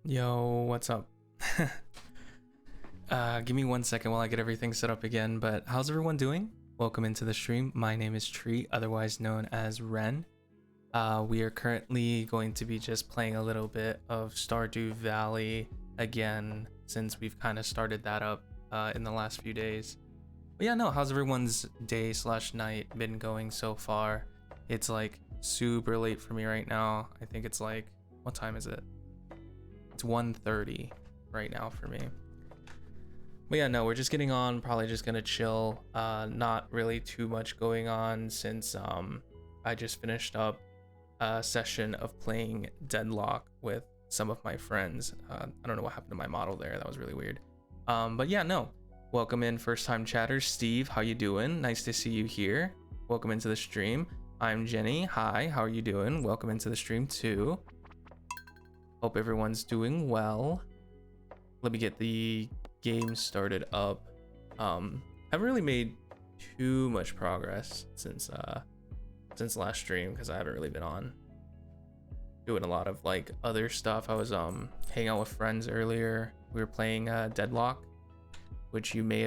Yo, what's up? Give me 1 second while I get everything set up again, but how's everyone doing? Welcome into the stream. My name is Tree, otherwise known as Ren. We are currently going to be just playing a little bit of Stardew Valley again, since we've kind of started that up in the last few days. But yeah, no, how's everyone's day / night been going so far? It's like super late for me right now. I think it's like, what time is it? It's 1:30 right now for me. But yeah, no, we're just getting on, probably just gonna chill. Not really too much going on since I just finished up a session of playing Deadlock with some of my friends. I don't know what happened to my model there, that was really weird. But yeah, no, welcome in first time chatters. Steve, how you doing? Nice to see you here. Welcome into the stream. I'm Jenny, hi, how are you doing? Welcome into the stream too. Hope everyone's doing well. Let me get the game started up. Haven't really made too much progress since last stream because I haven't really been on doing a lot of like other stuff. I was hanging out with friends earlier. We were playing Deadlock, which you may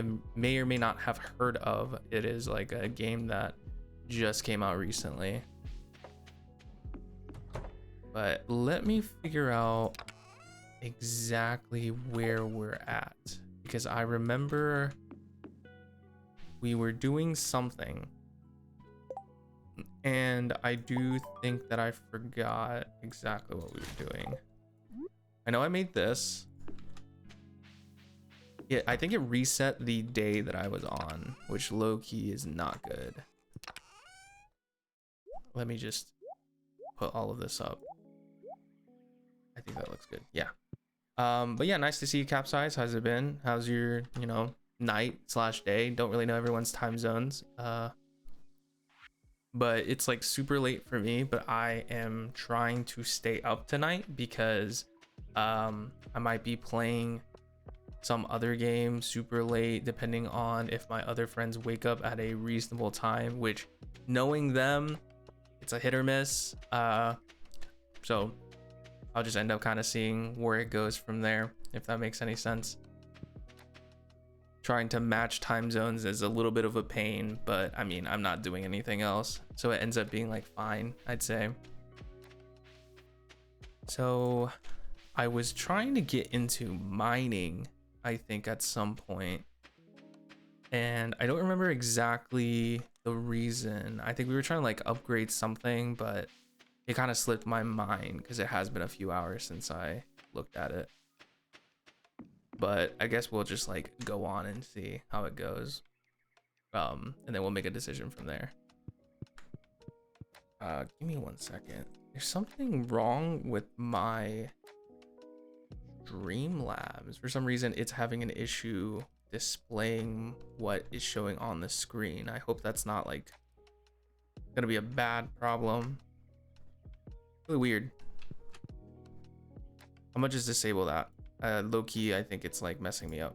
or may not have heard of. It is like a game that just came out recently. But let me figure out exactly where we're at, because I remember we were doing something and I do think that I forgot exactly what we were doing. I know I made this. Yeah, I think it reset the day that I was on, which low-key is not good. Let me just put all of this up. I think that looks good. Yeah. But yeah, nice to see you, Capsize. How's it been? How's your, night / day? Don't really know everyone's time zones. But it's like super late for me, but I am trying to stay up tonight because I might be playing some other game super late, depending on if my other friends wake up at a reasonable time, which, knowing them, it's a hit or miss. So I'll just end up kind of seeing where it goes from there, if that makes any sense. Trying to match time zones is a little bit of a pain, but I mean, I'm not doing anything else, so it ends up being like fine, I'd say. So I was trying to get into mining, I think, at some point, and I don't remember exactly the reason. I think we were trying to like upgrade something, but it kind of slipped my mind because it has been a few hours since I looked at it. But I guess we'll just like go on and see how it goes. And then we'll make a decision from there. Give me 1 second. There's something wrong with my Streamlabs. For some reason, it's having an issue displaying what is showing on the screen. I hope that's not like gonna be a bad problem. Really weird. I'm gonna just disable that. Low-key, I think it's like messing me up.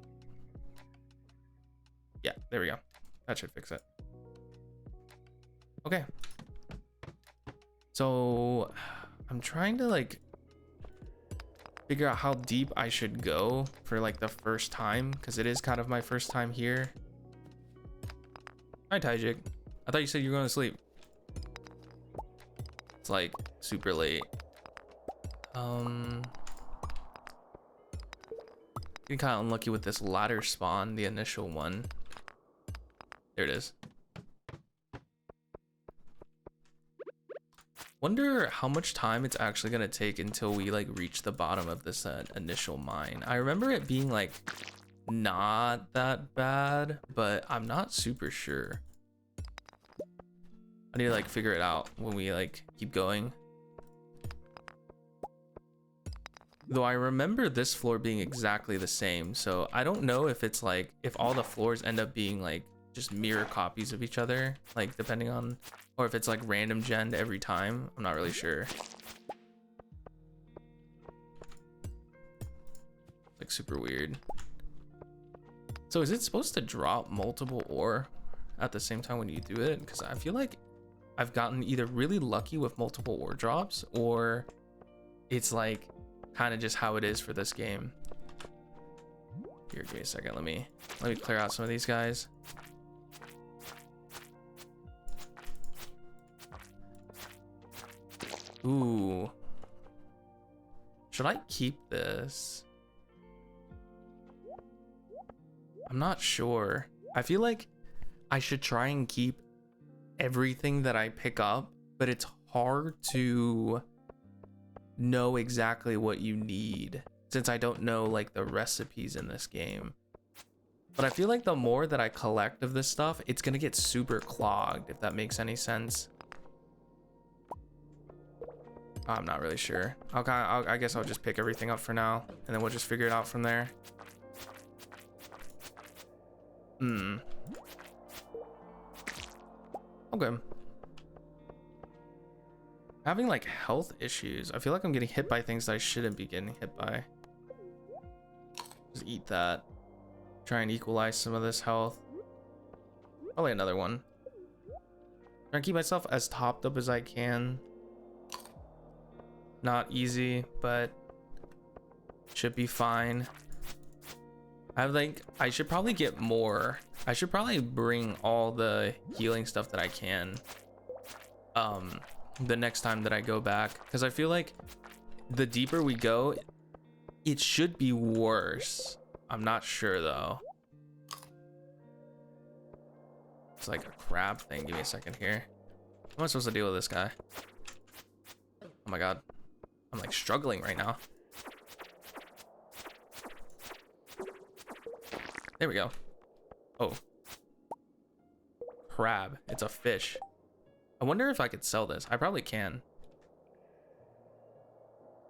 Yeah, there we go. That should fix it. Okay. So I'm trying to like figure out how deep I should go for like the first time, because it is kind of my first time here. Hi, Tajik. I thought you said you were going to sleep. It's like super late. Getting kind of unlucky with this ladder spawn, the initial one. There it is. Wonder how much time it's actually gonna take until we like reach the bottom of this initial mine. I remember it being like not that bad, but I'm not super sure. I need to like figure it out when we like keep going. Though I remember this floor being exactly the same, so I don't know if it's like, if all the floors end up being like just mirror copies of each other, like depending on, or if it's like random gen every time. I'm not really sure. Like super weird. So is it supposed to drop multiple ore at the same time when you do it? Because I feel like I've gotten either really lucky with multiple ore drops, or it's like kind of just how it is for this game. Here, give me a second. Let me clear out some of these guys. Ooh. Should I keep this? I'm not sure. I feel like I should try and keep everything that I pick up, but it's hard to know exactly what you need since I don't know like the recipes in this game. But I feel like the more that I collect of this stuff, it's gonna get super clogged, if that makes any sense. I'm not really sure. I guess I'll just pick everything up for now, and then we'll just figure it out from there. Okay. Having like health issues. I feel like I'm getting hit by things that I shouldn't be getting hit by. Just eat that. Try and equalize some of this health. Probably another one. Try and keep myself as topped up as I can. Not easy, but should be fine. I think I should probably get more. I should probably bring all the healing stuff that I can the next time that I go back, because I feel like the deeper we go, it should be worse. I'm not sure though. It's like a crab thing. Give me a second here. How am I supposed to deal with this guy? Oh my god. I'm like struggling right now. There we go. Oh. Crab. It's a fish. I wonder if I could sell this. I probably can.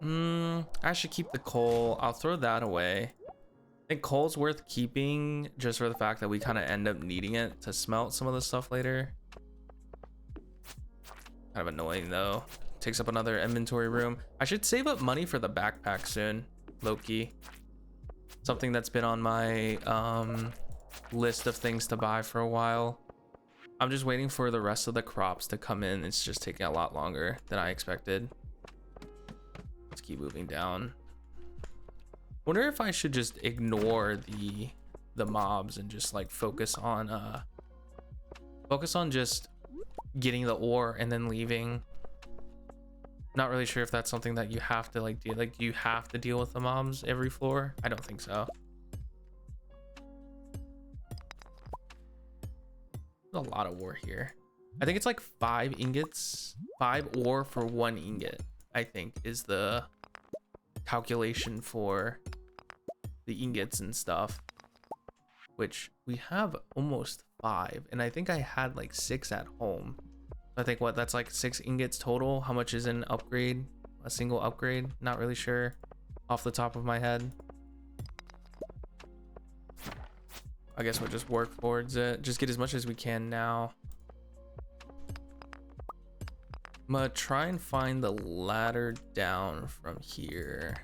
I should keep the coal. I'll throw that away. I think coal's worth keeping just for the fact that we kind of end up needing it to smelt some of the stuff later. Kind of annoying though. Takes up another inventory room. I should save up money for the backpack soon. Low-key. Something that's been on my list of things to buy for a while. I'm just waiting for the rest of the crops to come in. It's just taking a lot longer than I expected. Let's keep moving down. Wonder if I should just ignore the mobs and just like focus on just getting the ore and then leaving. Not really sure if that's something that you have to like do. Like, do you have to deal with the mobs every floor? I don't think so. There's a lot of ore here. I think it's like 5 ingots, 5 ore for 1 ingot, I think is the calculation for the ingots and stuff, which we have almost 5, and I think I had like 6 at home. I think what, that's like 6 ingots total. How much is an upgrade? A single upgrade? Not really sure off the top of my head. I guess we'll just work towards it. Just get as much as we can now. I'm gonna try and find the ladder down from here.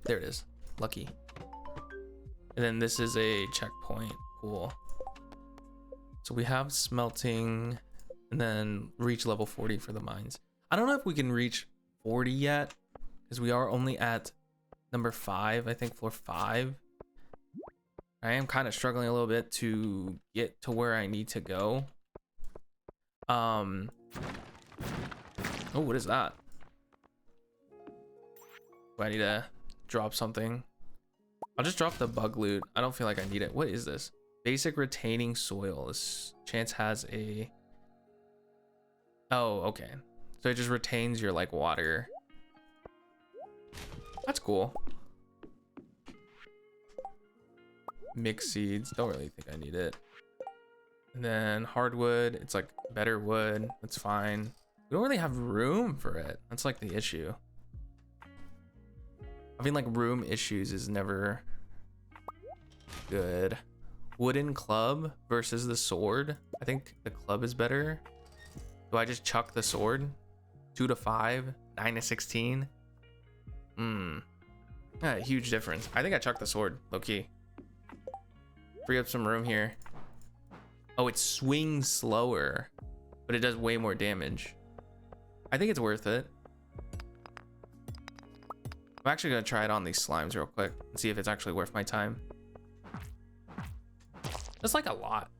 There it is. Lucky. And then this is a checkpoint. Cool. So we have smelting and then reach level 40 for the mines. I don't know if we can reach 40 yet because we are only at number 5. I think floor 5. I am kind of struggling a little bit to get to where I need to go. Oh, what is that? Do I need to drop something? I'll just drop the bug loot. I don't feel like I need it. What is this? Basic retaining soil. This chance has a... Oh, okay. So it just retains your like water. That's cool. Mixed seeds. Don't really think I need it. And then hardwood. It's like better wood. That's fine. We don't really have room for it. That's like the issue. Having like room issues is never good. Wooden club versus the sword. I think the club is better. Do I just chuck the sword? 2 to 5, 9 to 16. Huge difference. I think I chuck the sword, low key. Free up some room here. Oh, it swings slower, but it does way more damage. I think it's worth it. I'm actually gonna try it on these slimes real quick and see if it's actually worth my time. That's like a lot.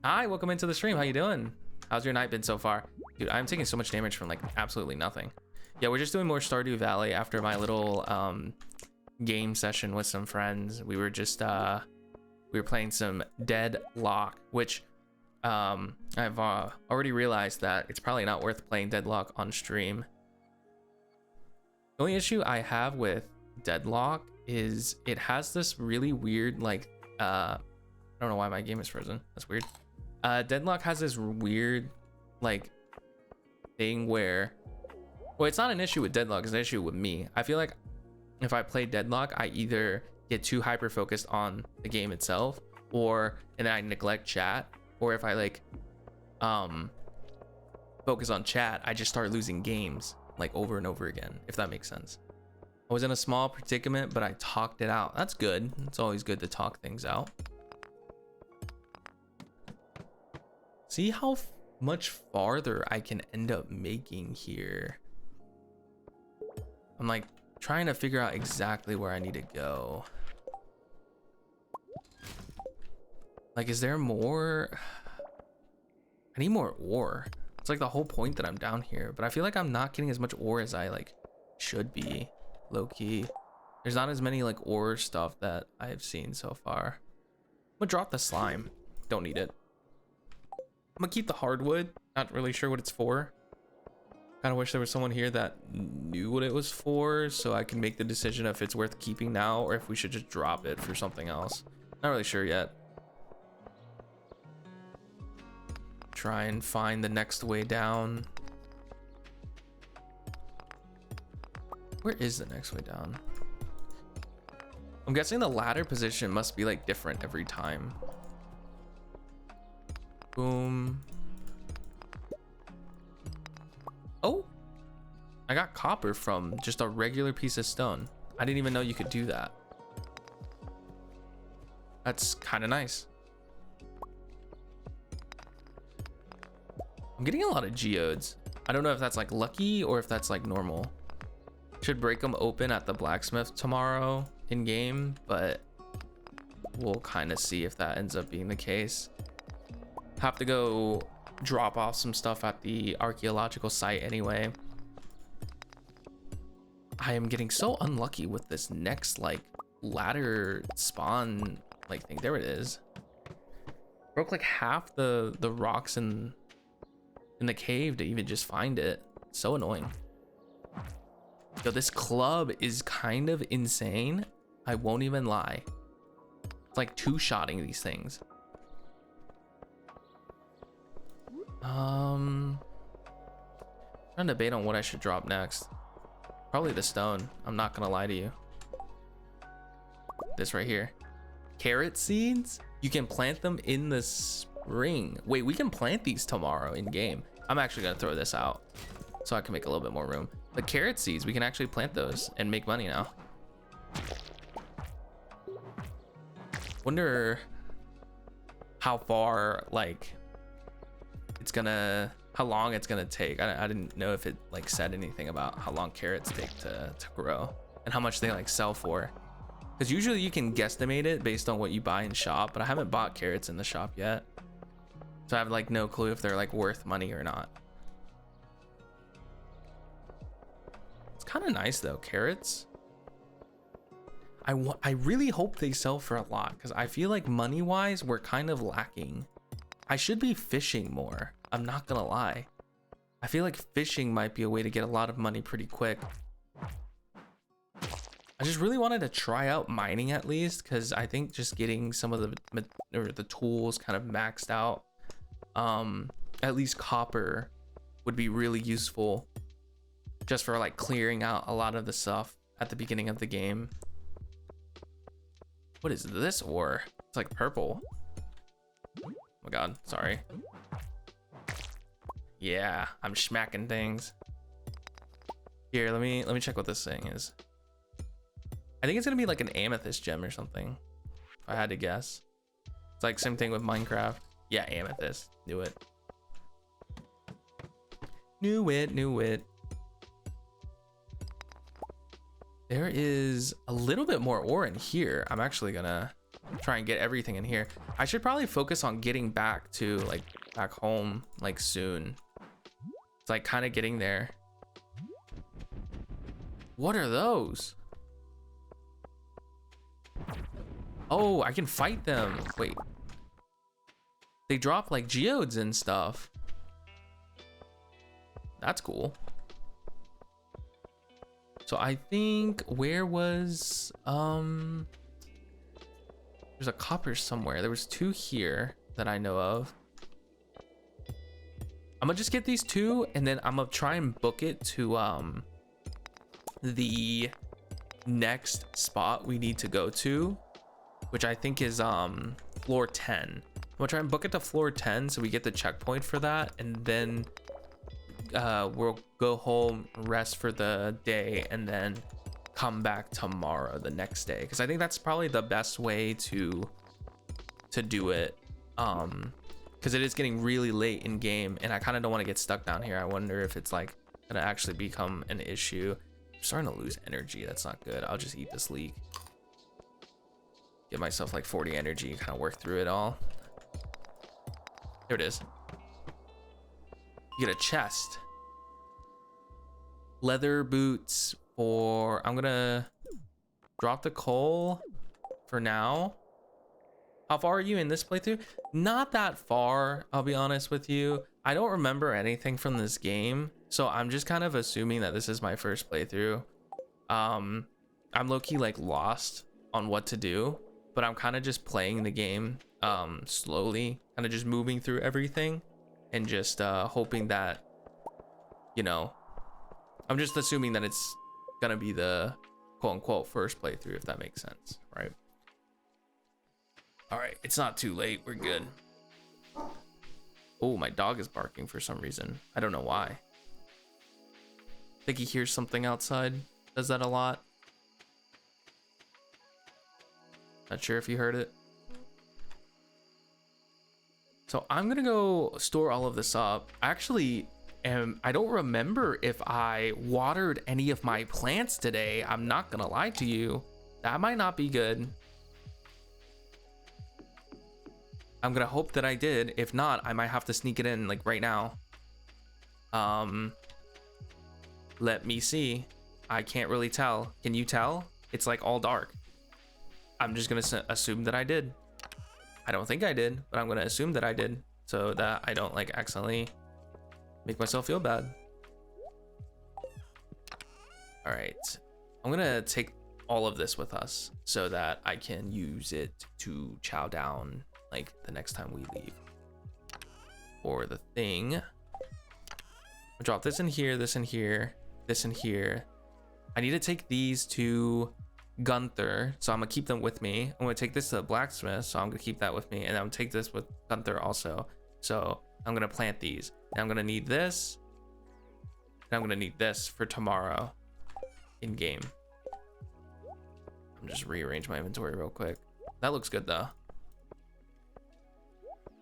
Hi, welcome into the stream. How you doing? How's your night been so far? Dude, I'm taking so much damage from like absolutely nothing. Yeah, we're just doing more Stardew Valley after my little game session with some friends. We were just we were playing some Deadlock, which I've already realized that it's probably not worth playing Deadlock on stream. The only issue I have with Deadlock is it has this really weird like I don't know why my game is frozen. That's weird. Deadlock has this weird like thing where, well, it's not an issue with Deadlock, it's an issue with me. I feel like if I play Deadlock, I either get too hyper focused on the game itself, and then I neglect chat, or if I like focus on chat, I just start losing games like over and over again, if that makes sense. I was in a small predicament, but I talked it out. That's good. It's always good to talk things out. See how much farther I can end up making here. I'm like trying to figure out exactly where I need to go. Like, is there more? I need more ore. It's like the whole point that I'm down here, but I feel like I'm not getting as much ore as I like should be, low key. There's not as many like ore stuff that I've seen so far. I'm gonna drop the slime. Don't need it. I'm gonna keep the hardwood. Not really sure what it's for. Kind of wish there was someone here that knew what it was for, so I can make the decision if it's worth keeping now or if we should just drop it for something else. Not really sure yet. Try and find the next way down. Where is the next way down? I'm guessing the ladder position must be like different every time. Boom. Oh, I got copper from just a regular piece of stone. I didn't even know you could do that. That's kind of nice. I'm getting a lot of geodes. I don't know if that's like lucky or if that's like normal. Should break them open at the blacksmith tomorrow in game, but we'll kind of see if that ends up being the case. Have to go drop off some stuff at the archaeological site anyway. I am getting so unlucky with this next like ladder spawn like thing. There it is. Broke like half the rocks in the cave to even just find it. So annoying. Yo, this club is kind of insane. I won't even lie. It's like two-shotting these things. Trying to debate on what I should drop next. Probably the stone. I'm not gonna lie to you. This right here. Carrot seeds? You can plant them in the spring. Wait, we can plant these tomorrow in game. I'm actually gonna throw this out so I can make a little bit more room. The carrot seeds, we can actually plant those and make money now. Wonder how far like how long it's gonna take. I didn't know if it like said anything about how long carrots take to grow and how much they like sell for, because usually you can guesstimate it based on what you buy in shop, but I haven't bought carrots in the shop yet, so I have like no clue if they're like worth money or not. It's kind of nice though, carrots. I really hope they sell for a lot, because I feel like money wise we're kind of lacking. I should be fishing more. I'm not gonna lie. I feel like fishing might be a way to get a lot of money pretty quick. I just really wanted to try out mining at least, because I think just getting some of the tools kind of maxed out, at least copper would be really useful just for like clearing out a lot of the stuff at the beginning of the game. What is this ore? It's like purple. Oh my god, sorry. Yeah, I'm smacking things. Here, let me check what this thing is. I think it's gonna be like an amethyst gem or something, if I had to guess. It's like same thing with Minecraft. Yeah, amethyst. Knew it. Knew it. There is a little bit more ore in here. I'm actually gonna try and get everything in here. I should probably focus on getting back to like back home like soon. It's like kind of getting there. What are those? Oh, I can fight them. Wait. They drop like geodes and stuff. That's cool. So I think where was there's a copper somewhere. There was 2 here that I know of. I'm gonna just get these 2 and then I'm gonna try and book it to the next spot we need to go to, which I think is floor 10. I'm gonna try and book it to floor 10 so we get the checkpoint for that, and then we'll go home, rest for the day, and then come back tomorrow, the next day, because I think that's probably the best way to do it, because it is getting really late in game and I kind of don't want to get stuck down here. I wonder if it's like gonna actually become an issue. I'm starting to lose energy. That's not good. I'll just eat this leek, give myself like 40 energy, kind of work through it all. There it is. You get a chest. Leather boots for... I'm gonna drop the coal for now. How far are you in this playthrough? Not that far, I'll be honest with you. I don't remember anything from this game, so I'm just kind of assuming that this is my first playthrough. I'm low-key like lost on what to do, but I'm kind of just playing the game slowly, kind of just moving through everything and just hoping that, you know, I'm just assuming that it's gonna be the quote-unquote first playthrough, if that makes sense, right? All right, it's not too late. We're good. Oh, my dog is barking for some reason. I don't know why. I think he hears something outside. Does that a lot. Not sure if you heard it. So I'm gonna go store all of this up. Actually, I don't remember if I watered any of my plants today. I'm not gonna lie to you. That might not be good. I'm gonna hope that I did. If not, I might have to sneak it in like right now. Let me see. I can't really tell. Can you tell? It's like all dark. I'm just gonna assume that I did. I don't think I did, but I'm gonna assume that I did, so that I don't like accidentally make myself feel bad. All right, I'm gonna take all of this with us so that I can use it to chow down like the next time we leave. For the thing, I'll drop this in here, this in here, this in here. I need to take these to Gunther, so I'm gonna keep them with me. I'm gonna take this to the blacksmith, so I'm gonna keep that with me, and I'm gonna take this with Gunther also. So I'm gonna plant these, and I'm gonna need this, and I'm gonna need this for tomorrow in game. I'm just rearrange my inventory real quick. That looks good though.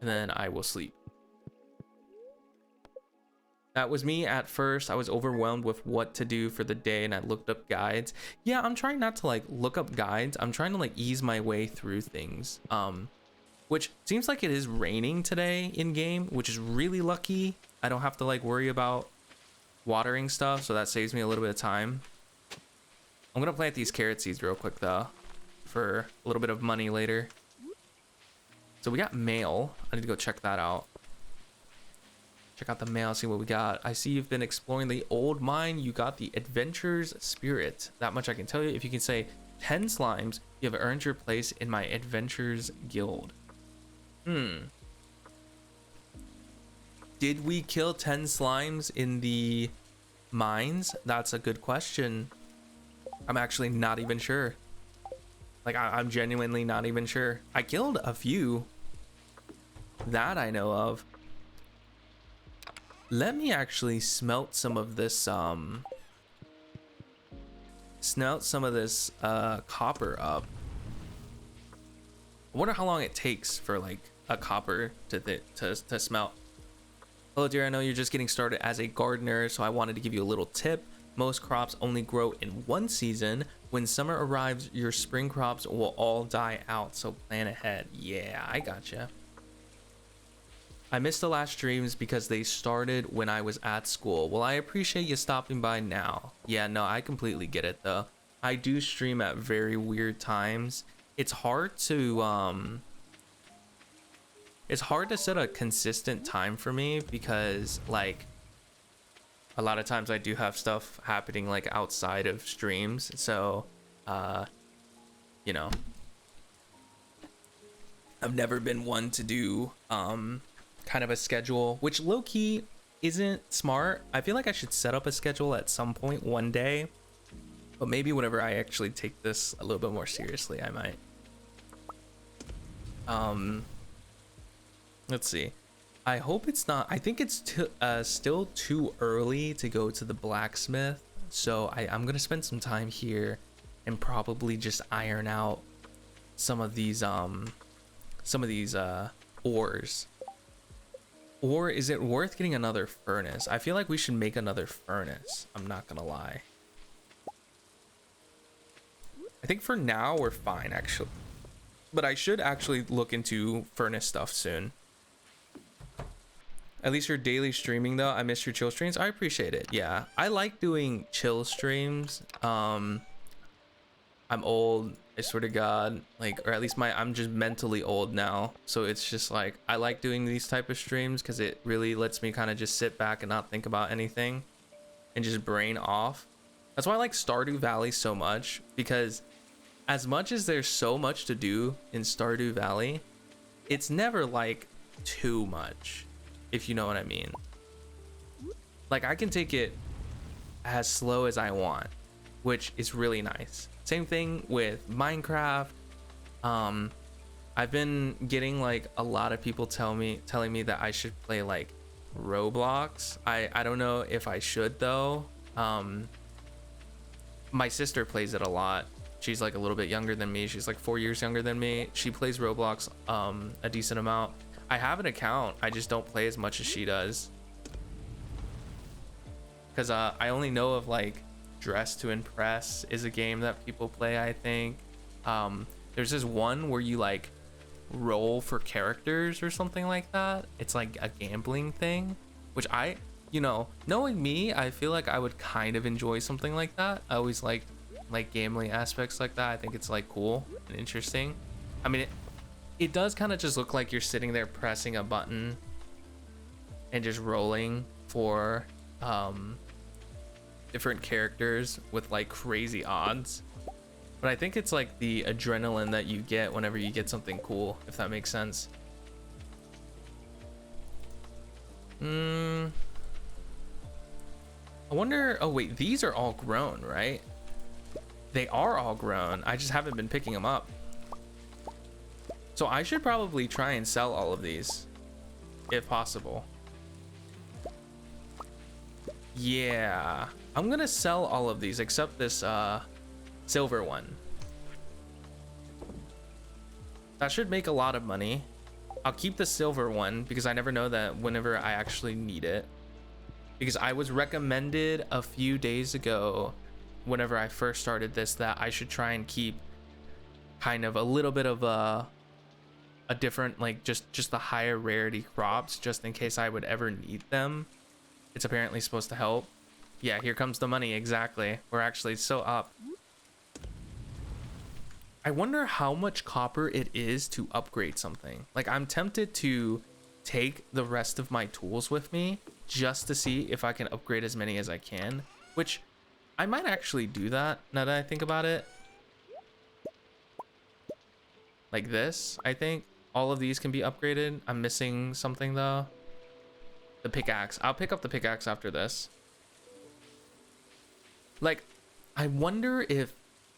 And then I will sleep. That was me at first. I was overwhelmed with what to do for the day, and I looked up guides. Yeah, I'm trying not to like look up guides. I'm trying to like ease my way through things. Which seems like it is raining today in game, which is really lucky. I don't have to like worry about watering stuff, so that saves me a little bit of time. I'm gonna plant these carrot seeds real quick though, for a little bit of money later. So we got mail. I need to go check that out. Check out the mail, see what we got. I see you've been exploring the old mine. You got the adventurer's spirit. That much I can tell you. If you can say 10 slimes, you have earned your place in my adventurers guild. Did we kill 10 slimes in the mines? That's a good question. I'm actually not even sure. Like, I'm genuinely not even sure. I killed a few. That I know of. Let me actually smelt some of this copper up. I wonder how long it takes for like a copper to smelt. Hello dear, I know you're just getting started as a gardener, so I wanted to give you a little tip. Most crops only grow in one season. When summer arrives, your spring crops will all die out, so plan ahead. Yeah, I gotcha. I missed the last streams because they started when I was at school. Well, I appreciate you stopping by now. Yeah, no, I completely get it though. I do stream at very weird times. It's hard to set a consistent time for me because like a lot of times I do have stuff happening like outside of streams. So, you know, I've never been one to do kind of a schedule, which low-key isn't smart. I feel like I should set up a schedule at some point one day, but maybe whenever I actually take this a little bit more seriously, I might. Let's see. I hope it's not. I think it's still too early to go to the blacksmith, so I'm gonna spend some time here and probably just iron out some of these ores. Or is it worth getting another furnace? I feel like we should make another furnace. I'm not gonna lie. I think for now we're fine actually, but I should actually look into furnace stuff soon. At least your daily streaming though. I miss your chill streams. I appreciate it. Yeah, I like doing chill streams. I'm old, I swear to God, like, or at least I'm just mentally old now. So it's just like, I like doing these type of streams because it really lets me kind of just sit back and not think about anything and just brain off. That's why I like Stardew Valley so much, because as much as there's so much to do in Stardew Valley, it's never like too much, if you know what I mean. Like I can take it as slow as I want, which is really nice. Same thing with Minecraft. I've been getting like a lot of people telling me that I should play like Roblox. I don't know if I should though. My sister plays it a lot. She's like a little bit younger than me. She's like 4 years younger than me. She plays Roblox a decent amount. I have an account. I just don't play as much as she does. Because I only know of like Dress to Impress is a game that people play, I think. There's this one where you like roll for characters or something like that. It's like a gambling thing, which you know, knowing me, I feel like I would kind of enjoy something like that. I always like gambling aspects like that. I think it's like cool and interesting. I mean, it does kind of just look like you're sitting there pressing a button and just rolling for different characters with like crazy odds, but I think it's like the adrenaline that you get whenever you get something cool, if that makes sense. I wonder, oh wait, these are all grown, right? They are all grown. I just haven't been picking them up. So I should probably try and sell all of these if possible. Yeah, I'm gonna sell all of these except this silver one. That should make a lot of money. I'll keep the silver one because I never know that whenever I actually need it. Because I was recommended a few days ago, whenever I first started this, that I should try and keep kind of a little bit of a different, like just the higher rarity crops, just in case I would ever need them. It's apparently supposed to help. Yeah, here comes the money. Exactly. We're actually so up. I wonder how much copper it is to upgrade something. Like, I'm tempted to take the rest of my tools with me just to see if I can upgrade as many as I can, which I might actually do that now that I think about it. Like this, I think all of these can be upgraded. I'm missing something though. The pickaxe. I'll pick up the pickaxe after this. Like, I wonder if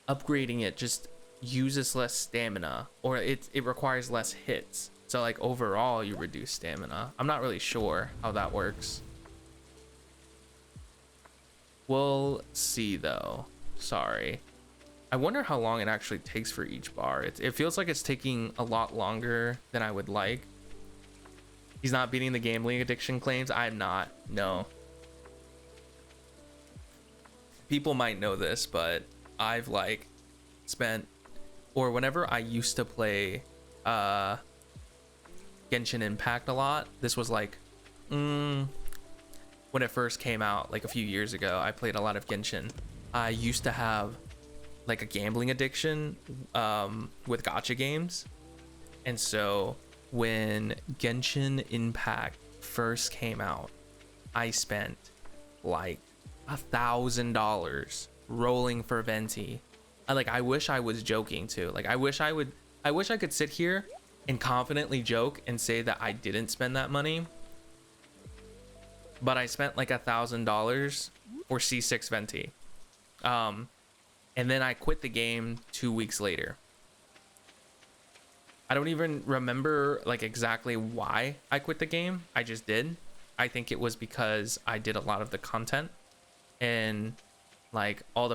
upgrading it just uses less stamina, or it requires less hits. So like overall you reduce stamina. I'm not really sure how that works. We'll see though. Sorry. I wonder how long it actually takes for each bar. It feels like it's taking a lot longer than I would like. He's not beating the gambling addiction claims. I'm not. No. people might know this, but I've like spent, or whenever I used to play Genshin Impact a lot, this was like when it first came out like a few years ago, I played a lot of Genshin. I used to have like a gambling addiction with gacha games, and so when Genshin Impact first came out, I spent like $1,000 rolling for Venti. I wish I was joking too. Like I wish I could sit here and confidently joke and say that I didn't spend that money, but I spent like $1,000 for C6 Venti. And then I quit the game 2 weeks later. I don't even remember like exactly why I quit the game. I just did. I think it was because I did a lot of the content, and like all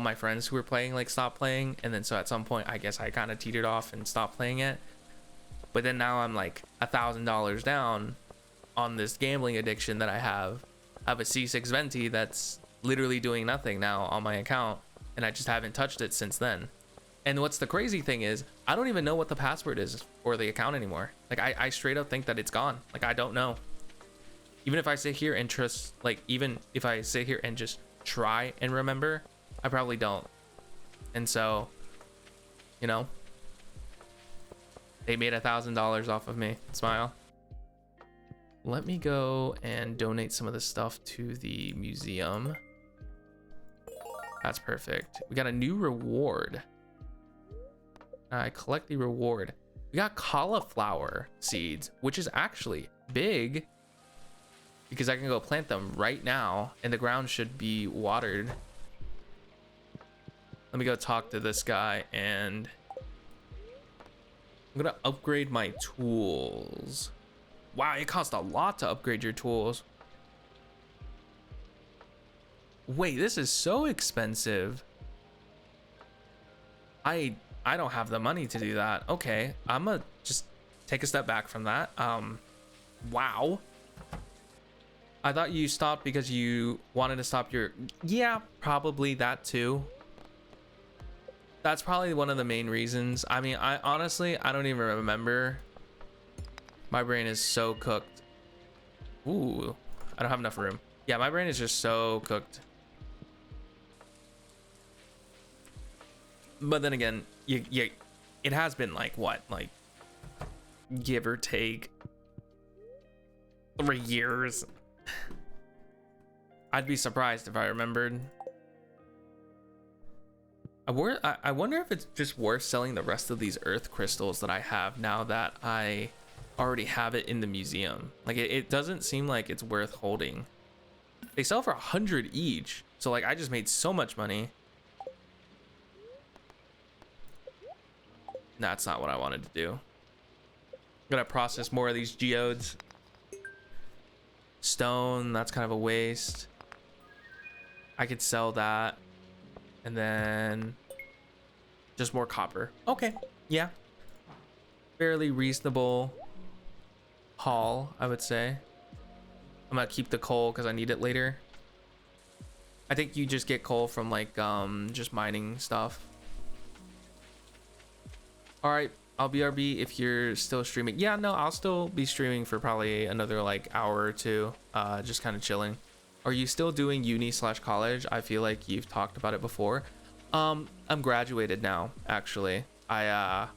my friends who were playing like stopped playing, and then so at some point I guess I kind of teetered off and stopped playing it. But then now I'm like $1,000 down on this gambling addiction that I have. I have a C6 Venti that's literally doing nothing now on my account, and I just haven't touched it since then. And what's the crazy thing is, I don't even know what the password is for the account anymore. Like I straight up think that it's gone. Like I don't know. Even if I sit here and just try and remember, I probably don't. And so, you know, they made $1,000 off of me. Smile. Let me go and donate some of this stuff to the museum. That's perfect. We got a new reward. I collect the reward. We got cauliflower seeds, which is actually big because I can go plant them right now and the ground should be watered. Let me go talk to this guy, and I'm gonna upgrade my tools. Wow, it costs a lot to upgrade your tools. Wait, this is so expensive. I don't have the money to do that. Okay, I'm gonna just take a step back from that. Wow. I thought you stopped because you wanted to stop your... Yeah, probably that too. That's probably one of the main reasons. I mean, I honestly don't even remember. My brain is so cooked. Ooh, I don't have enough room. Yeah, my brain is just so cooked. But then again, it has been like what, like give or take 3 years. I'd be surprised if I remembered. I wonder if it's just worth selling the rest of these earth crystals that I have now that I already have it in the museum. Like it doesn't seem like it's worth holding. They sell for 100 each, so like I just made so much money. That's not what I wanted to do. I'm gonna process more of these geodes. Stone, that's kind of a waste. I could sell that. And then just more copper. Okay, yeah. Fairly reasonable haul, I would say. I'm gonna keep the coal because I need it later. I think you just get coal from like just mining stuff. All right, I'll BRB if you're still streaming. Yeah, no, I'll still be streaming for probably another like hour or two, just kind of chilling. Are you still doing uni/college? I feel like you've talked about it before. I'm graduated now, actually. I'm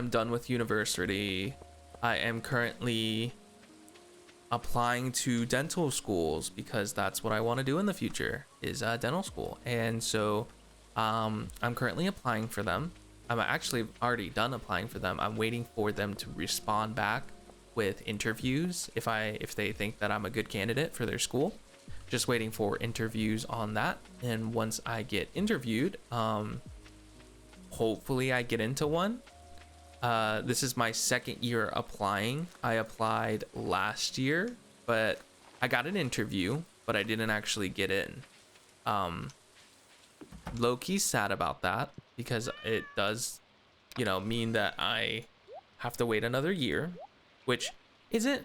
done with university. I am currently applying to dental schools because that's what I want to do in the future, is dental school. And so I'm currently applying for them. I'm actually already done applying for them. I'm waiting for them to respond back with interviews if they think that I'm a good candidate for their school. Just waiting for interviews on that, and once I get interviewed, hopefully I get into one. This is my second year applying. I applied last year, but I got an interview, but I didn't actually get in. Low-key sad about that because it does, mean that I have to wait another year, which isn't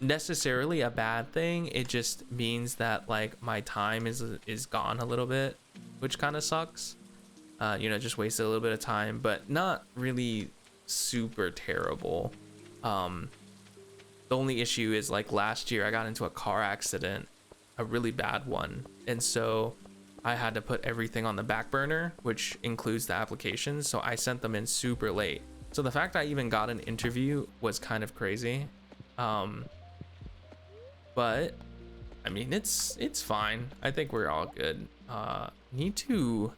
necessarily a bad thing. It just means that like my time is gone a little bit, which kind of sucks. You know, just wasted a little bit of time, but not really super terrible. The only issue is like last year I got into a car accident, a really bad one, and so I had to put everything on the back burner, which includes the applications. So I sent them in super late. So the fact I even got an interview was kind of crazy. But I mean, it's fine. I think we're all good. Need to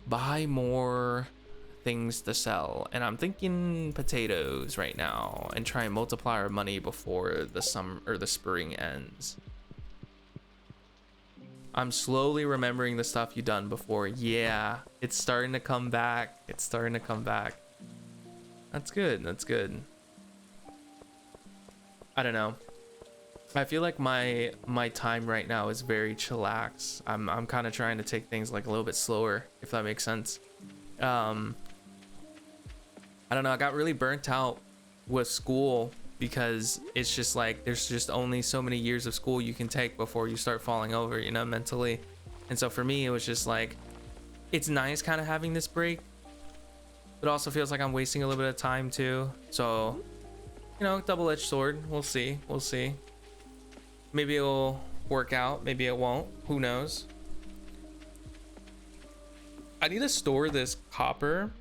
buy more things to sell, and I'm thinking potatoes right now and try and multiply our money before the summer or the spring ends. I'm slowly remembering the stuff you've done before. Yeah, it's starting to come back. It's starting to come back. That's good. That's good. I don't know. I feel like my time right now is very chillax. I'm kind of trying to take things like a little bit slower, if that makes sense. I don't know. I got really burnt out with school because it's just like there's just only so many years of school you can take before you start falling over, you know, mentally. And so for me, it was just like, it's nice kind of having this break, but also feels like I'm wasting a little bit of time too. So, you know, double-edged sword. We'll see. We'll see. Maybe it'll work out. Maybe it won't. Who knows? I need to store this copper.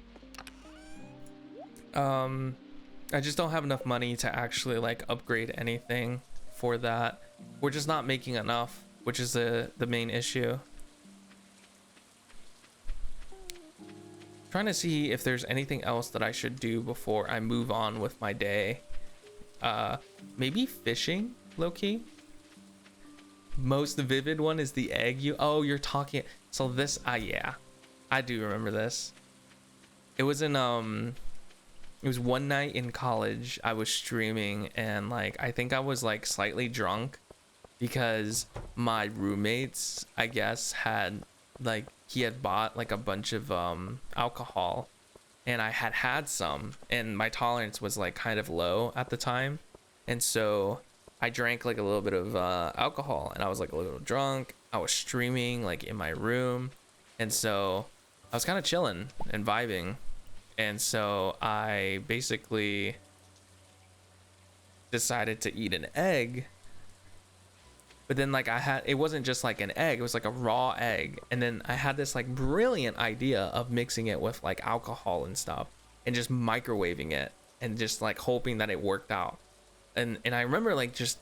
I just don't have enough money to actually like upgrade anything for that. We're just not making enough, which is the main issue. Trying to see if there's anything else that I should do before I move on with my day. Maybe fishing, low-key. Most vivid one is the egg. You're talking. So this, yeah, I do remember this. It was in it was one night in college. I was streaming and like I think I was like slightly drunk because my roommates, I guess, had like he had bought like a bunch of alcohol, and I had some, and my tolerance was like kind of low at the time, and so I drank like a little bit of alcohol, and I was like a little drunk. I was streaming like in my room, and so I was kind of chilling and vibing. And so I basically decided to eat an egg, but then like it wasn't just like an egg, it was like a raw egg. And then I had this like brilliant idea of mixing it with like alcohol and stuff and just microwaving it and just like hoping that it worked out. And I remember like just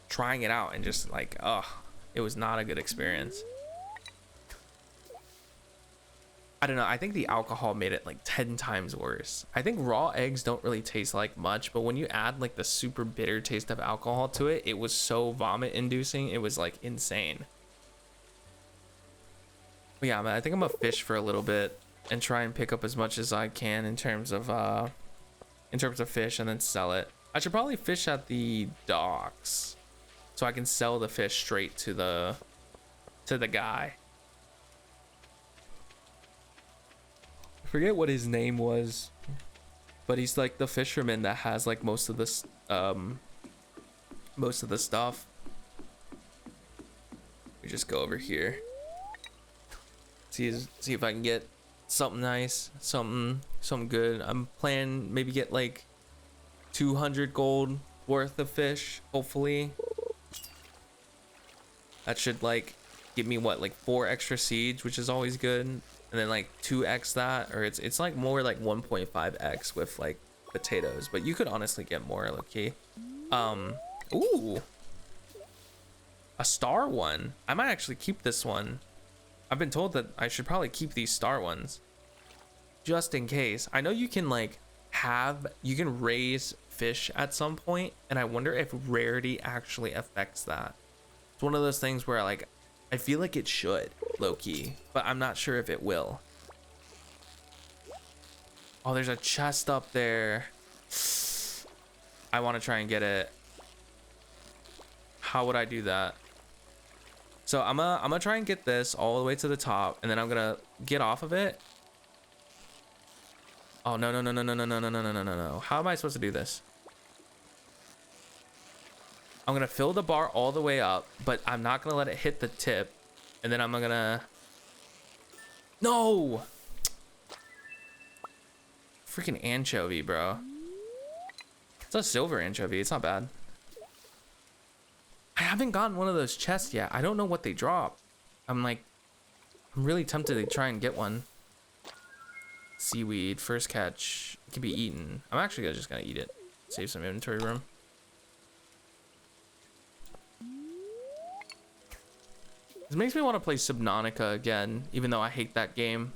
trying it out and just like, it was not a good experience. I don't know. I think the alcohol made it like 10 times worse. I think raw eggs don't really taste like much, but when you add like the super bitter taste of alcohol to it, it was so vomit inducing. It was like insane. But yeah, man, I think I'm gonna fish for a little bit and try and pick up as much as I can in terms of fish and then sell it. I should probably fish at the docks so I can sell the fish straight to the guy. Forget what his name was, but he's like the fisherman that has like most of the stuff. We just go over here, see if I can get something nice, something good. I'm planning maybe get like 200 gold worth of fish, hopefully. That should like give me what, like 4 extra seeds, which is always good. And then like 2x that, or it's like more like 1.5x with like potatoes, but you could honestly get more, okay. Ooh, a star one. I might actually keep this one. I've been told that I should probably keep these star ones just in case. I know you can like you can raise fish at some point, and I wonder if rarity actually affects that. It's one of those things where like I feel like it should, low-key, but I'm not sure if it will. Oh, there's a chest up there. I want to try and get it. How would I do that? So I'm gonna try and get this all the way to the top, and then I'm gonna get off of it. Oh no. How am I supposed to do this? I'm gonna fill the bar all the way up, but I'm not gonna let it hit the tip. And then I'm gonna, no, freaking anchovy, bro. It's a silver anchovy, it's not bad. I haven't gotten one of those chests yet. I don't know what they drop. I'm really tempted to try and get one. Seaweed, first catch, it can be eaten. I'm actually just gonna eat it. Save some inventory room. This makes me want to play Subnautica again, even though I hate that game.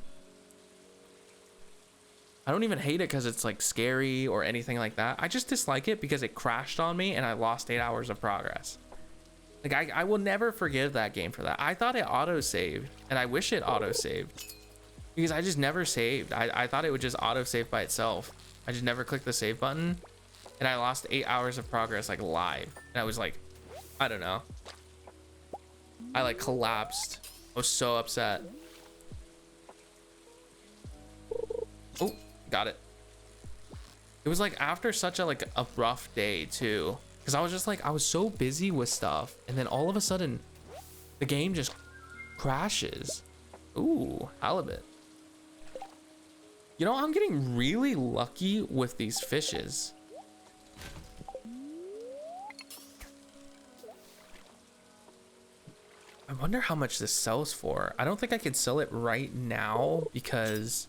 I don't even hate it because it's like scary or anything like that. I just dislike it because it crashed on me and I lost 8 hours of progress. Like I will never forgive that game for that. I thought it auto-saved, and I wish it auto-saved because I just never saved. I thought it would just auto-save by itself. I just never clicked the save button, and I lost 8 hours of progress like live. And I was like, I don't know. I like collapsed. I was so upset. Oh, got it. It was like after such a a rough day too, because I was just like, I was so busy with stuff, and then all of a sudden the game just crashes. Ooh, halibut. You know, I'm getting really lucky with these fishes. I wonder how much this sells for. I don't think I could sell it right now because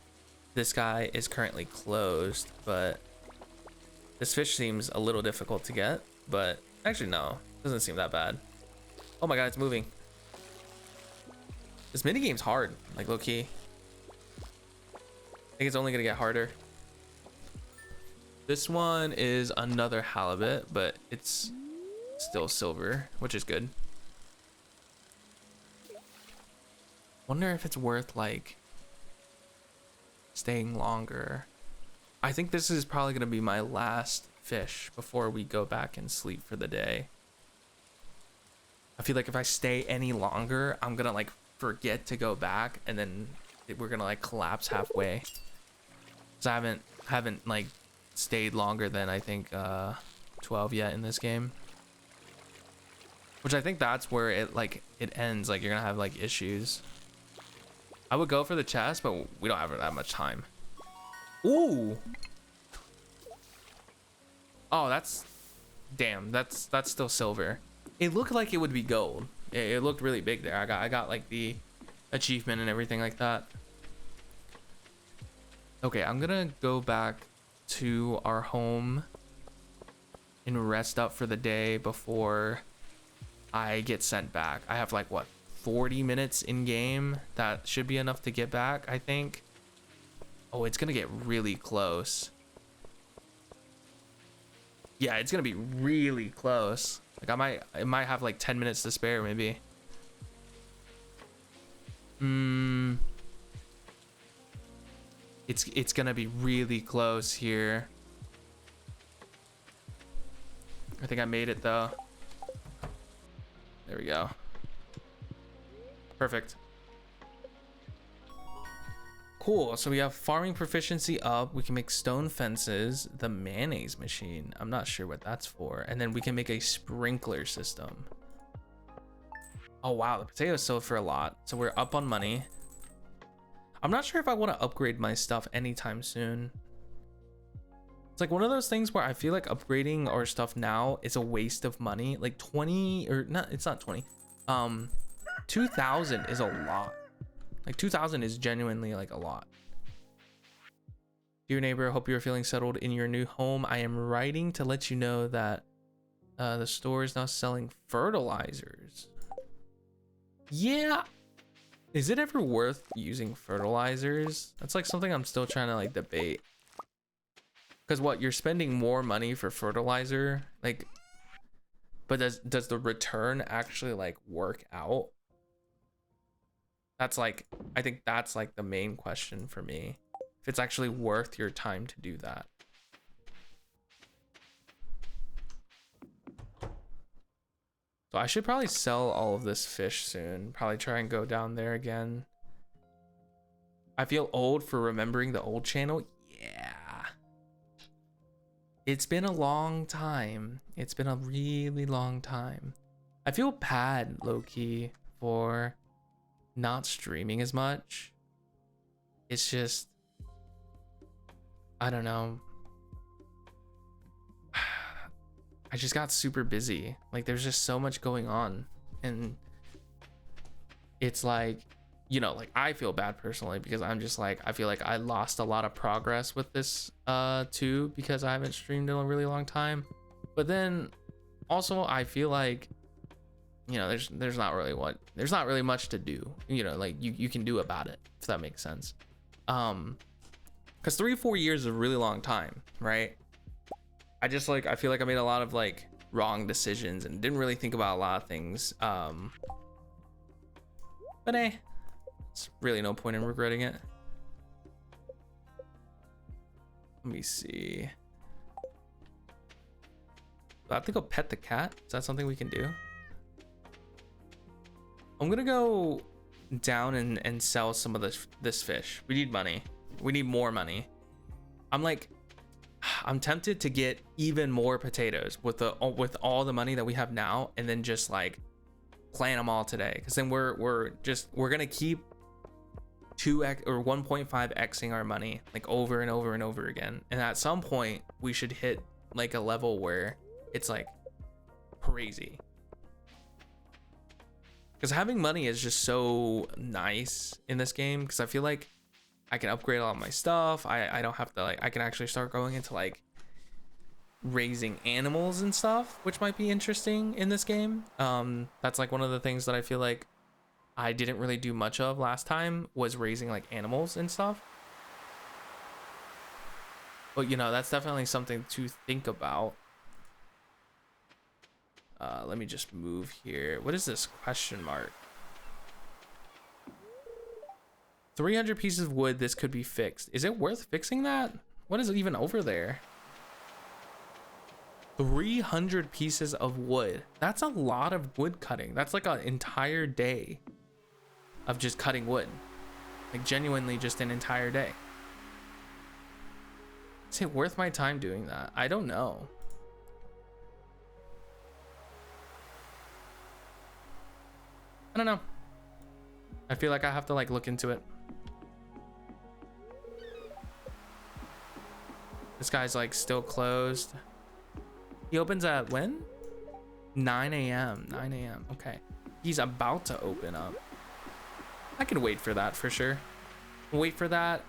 this guy is currently closed, but this fish seems a little difficult to get, but actually no, doesn't seem that bad. Oh my god, it's moving. This minigame's hard, like low key. I think it's only gonna get harder. This one is another halibut, but it's still silver, which is good. Wonder if it's worth like staying longer. I think this is probably gonna be my last fish before we go back and sleep for the day. I feel like if I stay any longer, I'm gonna like forget to go back, and then we're gonna like collapse halfway. So I haven't like stayed longer than I think 12 yet in this game. Which I think that's where it ends. Like you're gonna have like issues. I would go for the chest, but we don't have that much time. Ooh. Oh, that's still silver. It looked like it would be gold. It looked really big there. I got like the achievement and everything like that. Okay, I'm gonna go back to our home and rest up for the day before I get sent back. I have like what, 40 minutes in game? That should be enough to get back, I think. Oh, it's gonna get really close. Yeah, it's gonna be really close. Like I might have like 10 minutes to spare maybe. It's gonna be really close here. I think I made it though. There we go. Perfect. Cool, so we have farming proficiency up. We can make stone fences, the mayonnaise machine. I'm not sure what that's for. And then we can make a sprinkler system. Oh wow, the potatoes sold for a lot. So we're up on money. I'm not sure if I want to upgrade my stuff anytime soon. It's like one of those things where I feel like upgrading our stuff now is a waste of money. Like 20 or not, it's not 20. 2,000 is a lot. Like 2,000 is genuinely like a lot. Dear neighbor, hope you're feeling settled in your new home. I am writing to let you know that the store is now selling fertilizers. Yeah. Is it ever worth using fertilizers? That's like something I'm still trying to like debate. Because what, you're spending more money for fertilizer, like, but does the return actually like work out? That's like, I think that's like the main question for me. If it's actually worth your time to do that. So I should probably sell all of this fish soon. Probably try and go down there again. I feel old for remembering the old channel. Yeah. It's been a long time. It's been a really long time. I feel bad, low-key, for not streaming as much. It's just, I don't know. I just got super busy. Like, there's just so much going on. And it's like, you know, like, I feel bad personally because I'm just like, I feel like I lost a lot of progress with this too, because I haven't streamed in a really long time. But then also I feel like, you know, there's not really much to do, you know, like you can do about it, if that makes sense. Because 3-4 years is a really long time, right? I feel like I made a lot of like wrong decisions and didn't really think about a lot of things. But hey, it's really no point in regretting it. Let me see. I have to go pet the cat. Is that something we can do? I'm gonna go down and sell some of this fish. We need money. We need more money. I'm tempted to get even more potatoes with all the money that we have now, and then just like plant them all today, because then we're gonna keep 2x or 1.5xing our money like over and over and over again, and at some point we should hit like a level where it's like crazy, because having money is just so nice in this game, because I feel like I can upgrade a lot of my stuff. I don't have to, like, I can actually start going into like raising animals and stuff, which might be interesting in this game. That's like one of the things that I feel like I didn't really do much of last time, was raising like animals and stuff. But you know, that's definitely something to think about. Let me just move here. What is this question mark? 300 pieces of wood. This could be fixed. Is it worth fixing that? What is it even over there? 300 pieces of wood. That's a lot of wood cutting. That's like an entire day of just cutting wood. Like genuinely just an entire day. Is it worth my time doing that? I don't know. I don't know. I feel like I have to like look into it. This guy's like still closed. He opens at when? 9 a.m. 9 a.m. Okay. He's about to open up. I can wait for that for sure. Wait for that.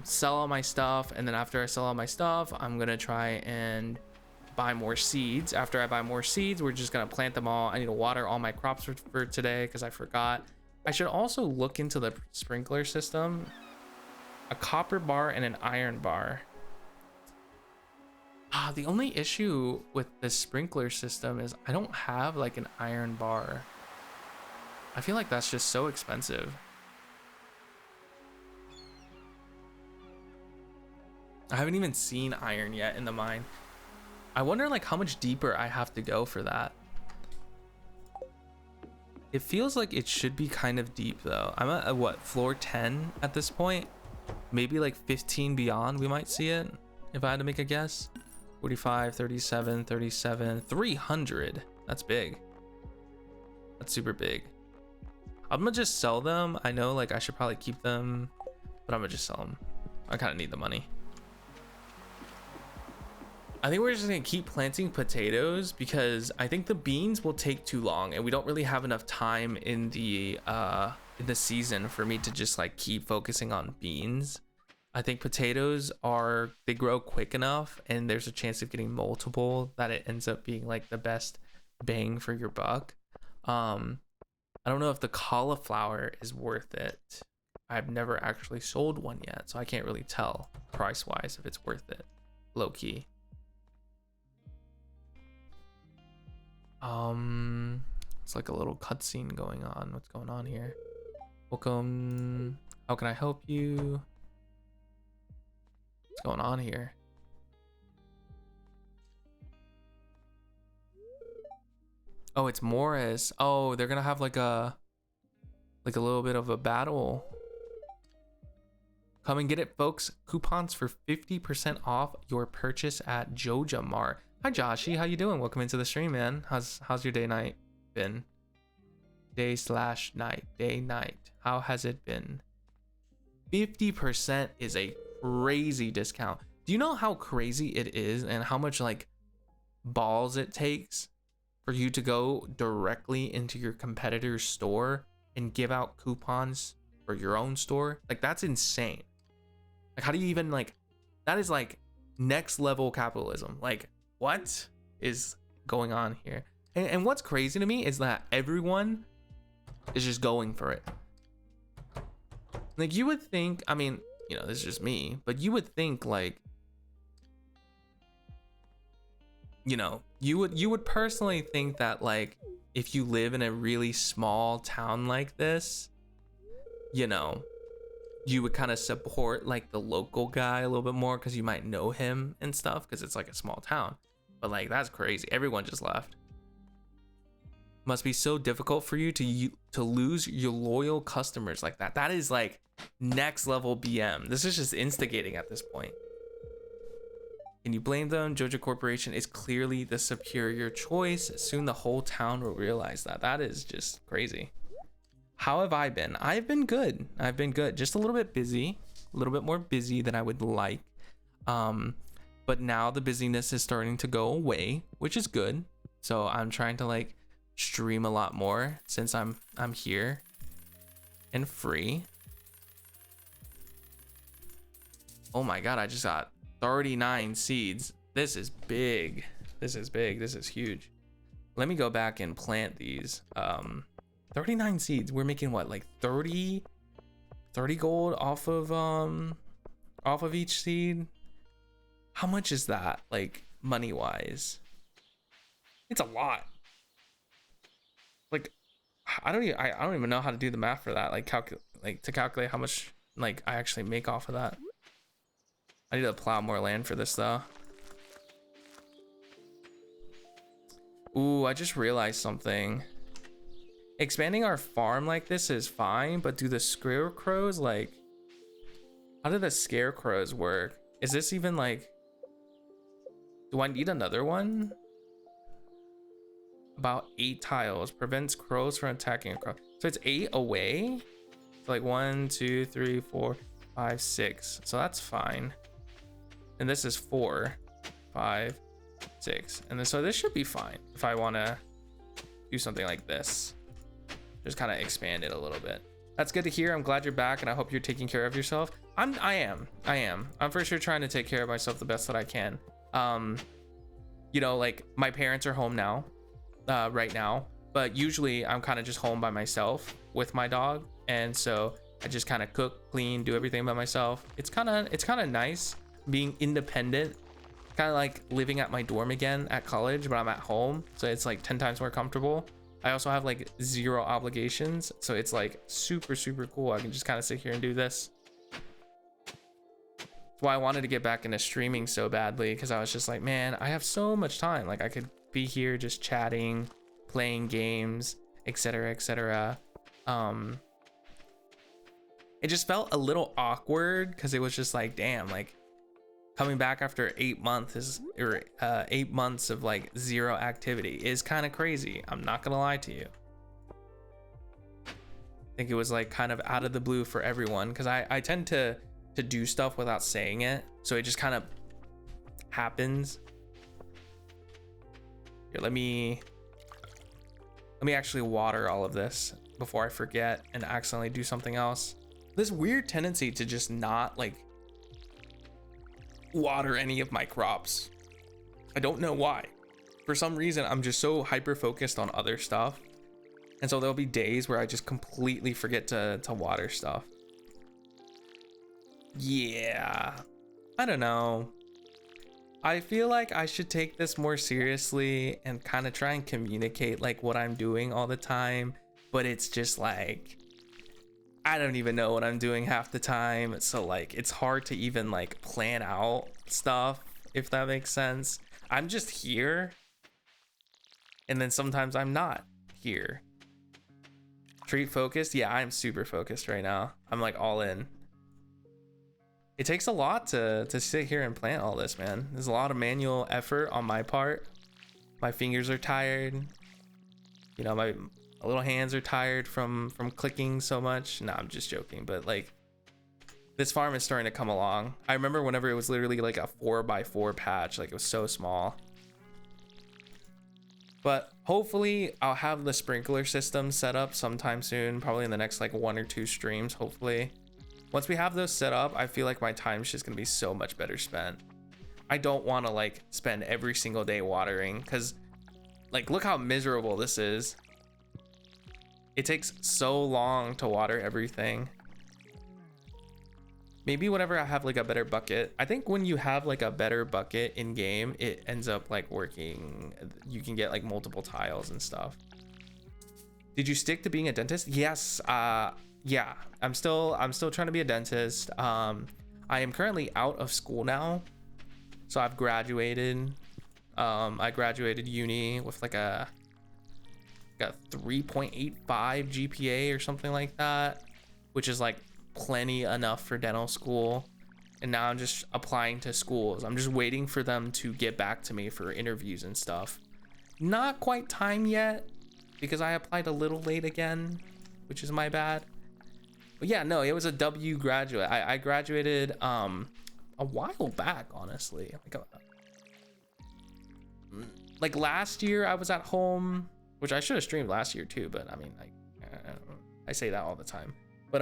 Sell all my stuff. And then after I sell all my stuff, I'm going to try and buy more seeds. After I buy more seeds, we're just going to plant them all. I need to water all my crops for today because I forgot. I should also look into the sprinkler system. A copper bar and an iron bar. The only issue with the sprinkler system is I don't have like an iron bar. I feel like that's just so expensive. I haven't even seen iron yet in the mine. I wonder like how much deeper I have to go for that. It feels like it should be kind of deep though. I'm at what, floor 10 at this point? Maybe like 15 beyond we might see it, if I had to make a guess. 45, 37, 37, 300. That's big. That's super big. I'm gonna just sell them. I know like I should probably keep them, but I'm gonna just sell them. I kind of need the money. I think we're just gonna keep planting potatoes because I think the beans will take too long, and we don't really have enough time in the season for me to just like keep focusing on beans. I think potatoes they grow quick enough, and there's a chance of getting multiple that it ends up being like the best bang for your buck. I don't know if the cauliflower is worth it. I've never actually sold one yet, so I can't really tell price wise if it's worth it. Low key. It's like a little cutscene going on. What's going on here? Welcome. How can I help you? What's going on here? Oh, it's Morris. Oh, they're gonna have like a little bit of a battle. Come and get it, folks. Coupons for 50% off your purchase at Joja Mart. Hi, Joshy. How you doing? Welcome into the stream, man. How's your day night been? Day/night. Day night. How has it been? 50% is a crazy discount. Do you know how crazy it is and how much like balls it takes for you to go directly into your competitor's store and give out coupons for your own store? Like, that's insane. Like, how do you even like, that is like next level capitalism. Like, what is going on here? And what's crazy to me is that everyone is just going for it. Like, you would think, I mean, you know, this is just me, but you would think like, you know, you would personally think that like if you live in a really small town like this, you know, you would kind of support like the local guy a little bit more because you might know him and stuff because it's like a small town. But like, that's crazy. Everyone just left. Must be so difficult for you to lose your loyal customers like that. That is like next level BM. This is just instigating at this point. Can you blame them? Joja Corporation is clearly the superior choice. Soon the whole town will realize that. That is just crazy. How have I been? I've been good. I've been good. Just a little bit busy. A little bit more busy than I would like. But now the busyness is starting to go away, which is good. So I'm trying to like stream a lot more since I'm here and free. Oh my god, I just got 39 seeds. This is big. This is big. This is huge. Let me go back and plant these. 39 seeds. We're making what, like 30 gold off of each seed? How much is that, like, money wise? It's a lot. Like, I don't even know how to do the math for that. Like, to calculate how much like I actually make off of that. I need to plow more land for this though. Ooh, I just realized something. Expanding our farm like this is fine, but do the scarecrows, like, how do the scarecrows work? Is this even like, do I need another one? About 8 tiles prevents crows from attacking a crow. So it's 8 away. So like 1, 2, 3, 4, 5, 6. So that's fine. And this is 4, 5, 6. And then so this should be fine if I want to do something like this. Just kind of expand it a little bit. That's good to hear. I'm glad you're back, and I hope you're taking care of yourself. I am. I'm for sure trying to take care of myself the best that I can. You know, like, my parents are home now, right now, but usually I'm kind of just home by myself with my dog, and so I just kind of cook, clean, do everything by myself. It's kind of nice being independent, kind of like living at my dorm again at college, but I'm at home, so it's like 10 times more comfortable. I also have like 0 obligations, so it's like super cool. I can just kind of sit here and do this. That's why I wanted to get back into streaming so badly, because I was just like, man, I have so much time. Like, I could be here just chatting, playing games, etc, etc. It just felt a little awkward because it was just like, damn, like, coming back after 8 months or 8 months of like 0 activity is kind of crazy. I'm not gonna lie to you. I think it was like kind of out of the blue for everyone, because I tend to do stuff without saying it, so it just kind of happens. Here, let me actually water all of this before I forget and accidentally do something else. This weird tendency to just not like water any of my crops. I don't know why. For some reason, I'm just so hyper focused on other stuff, and so there'll be days where I just completely forget to water stuff. Yeah, I don't know. I feel like I should take this more seriously and kind of try and communicate like what I'm doing all the time, but it's just like, I don't even know what I'm doing half the time, so like it's hard to even like plan out stuff, if that makes sense. I'm just here, and then sometimes I'm not here. Treat focused? Yeah, I'm super focused right now. I'm like all in. it takes a lot to sit here and plant all this, man. There's a lot of manual effort on my part. My fingers are tired. You know, my little hands are tired from clicking so much. No, I'm just joking, but like this farm is starting to come along. I remember whenever it was literally like a 4x4 patch, like it was so small. But hopefully I'll have the sprinkler system set up sometime soon, probably in the next like 1 or 2 streams, hopefully. Once we have those set up, I feel like my time's just gonna be so much better spent. I don't want to like spend every single day watering, because like look how miserable this is. It takes so long to water everything. Maybe whenever I have like a better bucket. I think when you have like a better bucket in game, it ends up like working. You can get like multiple tiles and stuff. Did you stick to being a dentist? Yes. Yeah, I'm still trying to be a dentist. I am currently out of school now, so I've graduated. I graduated uni with like a 3.85 GPA or something like that, which is like plenty enough for dental school. And now I'm just applying to schools. I'm just waiting for them to get back to me for interviews and stuff. Not quite time yet because I applied a little late again, which is my bad. But yeah, no, it was a W graduate. I graduated a while back, honestly. Like last year I was at home, which I should have streamed last year too, but I mean, like I say that all the time. But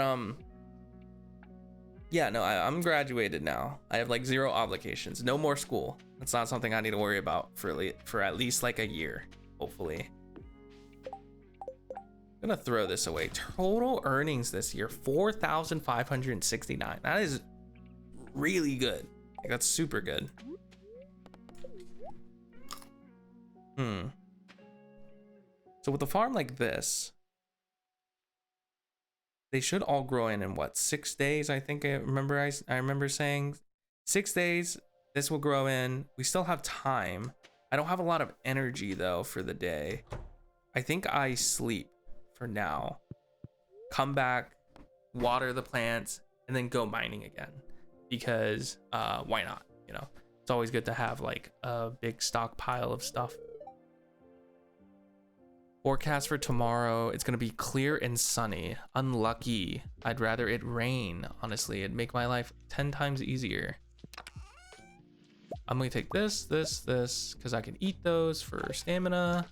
yeah, no, I'm graduated now. I have like 0 obligations, no more school. That's not something I need to worry about for at least like a year, hopefully. I'm gonna throw this away. Total earnings this year, 4,569. That is really good. Like, that's super good. So with a farm like this, they should all grow in what, 6 days? I think I remember saying 6 days. This will grow in. We still have time. I don't have a lot of energy though for the day. I think I sleep for now, come back, water the plants, and then go mining again, because why not? You know, it's always good to have like a big stockpile of stuff. Forecast for tomorrow, it's gonna be clear and sunny. Unlucky. I'd rather it rain, honestly. It'd make my life 10 times easier. I'm gonna take this, because I can eat those for stamina.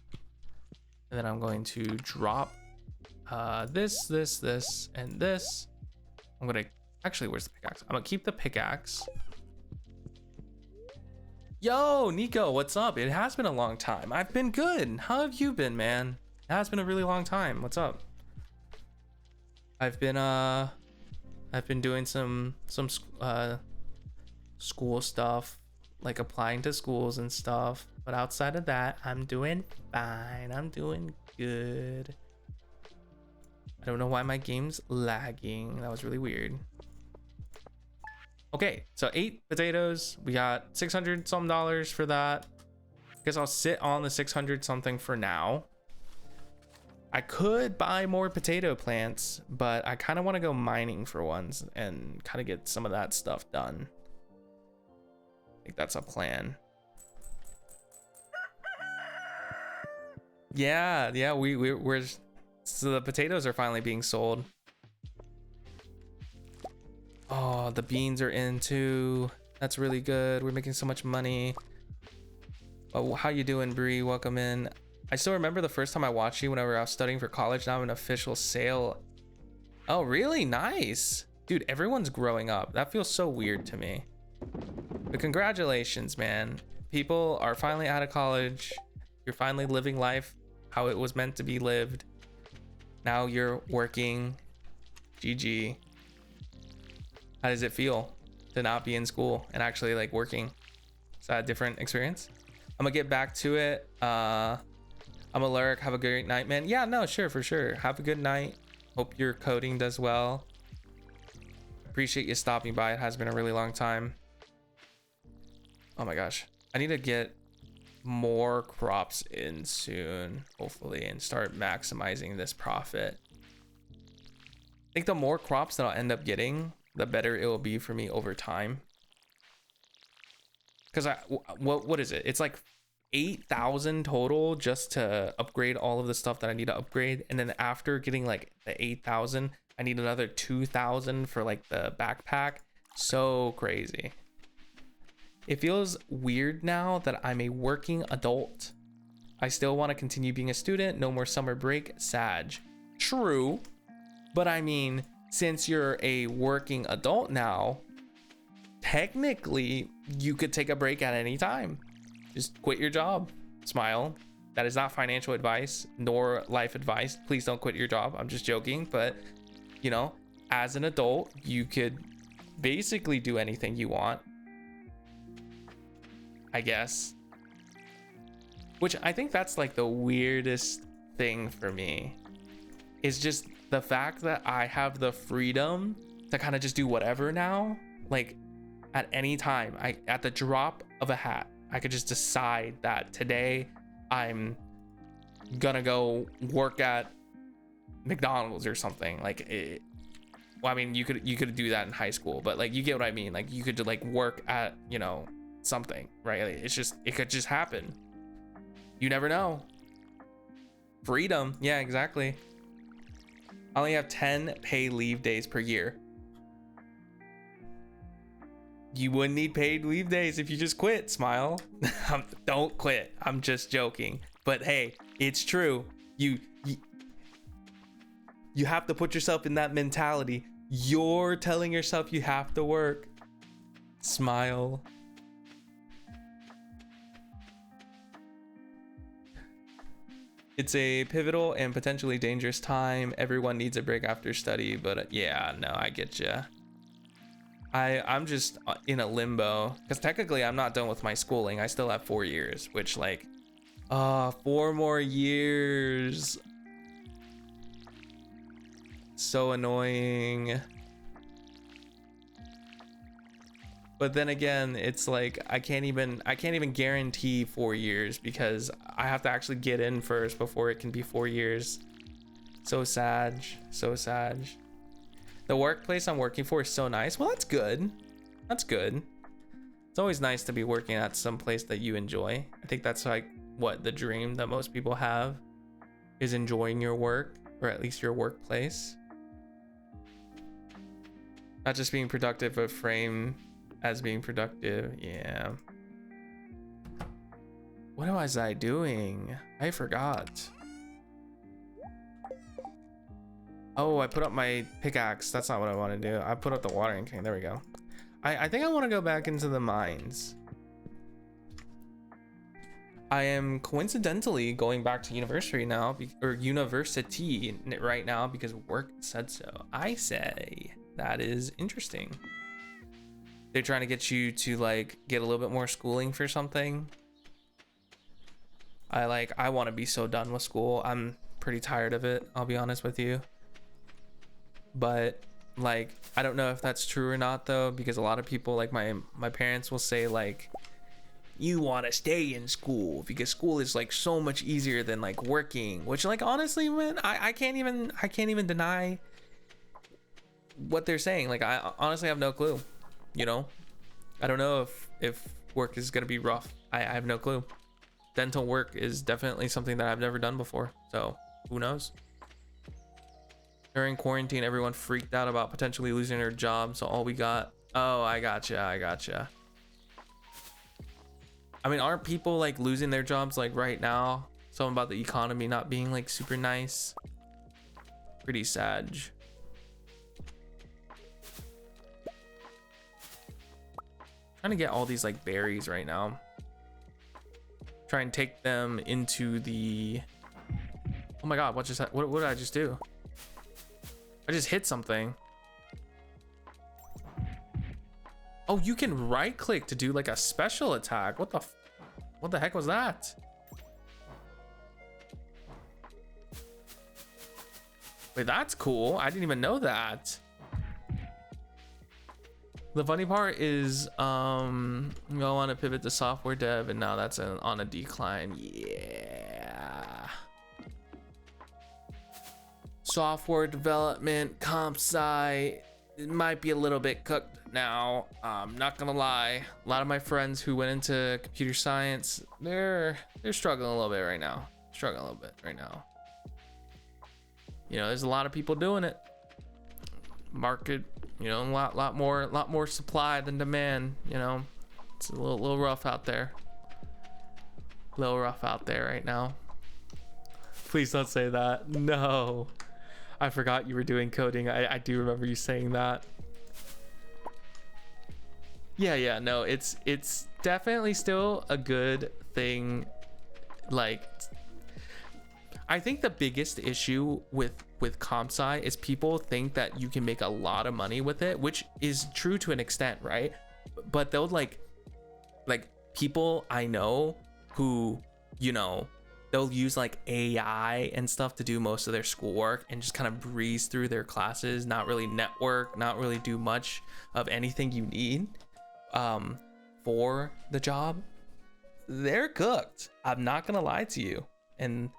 And then I'm going to drop this, and this. I'm gonna, actually, where's the pickaxe? I'm gonna keep the pickaxe. Yo, Nico, what's up? It has been a long time. I've been good. How have you been, man? It has been a really long time. What's up? I've been doing some school stuff, like applying to schools and stuff. But outside of that, I'm doing fine. I'm doing good. I don't know why my game's lagging. That was really weird. Okay, so 8 potatoes. We got $600 some for that. Guess I'll sit on the 600 something for now. I could buy more potato plants, but I kind of want to go mining for ones and kind of get some of that stuff done. I think that's a plan. Yeah, we're so the potatoes are finally being sold. Oh, the beans are in too. That's really good. We're making so much money. Oh, how you doing, Bree? Welcome in. I still remember the first time I watched you whenever I was studying for college. Now I'm an official sale. Oh, really? Nice. Dude, everyone's growing up. That feels so weird to me. But congratulations, man. People are finally out of college. You're finally living life how it was meant to be lived. Now you're working. GG. How does it feel to not be in school and actually like working? Is that a different experience? I'm gonna get back to it. I'm a lurk. Have a great night, man. Yeah, no, sure, for sure. Have a good night. Hope your coding does well. Appreciate you stopping by. It has been a really long time. Oh my gosh. I need to get more crops in soon, hopefully, and start maximizing this profit. I think the more crops that I'll end up getting, the better it will be for me over time. Because what is it? It's like 8,000 total just to upgrade all of the stuff that I need to upgrade, and then after getting like the 8,000, I need another 2,000 for like the backpack. So crazy. It feels weird now that I'm a working adult. I still want to continue being a student. No more summer break. Sag. True, but I mean, since you're a working adult now, technically you could take a break at any time. Just quit your job. Smile. That is not financial advice nor life advice. Please don't quit your job. I'm just joking. But you know, as an adult, you could basically do anything you want, I guess. Which I think that's like the weirdest thing for me, is just the fact that I have the freedom to kind of just do whatever now. Like at any time, at the drop of a hat, I could just decide that today I'm gonna go work at McDonald's or something. Like well, I mean, you could do that in high school, but like, you get what I mean. Like, you could like work at, you know, something, right? Like, it could just happen. You never know. Freedom. Yeah, exactly. I only have 10 pay leave days per year. You wouldn't need paid leave days if you just quit. Smile. Don't quit. I'm just joking. But hey, it's true. You have to put yourself in that mentality. You're telling yourself you have to work. Smile. It's a pivotal and potentially dangerous time. Everyone needs a break after study, but yeah, no, I get you. I'm just in a limbo because technically I'm not done with my schooling. I still have 4 years, which like, 4 more years. So annoying. But then again, it's like I can't even guarantee 4 years because I have to actually get in first before it can be 4 years. So sad, so sad. The workplace I'm working for is so nice. Well, that's good. That's good. It's always nice to be working at some place that you enjoy. I think that's like what the dream that most people have, is enjoying your work, or at least your workplace. Not just being productive, but frame as being productive. Yeah. What was I doing? I forgot. Oh, I put up my pickaxe. That's not what I want to do. I put up the watering can. There we go. I think I want to go back into the mines. I am coincidentally going back to university now, or university right now, because work said so. I say that is interesting. They're trying to get you to like get a little bit more schooling for something. I want to be so done with school. I'm pretty tired of it, I'll be honest with you. But like, I don't know if that's true or not though, because a lot of people, like my parents will say like, you want to stay in school because school is like so much easier than like working, which like, honestly, man, I can't even deny what they're saying. Like, I honestly have no clue, you know. I don't know if work is gonna be rough. I have no clue. Dental work is definitely something that I've never done before, so who knows. During quarantine, everyone freaked out about potentially losing their job, so all we got, oh, I gotcha. I mean, aren't people like losing their jobs like right now? Something about the economy not being like super nice. Pretty sad. Trying to get all these like berries right now. Try and take them into the, oh my god, what did I just do? I just hit something. Oh, you can right click to do like a special attack. What the heck was that? Wait, that's cool. I didn't even know that. The funny part is, go on to pivot to software dev, and now that's on a decline. Yeah. Software development, comp sci, it might be a little bit cooked now. Not gonna lie, a lot of my friends who went into computer science, they're struggling a little bit right now. You know, there's a lot of people doing it. Market, you know, a lot more supply than demand. You know, it's a little rough out there. Right now. Please don't say that. No, I forgot you were doing coding. I do remember you saying that. Yeah, no, it's definitely still a good thing. Like, I think the biggest issue with comp sci is people think that you can make a lot of money with it, which is true to an extent, right? But they'll like people I know who, you know, they'll use like AI and stuff to do most of their schoolwork and just kind of breeze through their classes, not really network, not really do much of anything you need for the job. They're cooked. I'm not gonna lie to you. And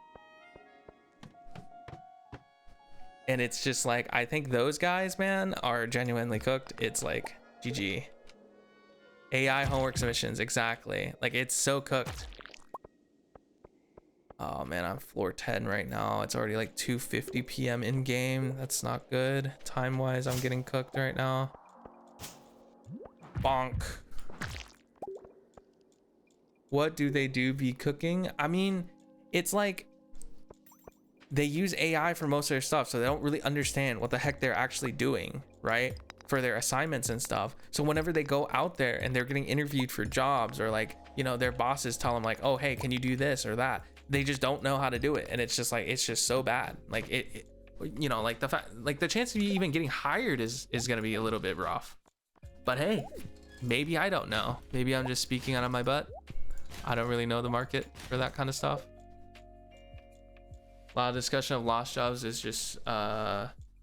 it's just like, I think those guys, man, are genuinely cooked. It's like GG. AI homework submissions, exactly. Like, it's so cooked. Oh man, I'm floor 10 right now. It's already like 2:50 p.m. in game. That's not good. Time wise, I'm getting cooked right now. Bonk. What do they do be cooking? I mean, it's like they use AI for most of their stuff, so they don't really understand what the heck they're actually doing, right? For their assignments and stuff. So whenever they go out there and they're getting interviewed for jobs, or like, you know, their bosses tell them like, oh, hey, can you do this or that? They just don't know how to do it. And it's just like, it's just so bad. Like it you know, like the fact, like the chance of you even getting hired is going to be a little bit rough. But hey, maybe I don't know. Maybe I'm just speaking out of my butt. I don't really know the market for that kind of stuff. A lot of discussion of lost jobs is just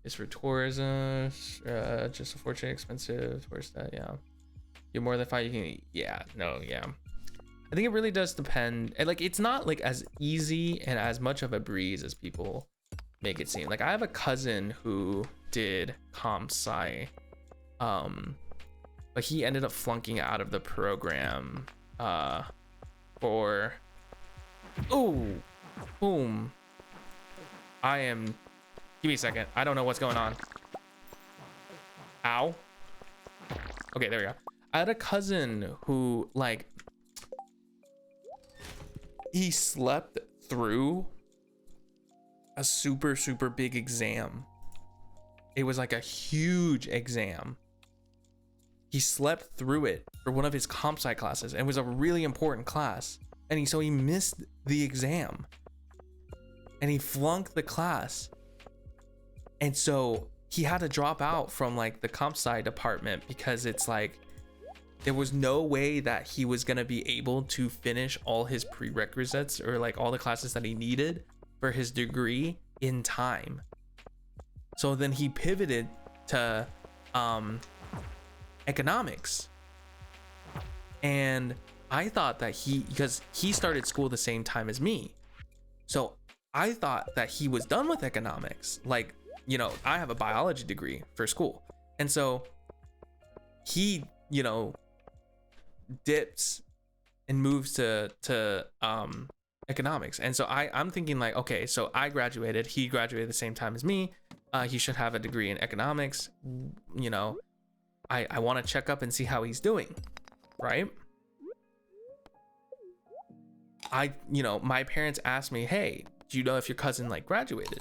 is for tourism, just unfortunately expensive. Where's that? Yeah, you're more than fine. You can, yeah, no, yeah. I think it really does depend. And like, it's not like as easy and as much of a breeze as people make it seem. Like, I have a cousin who did comp sci, but he ended up flunking out of the program for, oh, boom. Give me a second. I don't know what's going on. Ow. Okay, there we go. I had a cousin who, like, he slept through a super big exam. It was like a huge exam. He slept through it for one of his comp sci classes, and it was a really important class. And so he missed the exam. And he flunked the class. And so he had to drop out from like the comp sci department because it's like, there was no way that he was going to be able to finish all his prerequisites or like all the classes that he needed for his degree in time. So then he pivoted to economics. And I thought that because he started school the same time as me. So I thought that he was done with economics. Like, you know, I have a biology degree for school. And so he, you know, dips and moves to economics. And so I'm thinking like, okay, so I graduated, he graduated the same time as me. He should have a degree in economics. You know, I want to check up and see how he's doing, right? You know, my parents asked me, hey, do you know if your cousin like graduated?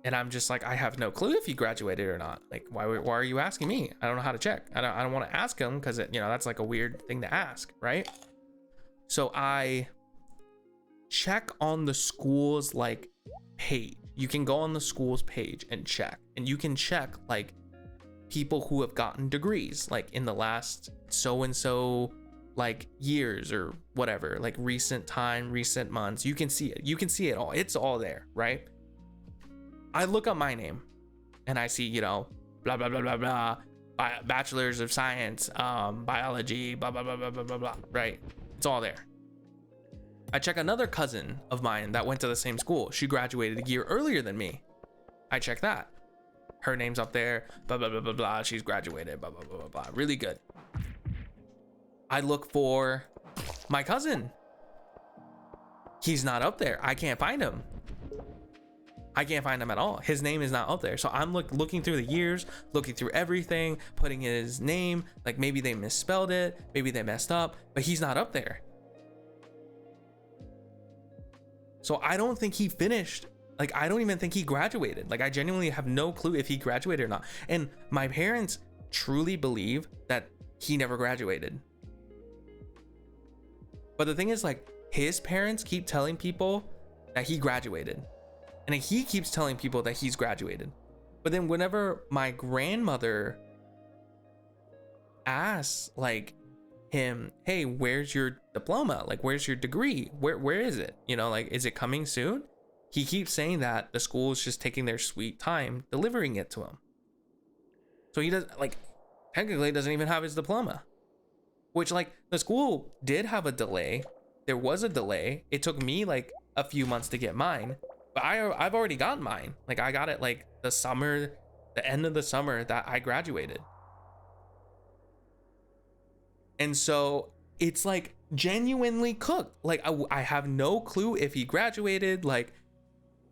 And I'm just like, I have no clue if he graduated or not. Like, why are you asking me? I don't know how to check. I don't want to ask him because, you know, that's like a weird thing to ask, right? So I check on the school's like page. You can go on the school's page and check, and you can check like people who have gotten degrees like in the last so and so like years or whatever, like recent time, recent months. You can see it. You can see it all. It's all there, right? I look up my name and I see, you know, blah, blah, blah, blah, blah, bachelor's of science, biology, blah, blah, blah, blah, blah, blah, blah, right? It's all there. I check another cousin of mine that went to the same school. She graduated a year earlier than me. I check that. her name's up there, blah blah blah blah blah, she's graduated, blah blah blah blah blah, really good. I look for my cousin. He's not up there. I can't find him. I can't find him at all. His name is not up there. So I'm looking through the years, looking through everything, putting his name, like maybe they misspelled it, maybe they messed up, but he's not up there. So I don't think he finished. Like, I don't even think he graduated. Like, I genuinely have no clue if he graduated or not. And my parents truly believe that he never graduated. But the thing is, like, his parents keep telling people that he graduated. And he keeps telling people that he's graduated. But then whenever my grandmother asks, like, him, hey, where's your diploma? Like, where's your degree? Where is it? You know, like, is it coming soon? He keeps saying that the school is just taking their sweet time delivering it to him. So he does, like, technically doesn't even have his diploma. Which, like, the school did have a delay. There was a delay. It took me like a few months to get mine, but I've already gotten mine. Like, I got it like the end of the summer that I graduated. And so it's like genuinely cooked. Like, I have no clue if he graduated. Like,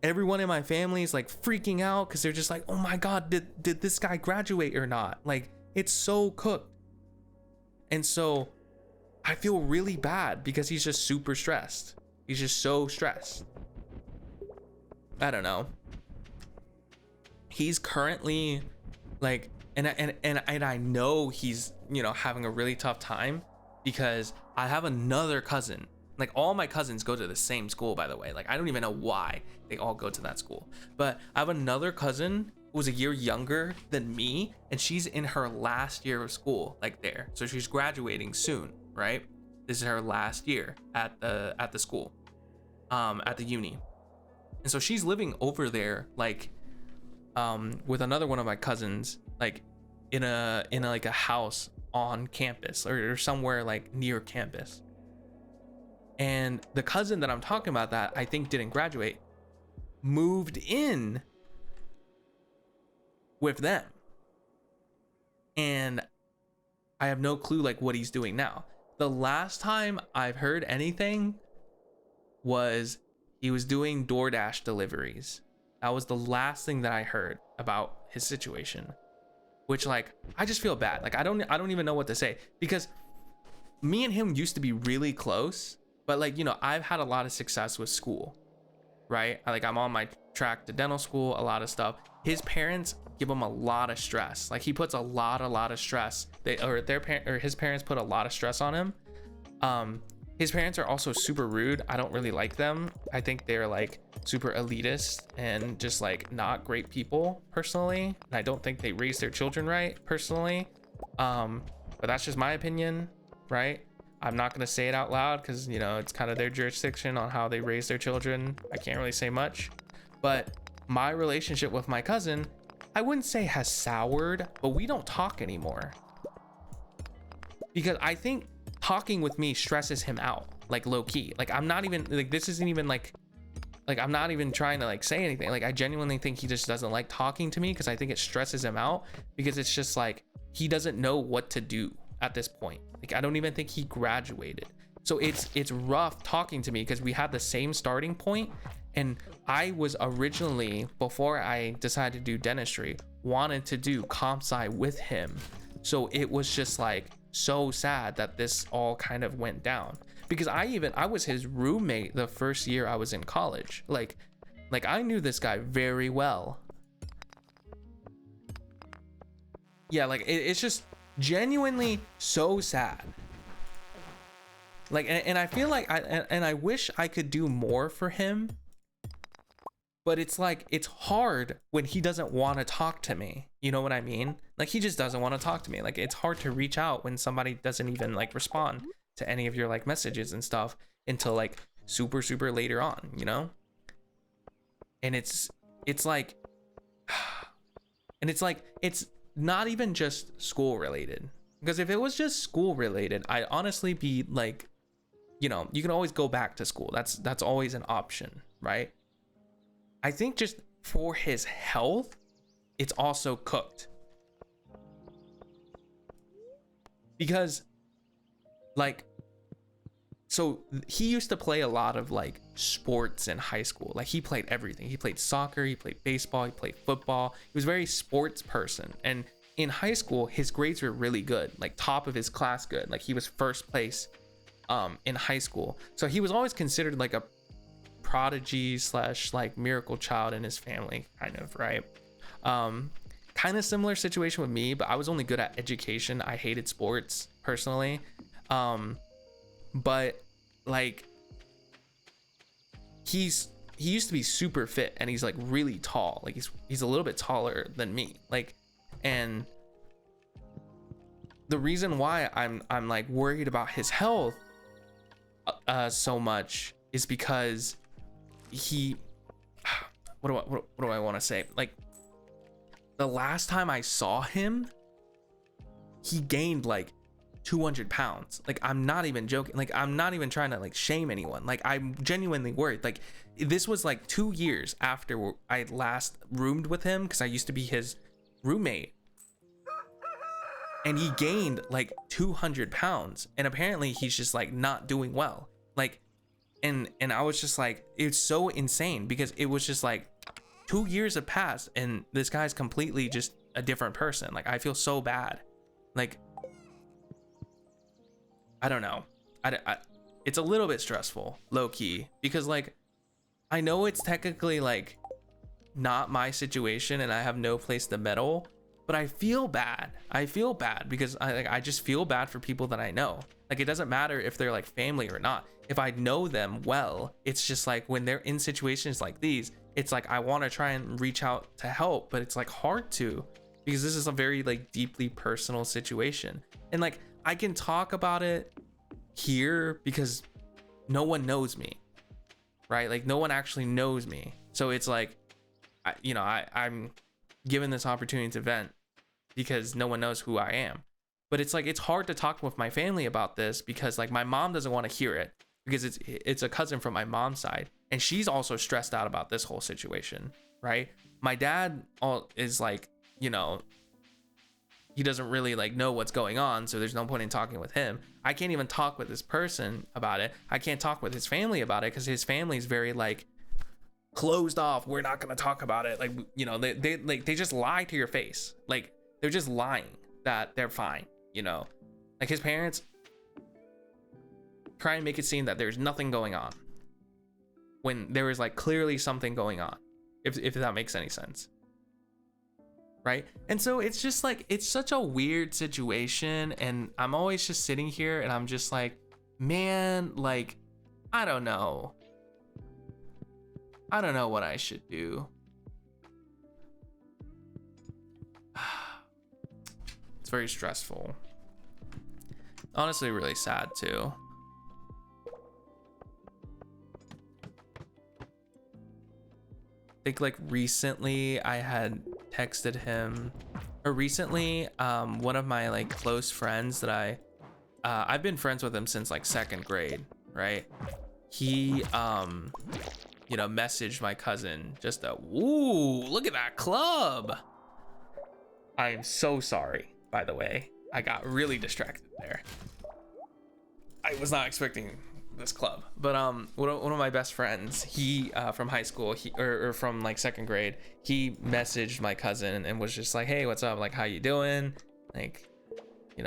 everyone in my family is like freaking out because they're just like, oh my God, did this guy graduate or not? Like, it's so cooked. And so I feel really bad because he's just super stressed. He's just so stressed. I don't know. He's currently like, and I know he's, you know, having a really tough time because I have another cousin. Like, all my cousins go to the same school, by the way. Like, I don't even know why they all go to that school. But I have another cousin who's a year younger than me, and she's in her last year of school, like there. So she's graduating soon, right? This is her last year at the school, at the uni. And so she's living over there, like, with another one of my cousins, like in a like a house on campus or somewhere like near campus. And the cousin that I'm talking about that I think didn't graduate moved in with them. And I have no clue like what he's doing now. The last time I've heard anything was he was doing DoorDash deliveries. That was the last thing that I heard about his situation, which, like, I just feel bad. Like, I don't even know what to say, because me and him used to be really close, but, like, you know, I've had a lot of success with school, right? Like, I'm on my track to dental school, a lot of stuff. His parents give him a lot of stress. Like, he puts a lot of stress. His parents put a lot of stress on him. His parents are also super rude. I don't really like them. I think they're like super elitist and just like not great people personally. And I don't think they raise their children right personally. But that's just my opinion, right? I'm not gonna say it out loud because, you know, it's kind of their jurisdiction on how they raise their children. I can't really say much. But my relationship with my cousin, I wouldn't say has soured, but we don't talk anymore. Because I think talking with me stresses him out, like, low key. Like, I'm not even like, this isn't even like I'm not even trying to like say anything. Like, I genuinely think he just doesn't like talking to me because I think it stresses him out, because it's just like he doesn't know what to do at this point. Like, I don't even think he graduated. So it's rough talking to me because we had the same starting point, and I was originally, before I decided to do dentistry, wanted to do comp sci with him. So it was just like so sad that this all kind of went down, because I was his roommate the first year I was in college. Like I knew this guy very well. Yeah, like it's just genuinely so sad. Like, and I feel like I wish I could do more for him, but it's like, it's hard when he doesn't want to talk to me. You know what I mean? Like, he just doesn't want to talk to me. Like, it's hard to reach out when somebody doesn't even like respond to any of your like messages and stuff until like super later on, you know? And it's like, and it's like, it's not even just school related, because if it was just school related, I'd honestly be like, you know, you can always go back to school. That's always an option, right? I think just for his health, it's also cooked. Because like, so he used to play a lot of like sports in high school. Like he played everything. He played soccer, he played baseball, he played football. He was a very sports person. And in high school, his grades were really good, like top of his class good. Like he was first place in high school. So he was always considered like a prodigy slash like miracle child in his family, kind of, right? Kind of similar situation with me, but I was only good at education. I hated sports personally. But like he used to be super fit, and he's like really tall. Like he's a little bit taller than me. Like, and the reason why I'm like worried about his health so much is because he what do I want to say? Like the last time I saw him, he gained like 200 pounds. Like I'm not even joking. Like I'm not even trying to like shame anyone. Like I'm genuinely worried. Like this was like 2 years after I last roomed with him, because I used to be his roommate, and he gained like 200 pounds, and apparently he's just like not doing well. Like and I was just like, it's so insane, because it was just like 2 years have passed and this guy's completely just a different person. Like I feel so bad. Like I don't know. It's a little bit stressful, low key, because like I know it's technically like not my situation and I have no place to meddle, but I feel bad. I feel bad because I just feel bad for people that I know. Like it doesn't matter if they're like family or not. If I know them well, it's just like when they're in situations like these, it's like I want to try and reach out to help, but it's like hard to, because this is a very like deeply personal situation. And like I can talk about it here because no one knows me, right? Like no one actually knows me. So it's like, I'm given this opportunity to vent because no one knows who I am. But it's like, it's hard to talk with my family about this because like my mom doesn't want to hear it, because it's a cousin from my mom's side, and she's also stressed out about this whole situation, right? My dad is like, he doesn't really like know what's going on, so there's no point in talking with him. I can't even talk with this person about it. I can't talk with his family about it because his family's very like closed off. We're not going to talk about it. Like, they just lie to your face. Like they're just lying that they're fine, like his parents try and make it seem that there's nothing going on when there is like clearly something going on, if that makes any sense. Right? And so it's just like, it's such a weird situation, and I'm always just sitting here and I'm just like, man, like I don't know what I should do. It's very stressful, honestly, really sad too. I think like recently I had texted him, or recently one of my like close friends that I've been friends with him since like 2nd grade, right? He messaged my cousin, just ooh, look at that club. I am so sorry, by the way. I got really distracted there. I was not expecting this club, but one of my best friends, he from high school, or from like 2nd grade, he messaged my cousin and was just like, hey, what's up, like how you doing, like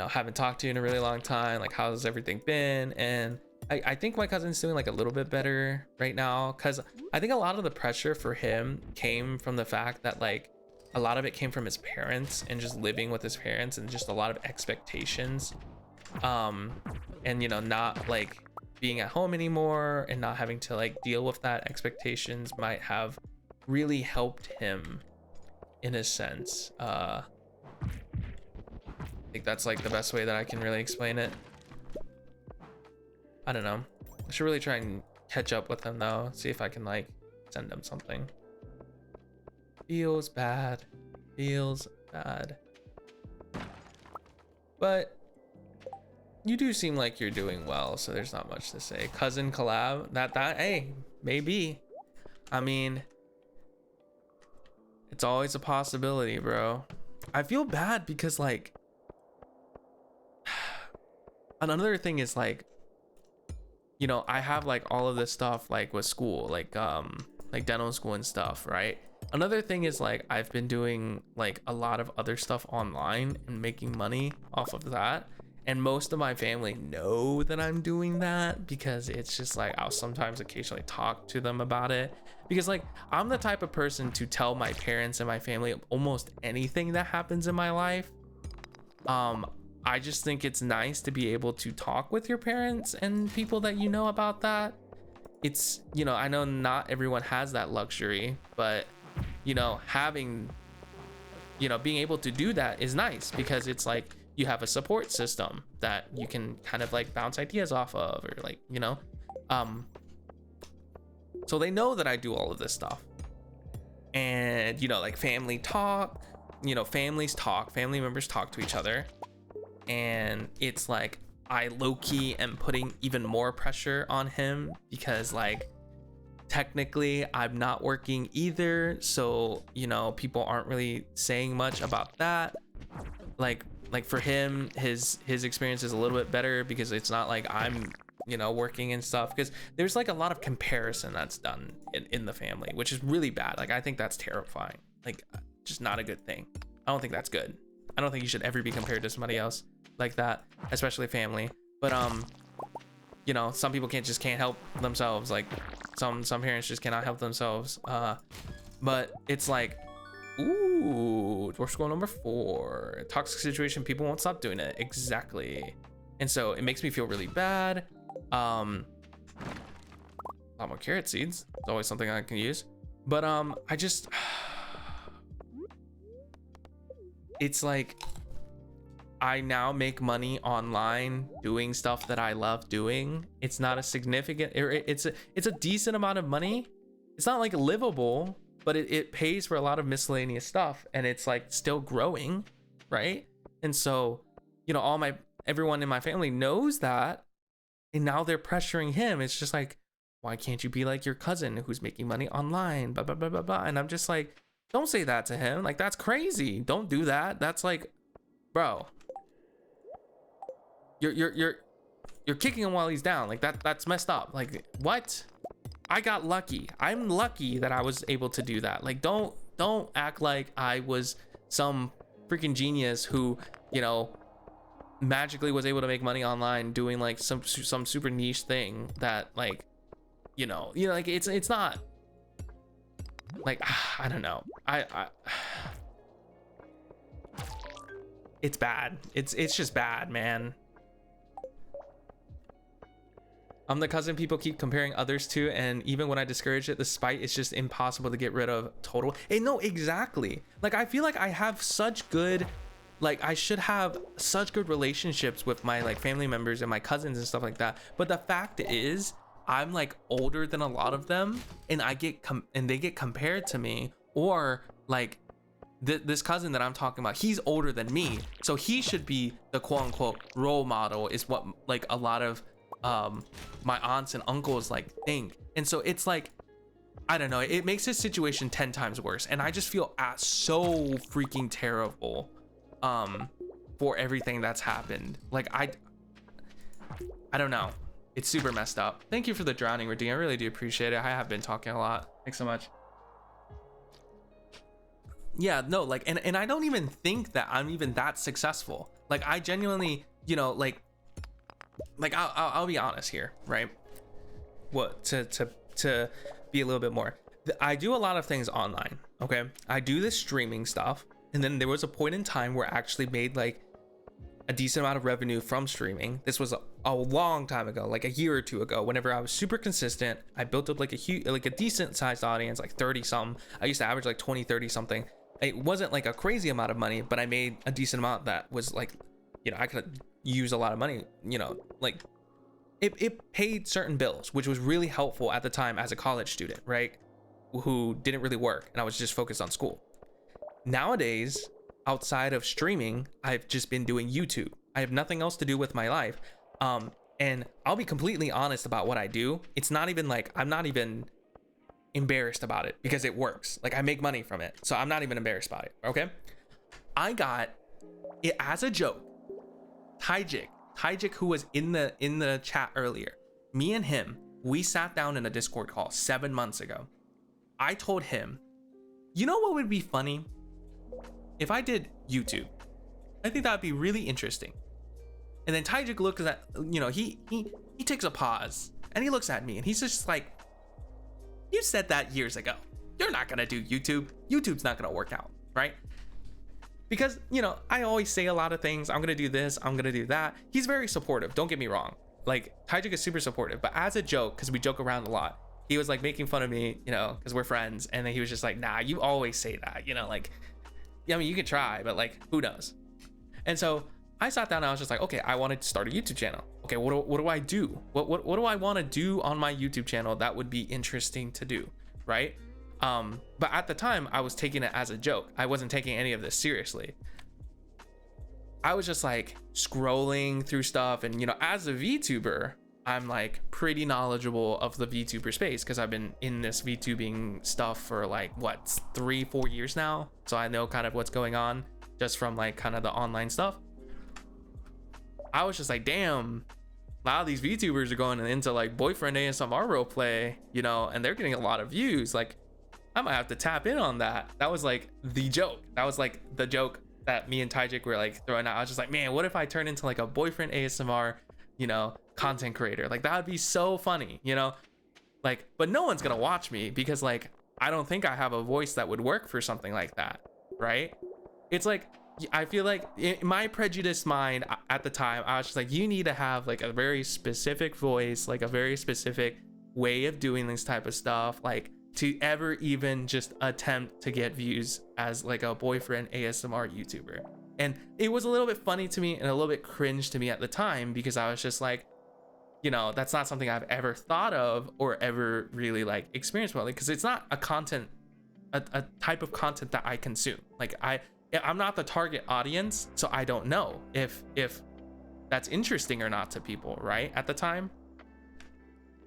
haven't talked to you in a really long time, like how's everything been? And I think my cousin's doing like a little bit better right now, because I think a lot of the pressure for him came from the fact that like a lot of it came from his parents and just living with his parents, and just a lot of expectations, and not like being at home anymore and not having to like deal with that expectations might have really helped him in a sense. I think that's like the best way that I can really explain it. I don't know. I should really try and catch up with him though, see if I can like send him something. Feels bad, but you do seem like you're doing well, so there's not much to say. Cousin collab, that hey, maybe. I mean, It's always a possibility, bro. I feel bad because like another thing is like, you know, I have like all of this stuff like with school, like dental school and stuff, right? Another thing is like I've been doing like a lot of other stuff online and making money off of that. And most of my family know that I'm doing that because it's just like I'll sometimes occasionally talk to them about it, because like I'm the type of person to tell my parents and my family almost anything that happens in my life. I just think it's nice to be able to talk with your parents and people that you know about that. It's, you know, I know not everyone has that luxury, but you know, having, you know, being able to do that is nice because it's like you have a support system that you can kind of like bounce ideas off of, or like, you know, so they know that I do all of this stuff. And you know, like family talk, you know, families talk, family members talk to each other, and it's like I low-key am putting even more pressure on him because like technically I'm not working either, so you know, people aren't really saying much about that. Like for him, his experience is a little bit better because it's not like I'm, you know, working and stuff, because there's like a lot of comparison that's done in the family, which is really bad. Like I think that's terrifying, like just not a good thing. I don't think that's good. I don't think you should ever be compared to somebody else like that, especially family. But you know, some people can't help themselves. Like some parents just cannot help themselves. But it's like, ooh, we're score number 4. Toxic situation, people won't stop doing it. Exactly. And so it makes me feel really bad. A lot more carrot seeds. It's always something I can use. But I just, it's like I now make money online doing stuff that I love doing. It's not a significant, it's a decent amount of money. It's not like livable, but it pays for a lot of miscellaneous stuff, and it's like still growing, right? And so, you know, everyone in my family knows that, and now they're pressuring him. It's just like, why can't you be like your cousin who's making money online, blah blah blah blah blah. And I'm just like, don't say that to him. Like, that's crazy. Don't do that. That's like, bro, you're kicking him while he's down. Like that's messed up. Like, what? I got lucky. I'm lucky that I was able to do that. Like, don't act like I was some freaking genius who, you know, magically was able to make money online doing like some super niche thing that, like, you know, like it's not like, I don't know. I it's bad. It's just bad, man. I'm the cousin people keep comparing others to, and even when I discourage it, the spite is just impossible to get rid of. Total. And no, exactly. Like, I feel like I have such good, like, I should have such good relationships with my like family members and my cousins and stuff like that. But the fact is, I'm like older than a lot of them, and they get compared to me, or like this cousin that I'm talking about, he's older than me, so he should be the quote unquote role model, is what like a lot of my aunts and uncles like think. And so it's like, I don't know, it makes this situation 10 times worse, and I just feel so freaking terrible for everything that's happened. Like, I don't know, it's super messed up. Thank you for the drowning redeem. I really do appreciate it. I have been talking a lot. Thanks so much. Yeah, no, like, and I don't even think that I'm even that successful. Like, I genuinely, you know, like I'll be honest here, right? What, to be a little bit more, I do a lot of things online, okay? I do this streaming stuff, and then there was a point in time where I actually made like a decent amount of revenue from streaming. This was a long time ago, like a year or two ago, whenever I was super consistent. I built up like a decent sized audience, like 30 something. I used to average like 20-30 something. It wasn't like a crazy amount of money, but I made a decent amount that was like, you know, I could use a lot of money, you know, like it paid certain bills, which was really helpful at the time as a college student, right? Who didn't really work, and I was just focused on school. Nowadays, outside of streaming, I've just been doing YouTube. I have nothing else to do with my life. And I'll be completely honest about what I do. It's not even like, I'm not even embarrassed about it because it works. Like I make money from it. So I'm not even embarrassed about it. Okay. I got it as a joke. Tyjik, who was in the chat earlier, me and him, we sat down in a Discord call 7 months ago. I told him, you know what would be funny? If I did YouTube. I think that would be really interesting. And then Tyjik looks at, you know, he takes a pause and he looks at me and he's just like, you said that years ago. You're not gonna do YouTube. YouTube's not gonna work out, right? Because, you know, I always say a lot of things. I'm gonna do this, I'm gonna do that. He's very supportive, don't get me wrong. Like, Tyjik is super supportive, but as a joke, because we joke around a lot, he was like making fun of me, you know, because we're friends. And then he was just like, nah, you always say that, you know, like, yeah, I mean, you can try, but like, who knows? And so I sat down and I was just like, okay, I wanted to start a YouTube channel. Okay, what do I do? What do I want to do on my YouTube channel that would be interesting to do, right? But at the time, I was taking it as a joke. I wasn't taking any of this seriously. I was just like scrolling through stuff, and you know, as a VTuber, I'm like pretty knowledgeable of the VTuber space because I've been in this VTubing stuff for like what, 3-4 years now. So I know kind of what's going on just from like kind of the online stuff. I was just like, damn, a lot of these VTubers are going into like boyfriend ASMR roleplay, you know, and they're getting a lot of views. Like, I might have to tap in on that. That was like the joke. That was like the joke that me and Tyjik were like throwing out. I was just like, man, what if I turn into like a boyfriend ASMR, you know, content creator? Like, that would be so funny, you know? Like, but no one's gonna watch me because like, I don't think I have a voice that would work for something like that, right? It's like, I feel like in my prejudiced mind at the time, I was just like, you need to have like a very specific voice, like a very specific way of doing this type of stuff, like to ever even just attempt to get views as like a boyfriend ASMR YouTuber. And it was a little bit funny to me and a little bit cringe to me at the time because I was just like, you know, that's not something I've ever thought of or ever really like experienced well, because it's not a content, a type of content that I consume. Like I'm not the target audience, so I don't know if that's interesting or not to people, right, at the time.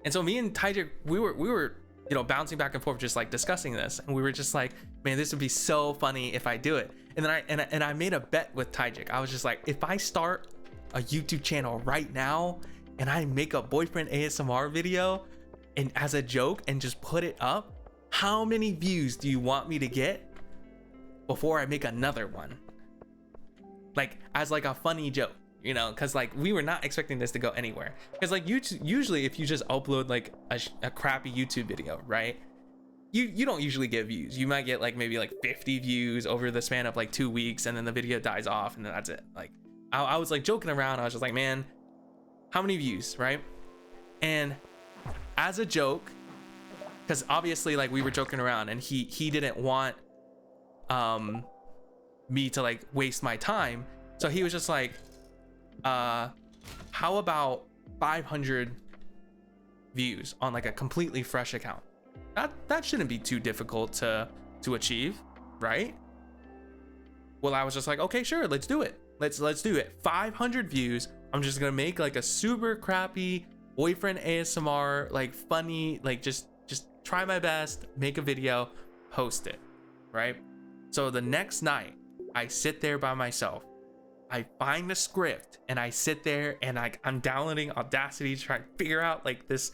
And so me and Tyjik, we were you know, bouncing back and forth, just like discussing this, and we were just like, man, this would be so funny if I do it. And then I made a bet with Tyjik. I was just like, if I start a YouTube channel right now and I make a boyfriend ASMR video and as a joke and just put it up, how many views do you want me to get before I make another one? Like, as like a funny joke, you know, because like we were not expecting this to go anywhere. Because like usually if you just upload like a crappy YouTube video, right, you don't usually get views. You might get like maybe like 50 views over the span of like 2 weeks, and then the video dies off, and then that's it. Like I was like joking around. I was just like, man, how many views, right? And as a joke, because obviously like we were joking around, and he didn't want me to like waste my time, so he was just like, how about 500 views on like a completely fresh account? That shouldn't be too difficult to achieve, right? Well, I was just like, okay, sure, let's do it. Let's do it. 500 views. I'm just gonna make like a super crappy boyfriend ASMR, like funny, like just try my best, make a video, post it, right? So the next night, I sit there by myself. I find the script and I sit there and I'm downloading Audacity to try and figure out like this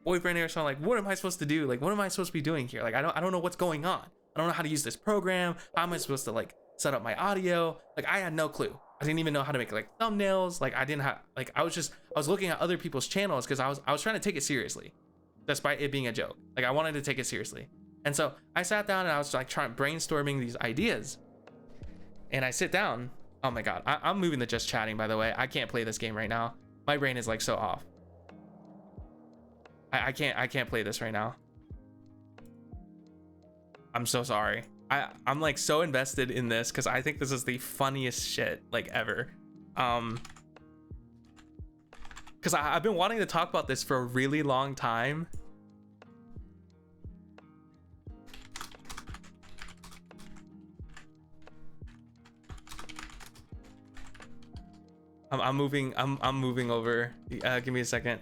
boyfriend or something. Like, what am I supposed to do? Like, what am I supposed to be doing here? Like, I don't know what's going on. I don't know how to use this program. How am I supposed to like set up my audio? Like, I had no clue. I didn't even know how to make like thumbnails. Like, I didn't have, like, I was looking at other people's channels because I was trying to take it seriously, despite it being a joke. Like, I wanted to take it seriously. And so I sat down and I was like brainstorming these ideas, and I sit down. Oh my God, I'm moving to just chatting, by the way. I can't play this game right now. My brain is like so off. I can't play this right now. I'm so sorry. I'm like so invested in this because I think this is the funniest shit like ever. Because I've been wanting to talk about this for a really long time. I'm moving over. Give me a second.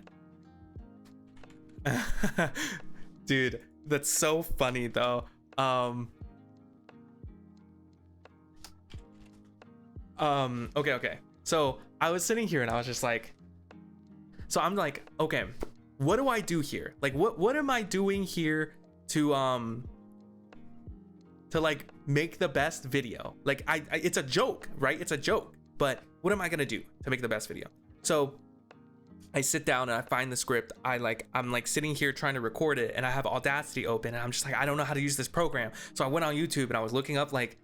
Dude, That's so funny though. Okay. So I was sitting here and I was just like, so I'm like, okay, what do I do here? Like, what am I doing here to like make the best video? Like, I it's a joke, right? It's a joke, but what am I gonna do to make the best video? So I sit down and I find the script. I'm like sitting here trying to record it, and I have Audacity open, and I'm just like, I don't know how to use this program. So I went on YouTube and I was looking up like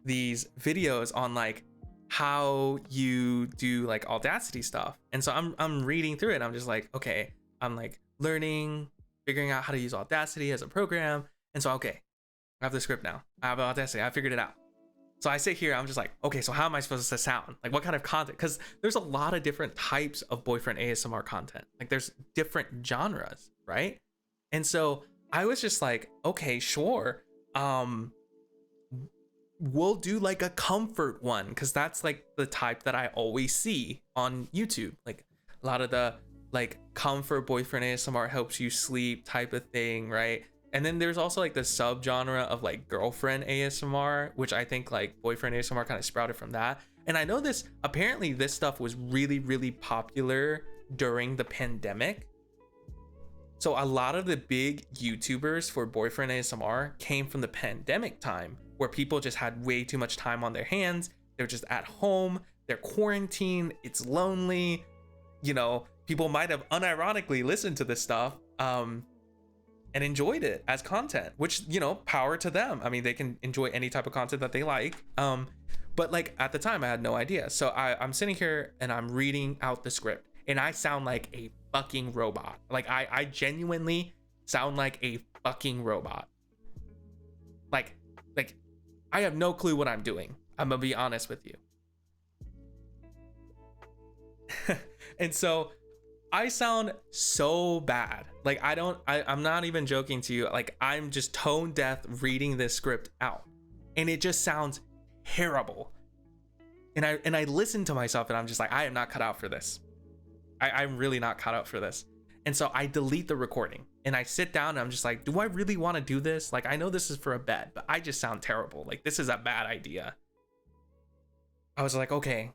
these videos on like how you do like Audacity stuff. And so I'm reading through it and I'm just like, okay, I'm like learning, figuring out how to use Audacity as a program. And so, okay, I have the script now. I have Audacity. I figured it out. So I sit here, I'm just like, okay, so how am I supposed to sound? Like, what kind of content? Because there's a lot of different types of boyfriend ASMR content. Like, there's different genres, right? And so I was just like, okay, sure. We'll do like a comfort one, because that's like the type that I always see on YouTube. Like, a lot of the like comfort boyfriend ASMR helps you sleep type of thing, right? And then there's also like the subgenre of like girlfriend ASMR, which I think like boyfriend ASMR kind of sprouted from that. And I know this, apparently this stuff was really, really popular during the pandemic. So a lot of the big YouTubers for boyfriend ASMR came from the pandemic time, where people just had way too much time on their hands. They're just at home, they're quarantined, it's lonely. You know, people might have unironically listened to this stuff and enjoyed it as content, which, you know, power to them. I mean, they can enjoy any type of content that they like. But like at the time I had no idea. So I'm sitting here and I'm reading out the script and I sound like a fucking robot. Like I genuinely sound like a fucking robot. Like I have no clue what I'm doing. I'm gonna be honest with you. And so I sound so bad. Like I'm not even joking to you. Like I'm just tone deaf reading this script out, and it just sounds terrible. And I listen to myself and I'm just like, I am not cut out for this. I'm really not cut out for this. And so I delete the recording and I sit down and I'm just like, do I really want to do this? Like, I know this is for a bet, but I just sound terrible. Like, this is a bad idea. I was like, okay,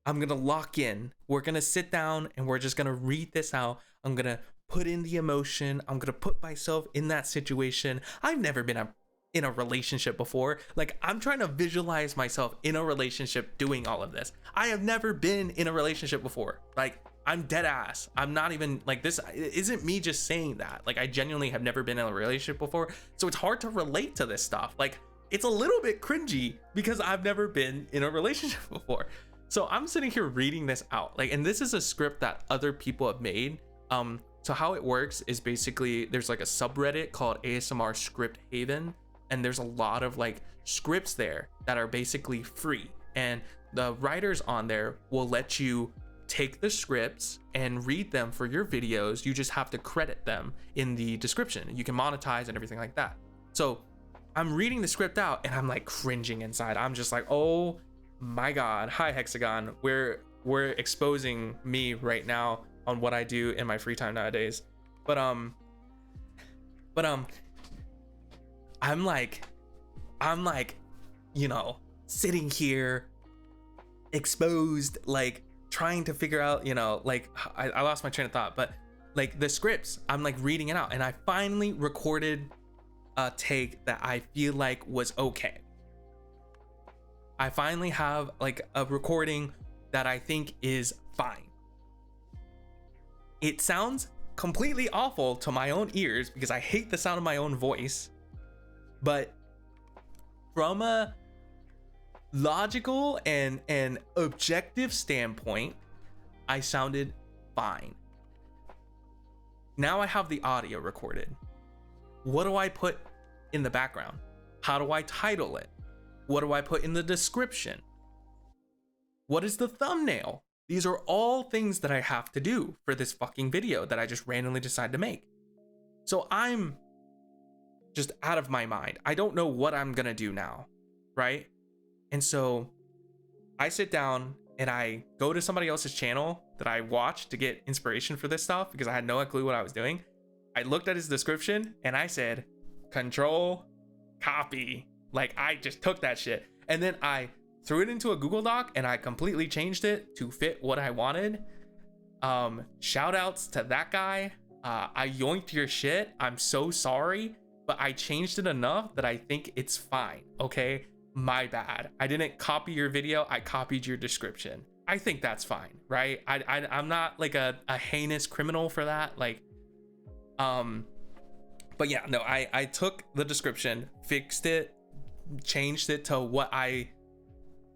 I'm gonna lock in. We're gonna sit down and we're just gonna read this out. I'm gonna put in the emotion. I'm gonna put myself in that situation. I've never been in a relationship before. Like, I'm trying to visualize myself in a relationship doing all of this. I have never been in a relationship before. Like, I'm dead ass. I'm not even like, this isn't me just saying that. Like, I genuinely have never been in a relationship before. So it's hard to relate to this stuff. Like, it's a little bit cringy because I've never been in a relationship before. So I'm sitting here reading this out. Like, and this is a script that other people have made. So how it works is basically there's like a subreddit called ASMR Script Haven. And there's a lot of like scripts there that are basically free. And the writers on there will let you take the scripts and read them for your videos. You just have to credit them in the description. You can monetize and everything like that. So I'm reading the script out and I'm like cringing inside. I'm just like, oh my God. Hi, Hexagon. We're exposing me right now on what I do in my free time nowadays. But I'm like, you know, sitting here exposed, like trying to figure out, you know, like I lost my train of thought, but like the scripts, I'm like reading it out and I finally recorded a take that I feel like was okay. I finally have like a recording that I think is fine. It sounds completely awful to my own ears because I hate the sound of my own voice. But from a logical and an objective standpoint, I sounded fine. Now I have the audio recorded. What do I put in the background? How do I title it? What do I put in the description? What is the thumbnail? These are all things that I have to do for this fucking video that I just randomly decided to make. So I'm just out of my mind. I don't know what I'm gonna do now, right? And so I sit down and I go to somebody else's channel that I watched to get inspiration for this stuff because I had no clue what I was doing. I looked at his description and I said, control, copy. Like I just took that shit and then I threw it into a Google Doc and I completely changed it to fit what I wanted. Shout outs to that guy. I yoinked your shit. I'm so sorry, but I changed it enough that I think it's fine. Okay, my bad. I didn't copy your video. I copied your description. I think that's fine, right? I'm not like a heinous criminal for that. Like, but yeah, no, I took the description, fixed it, changed it to what I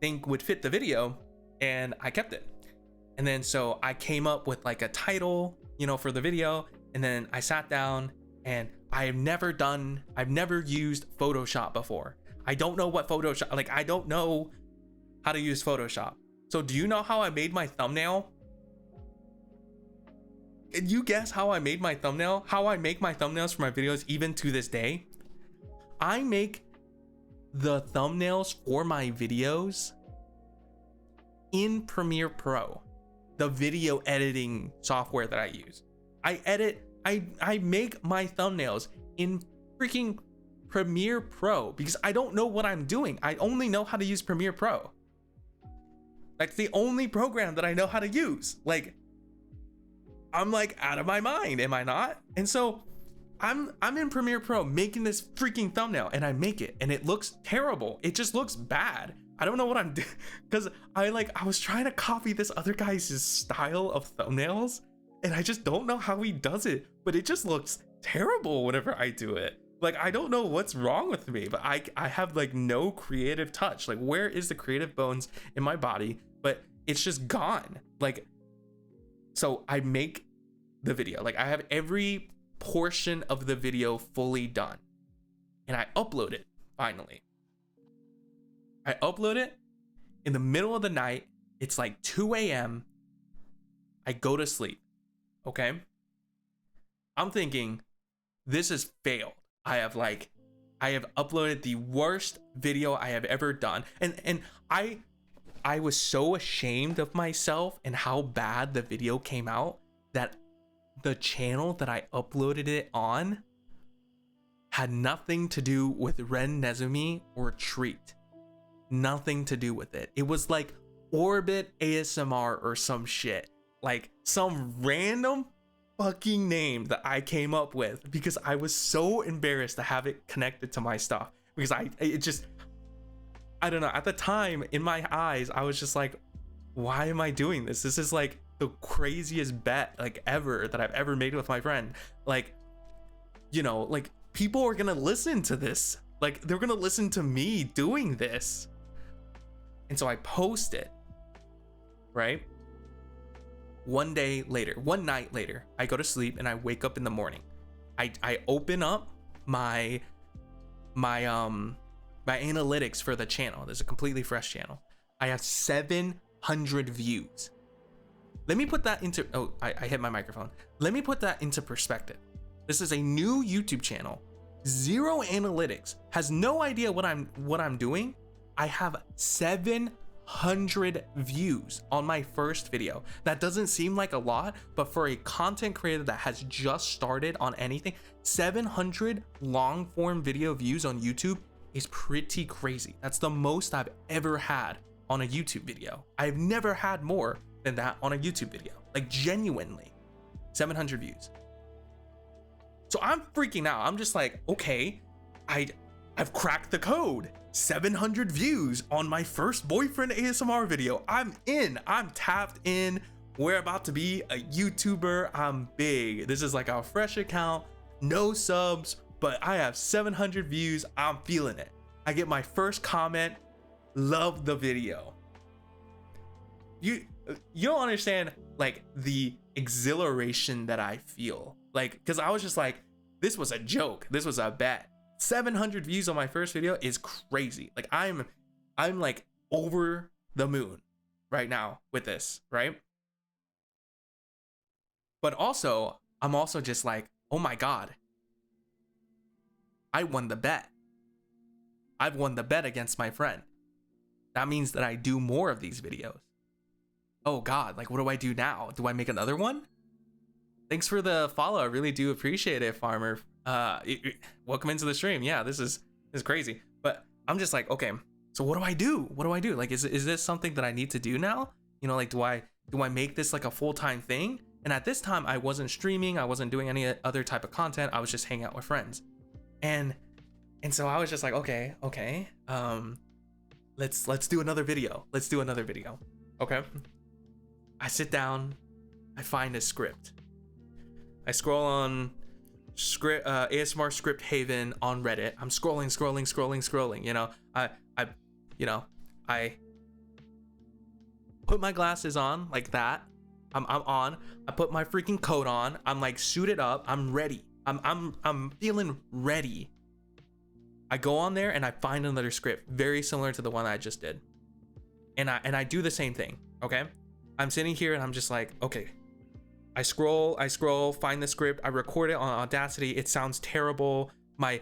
think would fit the video, and I kept it. And then so I came up with like a title, you know, for the video, and then I sat down and I've never used Photoshop before. I don't know what Photoshop, like I don't know how to use Photoshop. So do you know how I made my thumbnail? Can you guess how I made my thumbnail? How I make my thumbnails for my videos even to this day? I make the thumbnails for my videos in Premiere Pro, the video editing software that I use. I make my thumbnails in freaking Premiere Pro because I don't know what I'm doing. I only know how to use Premiere Pro. That's the only program that I know how to use. Like, I'm like out of my mind, am I not? And so I'm in Premiere Pro making this freaking thumbnail, and I make it and it looks terrible. It just looks bad. I don't know what I'm doing because I was trying to copy this other guy's style of thumbnails, and I just don't know how he does it, but it just looks terrible whenever I do it. Like, I don't know what's wrong with me, but I have like no creative touch. Like, where is the creative bones in my body? But it's just gone. Like, so I make the video, like I have every portion of the video fully done, and I upload it. Finally, I upload it in the middle of the night. It's like 2 a.m. I go to sleep. Okay, I'm thinking this has failed. I have uploaded the worst video I have ever done, and I was so ashamed of myself and how bad the video came out that the channel that I uploaded it on had nothing to do with Ren Nezumi or Treat. Nothing to do with it. It was like Orbit ASMR or some shit. Like some random fucking name that I came up with because I was so embarrassed to have it connected to my stuff, because I don't know, at the time in my eyes I was just like, why am I doing this? This is like the craziest bet like ever that I've ever made with my friend. Like, you know, like people are gonna listen to this, like they're gonna listen to me doing this. And so I post it, right? One night later, I go to sleep and I wake up in the morning. I open up my analytics for the channel. There's a completely fresh channel. I have 700 views. Let me put that into, I hit my microphone. Let me put that into perspective. This is a new YouTube channel, zero analytics, has no idea what I'm doing. I have 700 views on my first video. That doesn't seem like a lot, but for a content creator that has just started on anything, 700 long form video views on YouTube is pretty crazy. That's the most I've ever had on a YouTube video. I've never had more than that on a YouTube video. Like genuinely, 700 views. So I'm freaking out. I'm just like, okay, I've cracked the code. 700 views on my first boyfriend ASMR video. I'm in. I'm tapped in. We're about to be a YouTuber. I'm big. This is like a fresh account, no subs, but I have 700 views. I'm feeling it. I get my first comment. Love the video. You don't understand like the exhilaration that I feel. Like, because I was just like, this was a joke. This was a bet. 700 views on my first video is crazy. Like I'm like over the moon right now with this, right? But also, I'm also just like, oh my God, I won the bet. I've won the bet against my friend. That means that I do more of these videos. Oh God, like what do I do now? Do I make another one? Thanks for the follow. I really do appreciate it, Farmer. welcome into the stream. Yeah, this is crazy. But I'm just like, okay, so what do I do? What do I do? Like, is this something that I need to do now? You know, like, do I make this like a full-time thing? And at this time, I wasn't streaming, I wasn't doing any other type of content. I was just hanging out with friends. And so I was just like, okay, let's do another video. Let's do another video. Okay. I sit down, I find a script. I scroll on script ASMR script haven on Reddit. I'm scrolling. You know, I put my glasses on like that. I'm on. I put my freaking coat on. I'm like suited up. I'm ready. I'm feeling ready. I go on there and I find another script very similar to the one I just did. And I do the same thing, okay? I'm sitting here and I'm just like, okay. I scroll, find the script, I record it on Audacity. It sounds terrible. My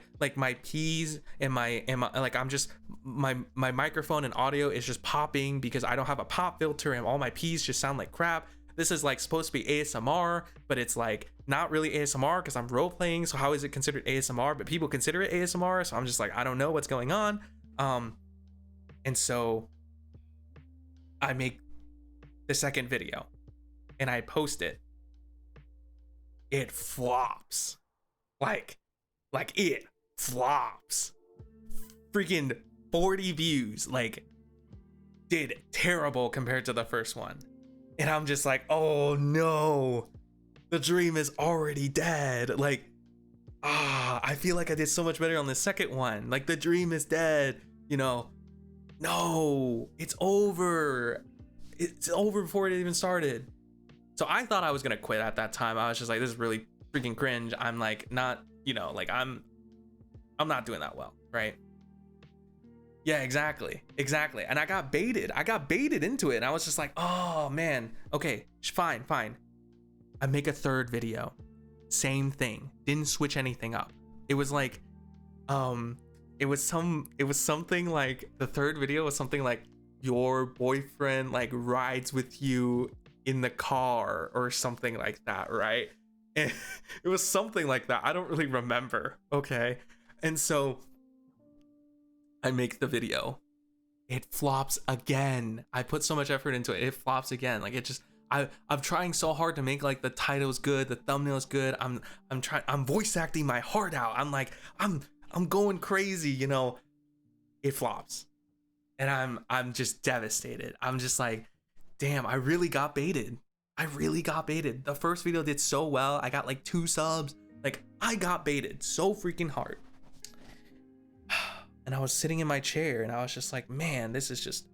P's and my like I'm just my microphone and audio is just popping because I don't have a pop filter and all my P's just sound like crap. This is like supposed to be ASMR, but it's like not really ASMR because I'm role playing. So how is it considered ASMR? But people consider it ASMR. So I'm just like, I don't know what's going on. And so I make the second video and I post it. It flops. Like it flops. Freaking 40 views. Like, did terrible compared to the first one. And I'm just like, oh no, the dream is already dead. Like, I feel like I did so much better on the second one. Like, the dream is dead, you know. No, it's over. It's over before it even started. So I thought I was gonna quit at that time. I was just like, this is really freaking cringe. I'm like, not, you know, like I'm not doing that well, right? Yeah, exactly. And I got baited into it. And I was just like, oh man, okay, fine. I make a third video, same thing, didn't switch anything up. It was like, it was something like, the third video was something like, your boyfriend like rides with you in the car or something like that, right? And it was something like that. I don't really remember. Okay. And so I make the video. It flops again. I put so much effort into it. It flops again. Like, it just, I'm trying so hard to make like the titles good, the thumbnails good. I'm voice acting my heart out. I'm like, I'm going crazy, you know. It flops. And I'm just devastated. I'm just like, damn, I really got baited. The first video did so well. I got like 2 subs. Like, I got baited so freaking hard. And I was sitting in my chair and I was just like, man, this is just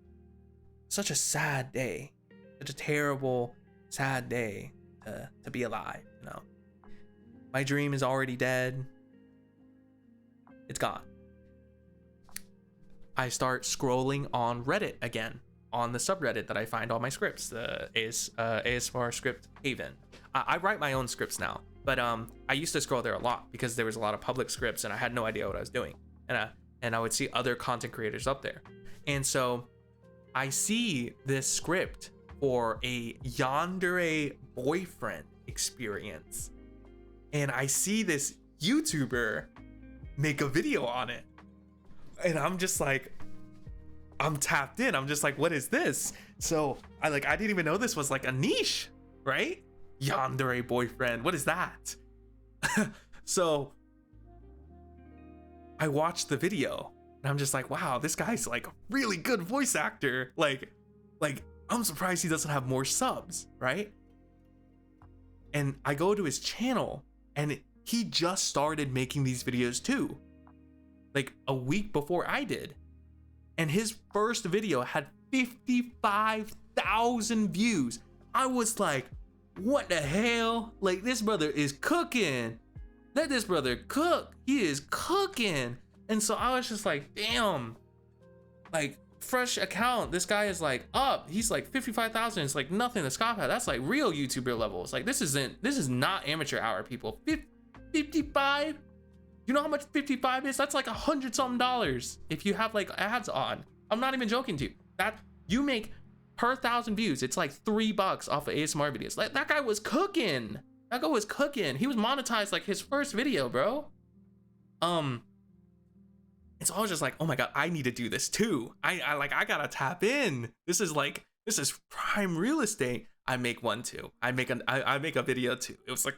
such a sad day. Such a terrible, sad day to be alive, you know. My dream is already dead. It's gone. I start scrolling on Reddit again, on the subreddit that I find all my scripts, the ASMR script haven. I write my own scripts now, but I used to scroll there a lot because there was a lot of public scripts and I had no idea what I was doing. And I would see other content creators up there. And so I see this script for a yandere boyfriend experience. And I see this YouTuber make a video on it. And I'm just like, I'm tapped in. I'm just like, what is this? So I didn't even know this was like a niche, right? Yandere boyfriend, what is that? So I watched the video and I'm just like, wow, this guy's like a really good voice actor. Like I'm surprised he doesn't have more subs, right? And I go to his channel and he just started making these videos too, like a week before I did. And his first video had 55,000 views. I was like, what the hell? Like, this brother is cooking. Let this brother cook. He is cooking. And so I was just like, damn, like, fresh account. This guy is like up. He's like 55,000. It's like nothing to scoff at. That's like real YouTuber levels. Like, this is not amateur hour, people. 55? You know how much 55 is? That's like $100 something if you have like ads on. I'm not even joking to you. That you make per 1,000 views, it's like $3 off of ASMR videos. Like, that guy was cooking. He was monetized like his first video, bro. Um, and so I was just like, oh my god, I need to do this too. I gotta tap in. This is prime real estate. I make one too. I make a video too. It was like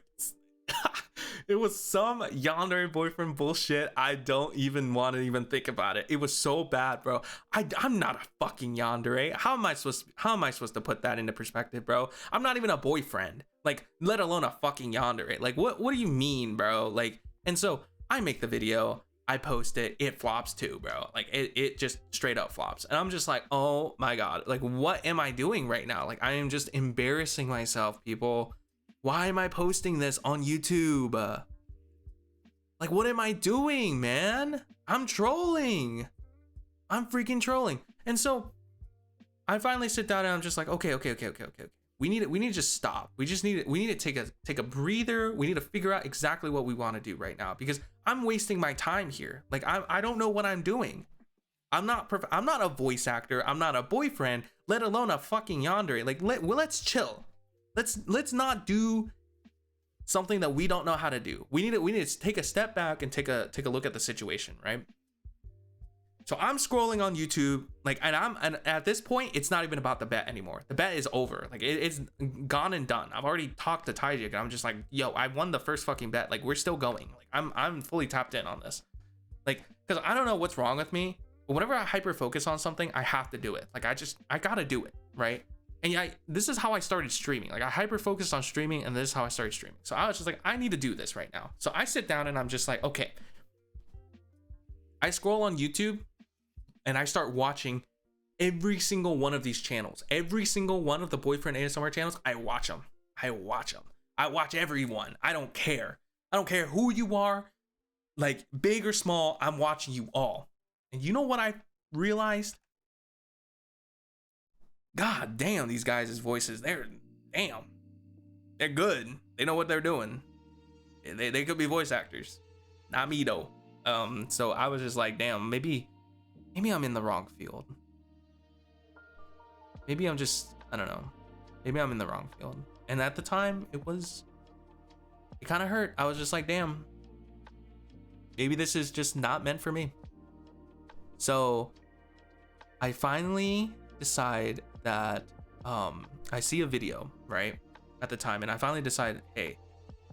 it was some yandere boyfriend bullshit. I don't even want to even think about it. It was so bad, bro. I'm not a fucking yandere. How am I supposed to put that into perspective, bro? I'm not even a boyfriend. Like, let alone a fucking yandere. Like, what do you mean, bro? Like, and so I make the video, I post it, it flops too, bro. Like, it just straight up flops. And I'm just like, oh my god, like, what am I doing right now? Like, I am just embarrassing myself, people. Why am I posting this on YouTube? Like, what am I doing, man? I'm trolling. I'm freaking trolling. And so I finally sit down and I'm just like, okay. We need to just stop. We need to take a breather. We need to figure out exactly what we want to do right now, because I'm wasting my time here. Like, I don't know what I'm doing. I'm not a voice actor. I'm not a boyfriend, let alone a fucking yandere. Like, let's chill. Let's not do something that we don't know how to do. We need to take a step back and take a look at the situation, right? So I'm scrolling on YouTube, like, and at this point, it's not even about the bet anymore. The bet is over. Like, it's gone and done. I've already talked to Taijik, and I'm just like, yo, I won the first fucking bet. Like, we're still going. Like, I'm fully tapped in on this. Like, because I don't know what's wrong with me, but whenever I hyper focus on something, I have to do it. Like, I gotta do it, right? And yeah, this is how I started streaming. Like, I hyper focused on streaming, and this is how I started streaming. So I was just like, I need to do this right now. So I sit down and I'm just like, okay. I scroll on YouTube and I start watching every single one of these channels. Every single one of the boyfriend ASMR channels, I watch them. I watch everyone. I don't care. I don't care who you are, like, big or small, I'm watching you all. And you know what I realized? God damn, these guys' voices, they're good. They know what they're doing. They could be voice actors. Not me though. So I was just like, damn, maybe I'm in the wrong field. Maybe I'm just, I don't know. Maybe I'm in the wrong field. And at the time, it kind of hurt. I was just like, damn, maybe this is just not meant for me. So I finally decide that I see a video, right, at the time, and I finally decided, hey,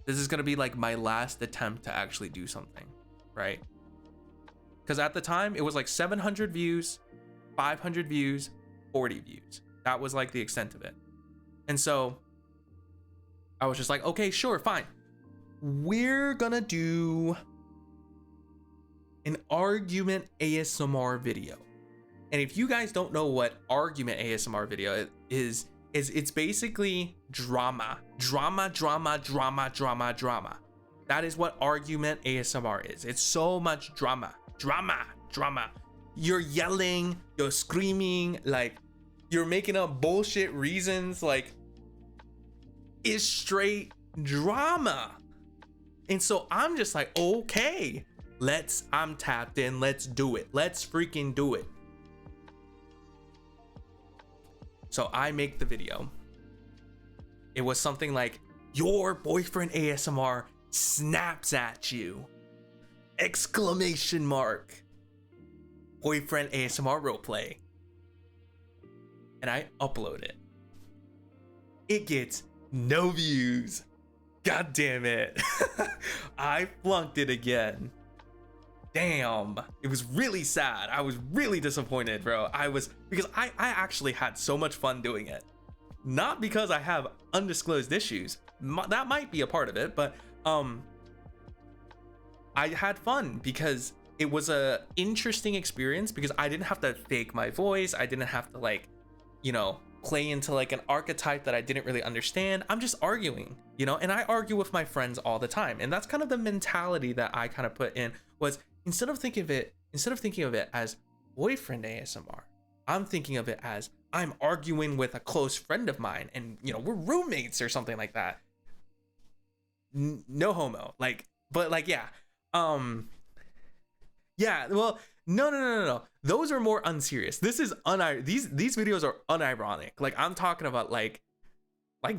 this is gonna be like my last attempt to actually do something, right? Because at the time it was like 700 views, 500 views, 40 views. That was like the extent of it. And so I was just like, okay, sure, fine, we're gonna do an argument ASMR video. And if you guys don't know what argument ASMR video is it's basically drama. That is what argument ASMR is. It's so much drama. You're yelling, you're screaming, like, you're making up bullshit reasons, like, it's straight drama. And so I'm just like, okay, I'm tapped in, let's do it. Let's freaking do it. So I make the video. It was something like, your boyfriend ASMR snaps at you! Exclamation mark. Boyfriend ASMR roleplay. And I upload it. It gets no views. God damn it. I flunked it again. Damn, it was really sad. I was really disappointed, bro. Because I actually had so much fun doing it. Not because I have undisclosed issues. That might be a part of it, but I had fun because it was a interesting experience, because I didn't have to fake my voice. I didn't have to, like, you know, play into like an archetype that I didn't really understand. I'm just arguing, you know, and I argue with my friends all the time. And that's kind of the mentality that I kind of put in, was instead of thinking of it as boyfriend ASMR, I'm thinking of it as I'm arguing with a close friend of mine, and, you know, we're roommates or something like that. No homo, like, but like, yeah. Yeah, well, no. Those are more unserious. This is these videos are unironic. Like, I'm talking about like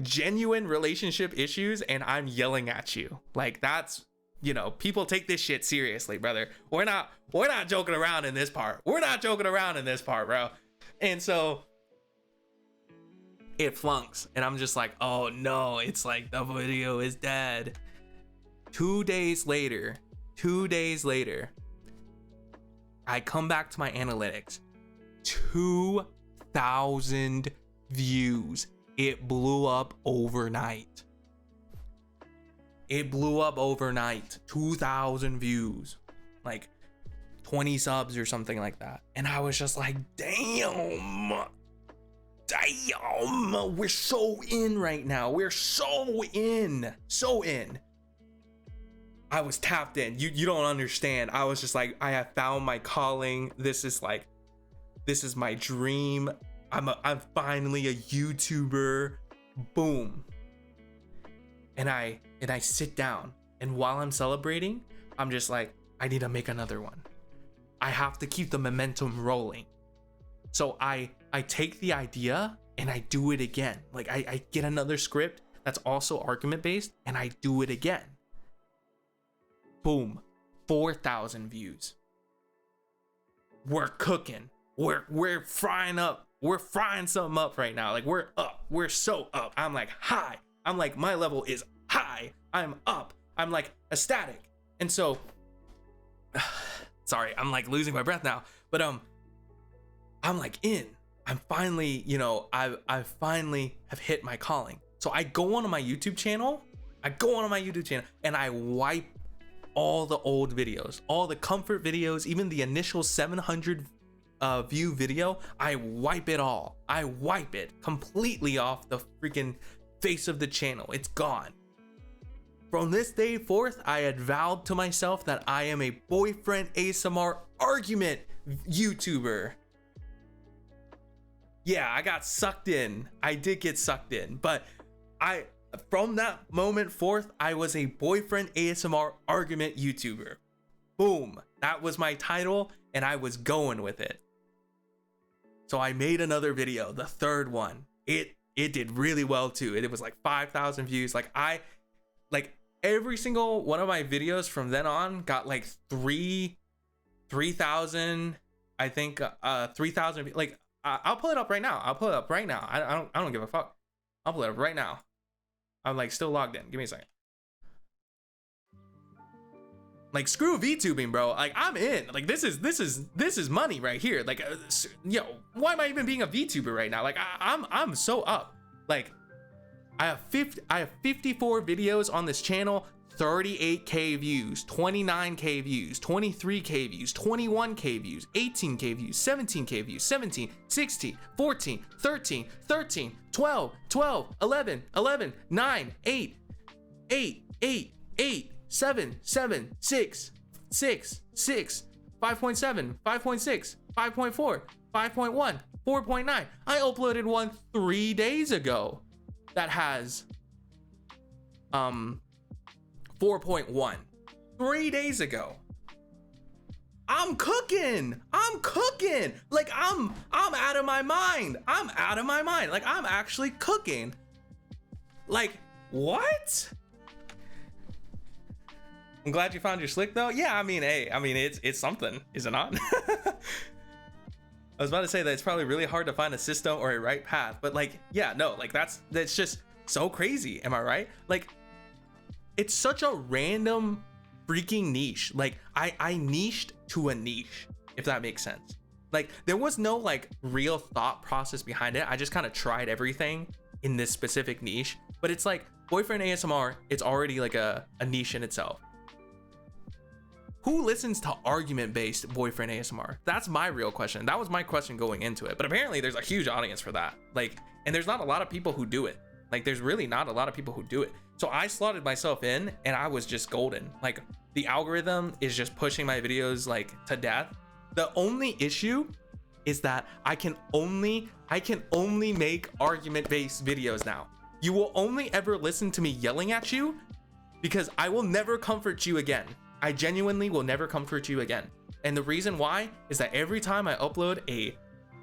genuine relationship issues, and I'm yelling at you. Like, that's you know, people take this shit seriously, brother. We're not joking around in this part. We're not joking around in this part, bro. And so it flunks, and I'm just like, oh no, it's like the video is dead. 2 days later, I come back to my analytics. 2,000 views. It blew up overnight. 2,000 views. Like 20 subs or something like that. And I was just like, damn, we're so in right now. We're so in. I was tapped in. You don't understand. I was just like, I have found my calling. This is my dream. I'm finally a YouTuber. Boom. And I sit down, and while I'm celebrating, I'm just like, I need to make another one. I have to keep the momentum rolling. So I take the idea and I do it again. Like I get another script that's also argument based, and I do it again. Boom, 4,000 views. We're cooking. We're frying up. We're frying something up right now. Like we're up. We're so up. I'm like high. I'm like, my level is high. I'm up. I'm like ecstatic. And so, sorry, I'm like losing my breath now. But I'm like in. I'm finally, you know, I finally have hit my calling. So I go onto my YouTube channel. And I wipe all the old videos, all the comfort videos, even the initial 700 view video. I wipe it all. I wipe it completely off the freaking face of the channel. It's gone. From this day forth, I had vowed to myself that I am a boyfriend ASMR argument YouTuber. Yeah, I got sucked in. I did get sucked in, but from that moment forth, I was a boyfriend ASMR argument YouTuber. Boom. That was my title, and I was going with it. So I made another video, the third one. It did really well too. It was like 5,000 views. Like every single one of my videos from then on got like 3,000, I think 3,000. Like I'll pull it up right now. I don't give a fuck. I'll pull it up right now. I'm like still logged in. Give me a second. Like screw VTubing, bro. Like I'm in. Like this is money right here. Like yo, why am I even being a VTuber right now? Like I'm so up. Like I have 54 videos on this channel, 38k views, 29k views, 23k views, 21k views, 18k views, 17k views, 17, 16, 14, 13, 13, 12, 12, 11, 11, 9, 8, 8, 8, 8, 7, 7, 6, 6, 6, 5.7, 5.6, 5.4, 5.1, 4.9. I uploaded one 3 days ago that has 4.1. 3 days ago. I'm cooking. Like I'm out of my mind. Like I'm actually cooking. Like what? I'm glad you found your slick though. Yeah, I mean, hey, it's something, is it not? I was about to say that it's probably really hard to find a system or a right path, but like, yeah, no, like that's just so crazy. Am I right? Like, it's such a random freaking niche. Like I niched to a niche, if that makes sense. Like there was no like real thought process behind it. I just kind of tried everything in this specific niche, but it's like boyfriend ASMR, it's already like a niche in itself. Who listens to argument-based boyfriend ASMR? That's my real question. That was my question going into it. But apparently there's a huge audience for that. Like, and there's not a lot of people who do it. Like, there's really not a lot of people who do it. So I slotted myself in and I was just golden. Like, the algorithm is just pushing my videos like to death. The only issue is that I can only make argument-based videos now. You will only ever listen to me yelling at you because I will never comfort you again. I genuinely will never comfort you again. And the reason why is that every time I upload a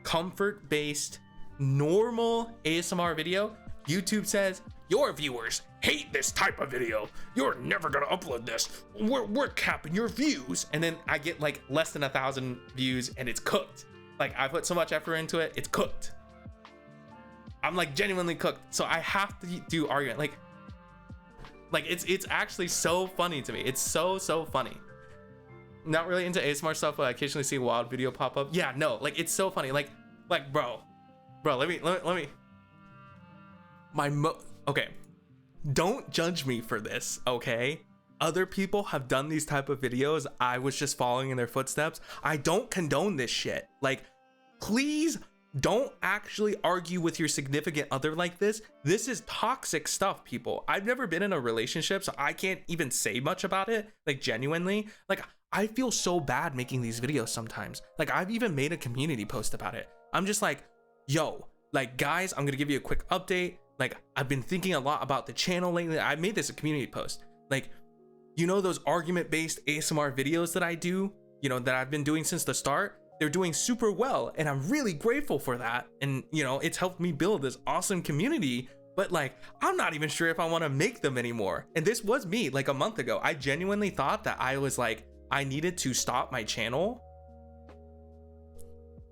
comfort-based normal ASMR video, YouTube says your viewers hate this type of video. You're never gonna upload this. We're capping your views. And then I get like less than 1,000 views and it's cooked. Like I put so much effort into it, it's cooked. I'm like genuinely cooked. So I have to do argument. Like it's actually so funny to me. It's so funny. Not really into ASMR stuff, but I occasionally see a wild video pop up. Yeah, no, like it's so funny. Like bro, let me okay, don't judge me for this, okay? Other people have done these type of videos. I was just following in their footsteps. I don't condone this shit. Like, please don't actually argue with your significant other like this. This is toxic stuff, people. I've never been in a relationship, so I can't even say much about it. Like, genuinely, like I feel so bad making these videos sometimes. Like I've even made a community post about it. I'm just like, yo, like guys, I'm gonna give you a quick update. Like I've been thinking a lot about the channel lately. I made this a community post. Like, you know, those argument-based ASMR videos that I do, you know, that I've been doing since the start, they're doing super well. And I'm really grateful for that. And, you know, it's helped me build this awesome community, but like, I'm not even sure if I want to make them anymore. And this was me like a month ago. I genuinely thought that I was like, I needed to stop my channel.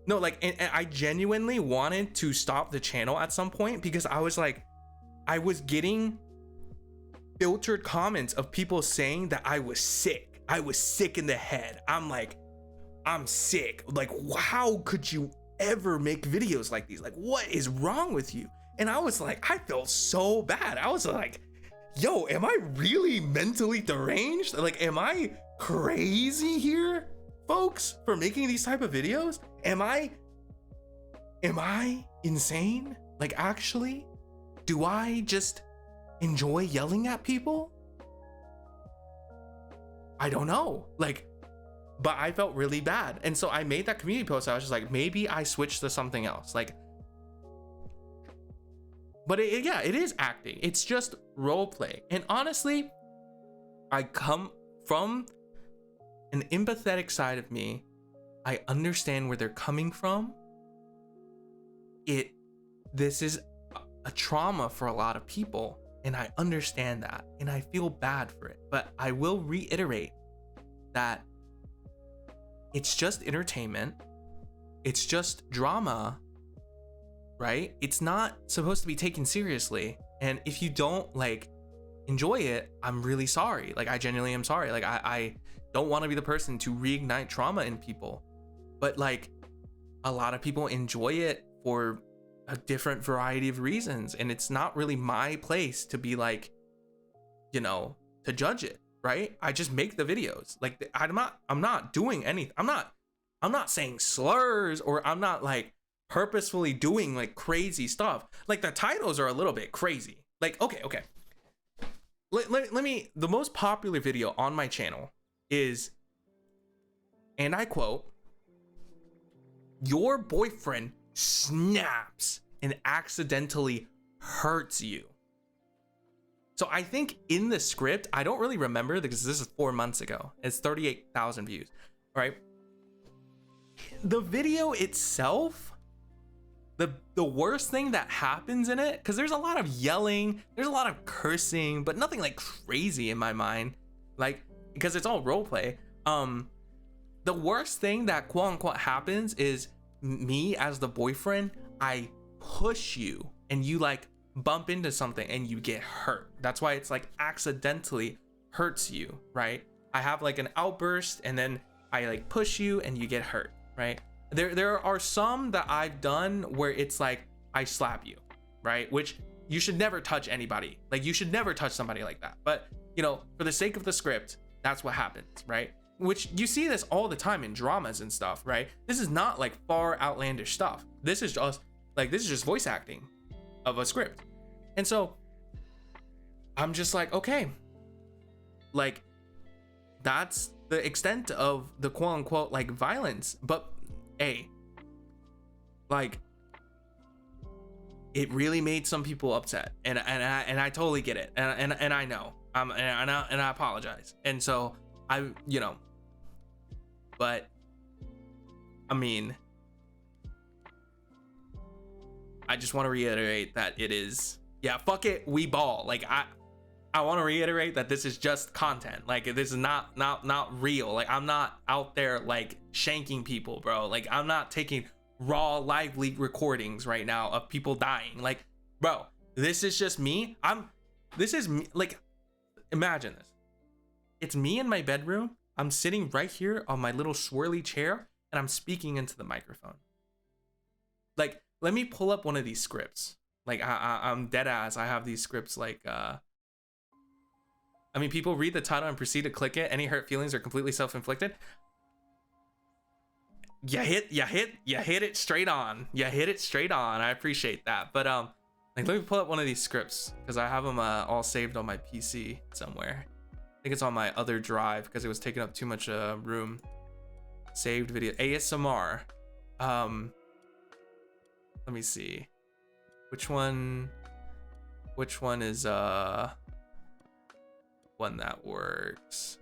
No, like, and I genuinely wanted to stop the channel at some point because I was like, I was getting filtered comments of people saying that I was sick. I was sick in the head. I'm like, I'm sick. Like, how could you ever make videos like these? Like, what is wrong with you? And I was like, I felt so bad. I was like, yo, am I really mentally deranged? Like, am I crazy here, folks, for making these type of videos? Am I insane? Like, actually, do I just enjoy yelling at people? I don't know. Like, but I felt really bad. And so I made that community post. I was just like, maybe I switched to something else. Like, but yeah, it is acting. It's just role play. And honestly, I come from an empathetic side of me. I understand where they're coming from. This is a trauma for a lot of people, and I understand that, and I feel bad for it. But I will reiterate that it's just entertainment. It's just drama, right? It's not supposed to be taken seriously. And if you don't like enjoy it, I'm really sorry. Like, I genuinely am sorry. Like, I don't want to be the person to reignite trauma in people, but like a lot of people enjoy it for a different variety of reasons. And it's not really my place to be like, you know, to judge it, right? I just make the videos. Like, I'm not doing anything. I'm not saying slurs, or I'm not like purposefully doing like crazy stuff. Like, the titles are a little bit crazy. Like, okay. Let me, the most popular video on my channel is, and I quote, "Your boyfriend snaps and accidentally hurts you." So I think in the script, I don't really remember because this is 4 months ago. It's 38,000 views, right? The video itself, the worst thing that happens in it, because there's a lot of yelling, there's a lot of cursing, but nothing like crazy in my mind, like, because it's all role play. The worst thing that quote unquote happens is me as the boyfriend, I push you and you like bump into something and you get hurt. That's why it's like accidentally hurts you, right? I have like an outburst and then I like push you and you get hurt, right? There are some that I've done where it's like I slap you, right? Which you should never touch anybody. Like, you should never touch somebody like that. But, you know, for the sake of the script, that's what happens, right? Which you see this all the time in dramas and stuff, right? This is not like far outlandish stuff. This is just voice acting of a script. And so I'm just like, okay, like, that's the extent of the quote unquote like violence. But hey, like, it really made some people upset, and I totally get it, and I know, and I apologize. And so I, you know, but I mean, I just want to reiterate that it is, yeah, fuck it, we ball. Like, I want to reiterate that this is just content. Like, this is not real. Like, I'm not out there like shanking people, bro. Like, I'm not taking raw live leak recordings right now of people dying. Like, bro, this is just me. This is me. Like, imagine this. It's me in my bedroom. I'm sitting right here on my little swirly chair and I'm speaking into the microphone. Like, let me pull up one of these scripts. Like, I'm dead ass. I have these scripts like, I mean, people read the title and proceed to click it. Any hurt feelings are completely self-inflicted. You hit it straight on. You hit it straight on. I appreciate that. But like, let me pull up one of these scripts because I have them all saved on my PC somewhere. I think it's on my other drive because it was taking up too much room. Saved video ASMR. Let me see. Which one is one that works?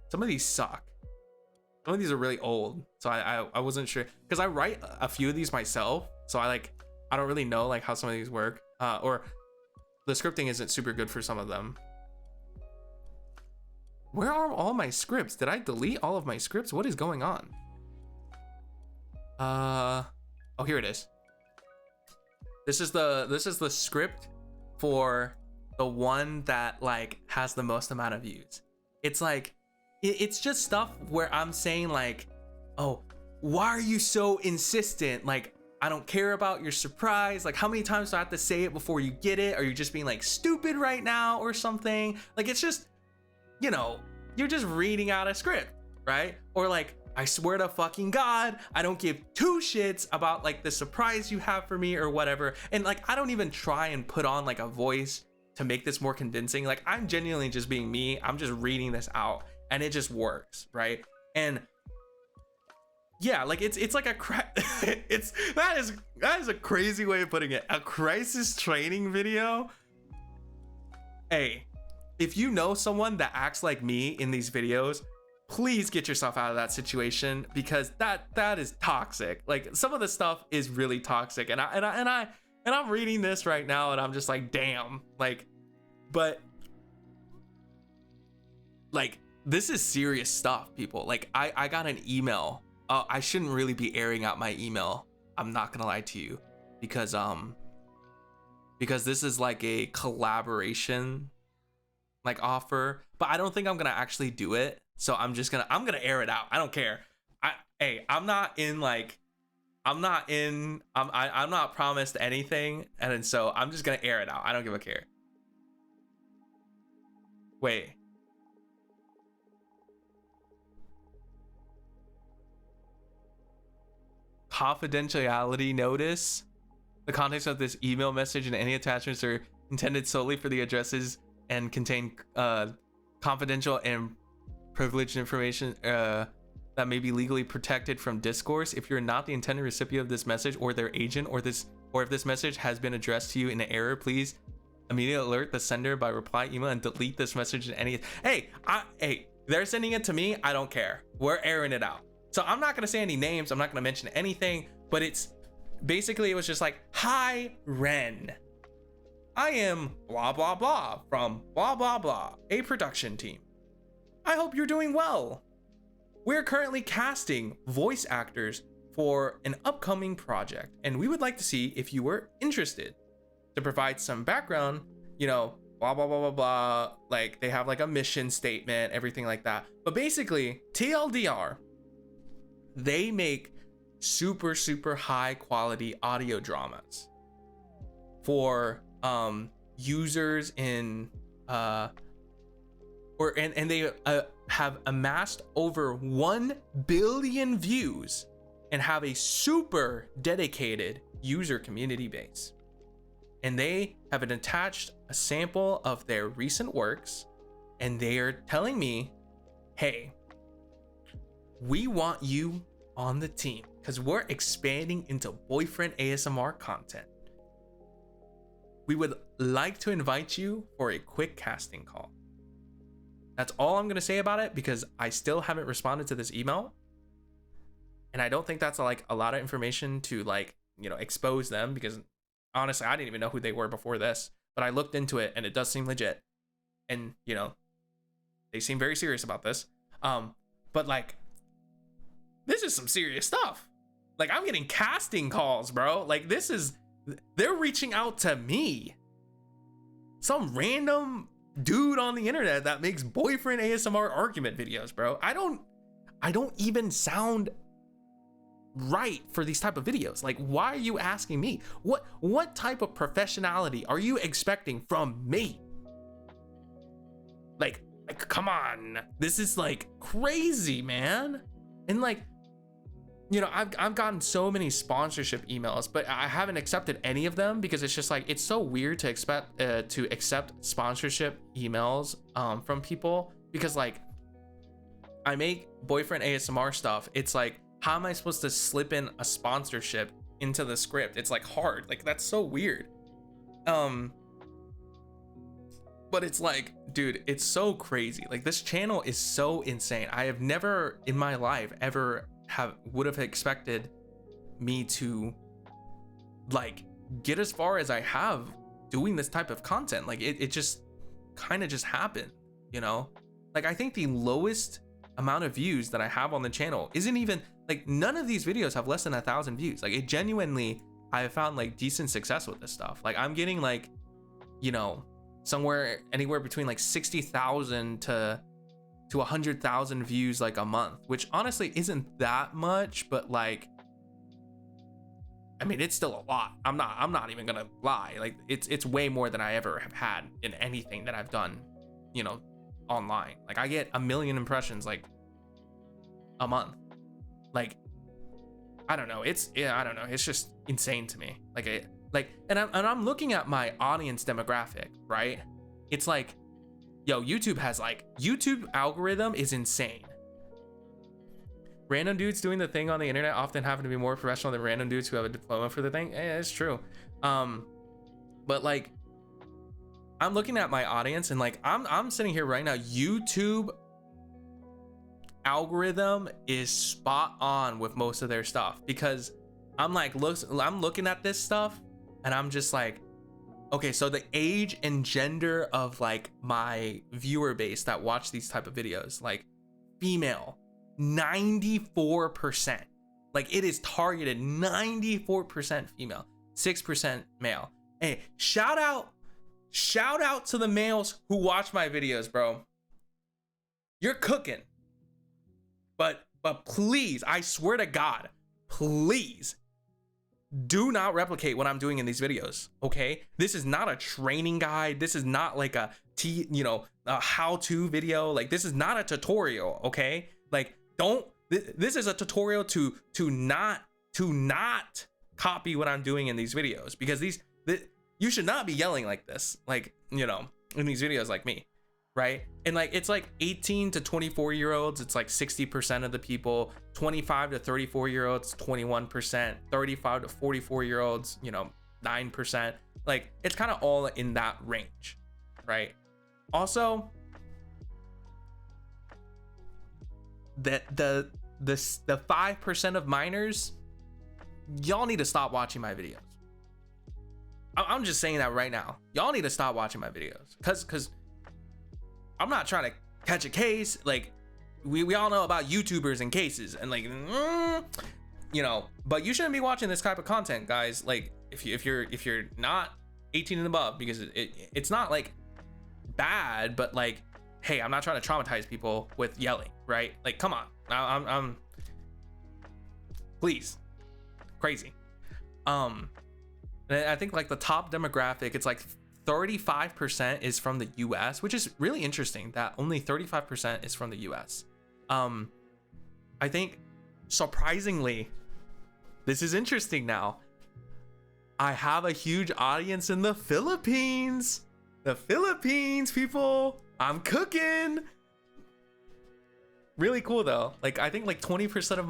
Some of these suck. Some of these are really old, so I wasn't sure because I write a few of these myself, so I don't really know like how some of these work, or the scripting isn't super good for some of them. Where are all my scripts? Did I delete all of my scripts? What is going on? Oh, here it is. This is the script for the one that like has the most amount of views. It's like, it's just stuff where I'm saying like, oh, why are you so insistent? Like, I don't care about your surprise. Like, how many times do I have to say it before you get it? Are you just being like stupid right now or something? Like, it's just, you know, you're just reading out a script, right? Or like, I swear to fucking God, I don't give two shits about like the surprise you have for me or whatever. And like, I don't even try and put on like a voice to make this more convincing. Like, I'm genuinely just being me. I'm just reading this out and it just works, right? And yeah, like it's like that is a crazy way of putting it. A crisis training video. Hey, if you know someone that acts like me in these videos, please get yourself out of that situation because that is toxic. Like, some of the stuff is really toxic, and I'm reading this right now and I'm just like, damn. Like, but like, this is serious stuff, people. Like, I got an email. I shouldn't really be airing out my email, I'm not gonna lie to you, because this is like a collaboration like offer, but I don't think I'm gonna actually do it. So I'm gonna air it out. I don't care. I'm not promised anything, and so I'm just gonna air it out. I don't give a care. Wait. Confidentiality notice. The context of this email message and any attachments are intended solely for the addresses and contain confidential and privileged information that may be legally protected from discourse. If you're not the intended recipient of this message or their agent, or if this message has been addressed to you in an error, please immediately alert the sender by reply email and delete this message in any. Hey, they're sending it to me. I don't care. We're airing it out. So I'm not gonna say any names. I'm not gonna mention anything. But it's basically, it was just like, hi Ren, I am blah blah blah from blah blah blah, a production team. I hope you're doing well. We're currently casting voice actors for an upcoming project, and we would like to see if you were interested. To provide some background, you know, blah blah blah blah blah. Like, they have like a mission statement, everything like that. But basically, TLDR, they make super high quality audio dramas for users in and they have amassed over 1 billion views and have a super dedicated user community base. And they have attached a sample of their recent works, and they are telling me, hey, we want you on the team because we're expanding into boyfriend ASMR content. We would like to invite you for a quick casting call. That's all I'm gonna say about it, because I still haven't responded to this email, and I don't think that's like a lot of information to, like, you know, expose them, because honestly I didn't even know who they were before this. but I looked into it and it does seem legit. And, you know, they seem very serious about this. But like, this is some serious stuff. Like, I'm getting casting calls, bro. Like, they're reaching out to me. Some random dude on the internet that makes boyfriend ASMR argument videos, bro. I don't even sound right for these type of videos. Like, why are you asking me? What type of professionality are you expecting from me? Like come on. This is like crazy, man. And like, you know, I've gotten so many sponsorship emails, but I haven't accepted any of them because it's just like, it's so weird to accept sponsorship emails from people, because like, I make boyfriend ASMR stuff. It's like, how am I supposed to slip in a sponsorship into the script? It's like hard. Like, that's so weird. But it's like, dude, it's so crazy. Like, this channel is so insane. I have never in my life ever would have expected me to like get as far as I have doing this type of content. Like, it just kind of just happened, you know? Like, I think the lowest amount of views that I have on the channel isn't even like, none of these videos have less than 1,000 views. Like, it genuinely, I have found like decent success with this stuff. Like, I'm getting like, you know, anywhere between like 60,000 to 100,000 views like a month, which honestly isn't that much, but like, I mean, it's still a lot. I'm not even gonna lie. Like, it's way more than I ever have had in anything that I've done, you know, online. Like, I get 1 million impressions like a month. Like, I don't know. I don't know. It's just insane to me. And I'm looking at my audience demographic, right? It's like, yo, YouTube algorithm is insane. Random dudes doing the thing on the internet often happen to be more professional than random dudes who have a diploma for the thing. Yeah, it's true. But like, I'm looking at my audience and like, I'm sitting here right now. YouTube algorithm is spot on with most of their stuff, because I'm looking at this stuff and I'm just like, okay, so the age and gender of like my viewer base that watch these type of videos, like female, 94%. Like, it is targeted 94% female, 6% male. Hey, shout out to the males who watch my videos, bro. You're cooking. But please, I swear to God, please do not replicate what I'm doing in these videos, okay? This is not a training guide. This is not like a how-to video. Like, this is not a tutorial, okay? Like, this is a tutorial to not copy what I'm doing in these videos, because you should not be yelling like this, like, you know, in these videos like me, right? And like, it's like 18 to 24 year olds, it's like 60% of the people. 25 to 34 year olds, 21%. 35 to 44 year olds, you know, 9%. Like, it's kind of all in that range, right? Also, the 5% of minors, y'all need to stop watching my videos. I'm just saying that right now. Y'all need to stop watching my videos, because I'm not trying to catch a case. Like, we all know about YouTubers and cases, and like, you know, but you shouldn't be watching this type of content, guys. Like, if you're not 18 and above, because it's not like bad, but like, hey, I'm not trying to traumatize people with yelling, right? Like, come on. I'm please, crazy. I think like the top demographic, it's like 35% is from the US, which is really interesting that only 35% is from the US. I think, surprisingly, this is interesting now, I have a huge audience in the Philippines. The Philippines, people, I'm cooking. Really cool though. Like, I think like 20% of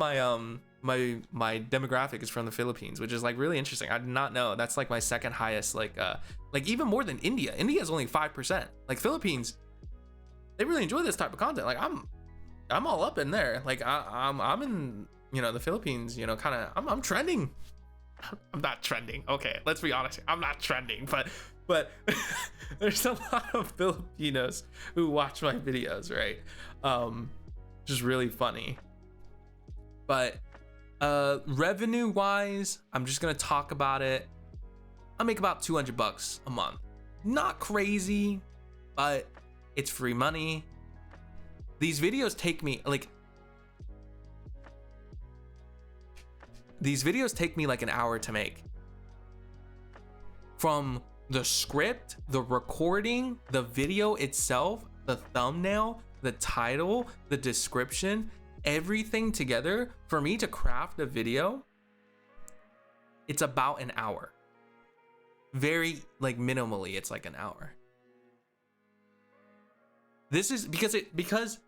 my demographic is from the Philippines, which is like really interesting. I did not know. That's like my second highest, like even more than India. India is only 5%. Like, Philippines, they really enjoy this type of content. Like, I'm all up in there. Like, I'm in, you know, the Philippines, you know, kind of, I'm trending. I'm not trending. Okay, let's be honest. I'm not trending, but there's a lot of Filipinos who watch my videos, right? Just really funny. But revenue wise, I'm just gonna talk about it. I make about $200 a month. Not crazy, but it's free money. These videos take me like an hour to make. From the script, the recording, the video itself, the thumbnail, the title, the description, everything together, for me to craft a video, it's about an hour. Very, like, minimally, it's like an hour. This is because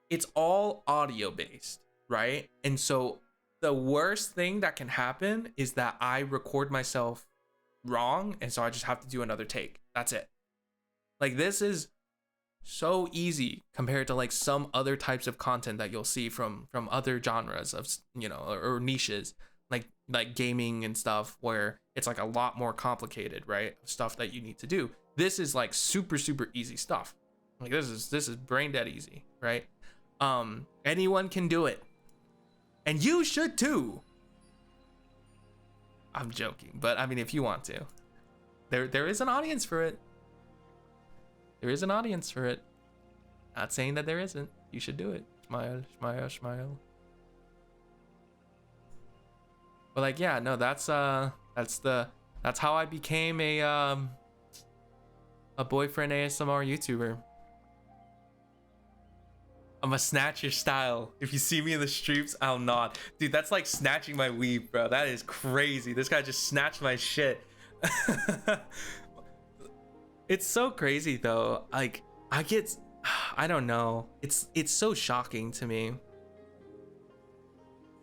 it's all audio based, right? And so the worst thing that can happen is that I record myself wrong, and so I just have to do another take. That's it. Like, this is so easy compared to like some other types of content that you'll see from other genres of, you know, or niches like gaming and stuff, where it's like a lot more complicated, right? Stuff that you need to do. This is like super easy stuff. Like this is brain dead easy, right? Anyone can do it, and you should too. I'm joking, but I mean, if you want to, there is an audience for it. There is an audience for it. Not saying that there isn't. You should do it. Smile, smile, smile. But like, yeah, no, that's how I became a boyfriend ASMR YouTuber. I'm gonna snatch your style. If you see me in the streams, I'll nod. Dude, that's like snatching my weave, bro. That is crazy. This guy just snatched my shit. It's so crazy though. Like, I don't know. It's so shocking to me.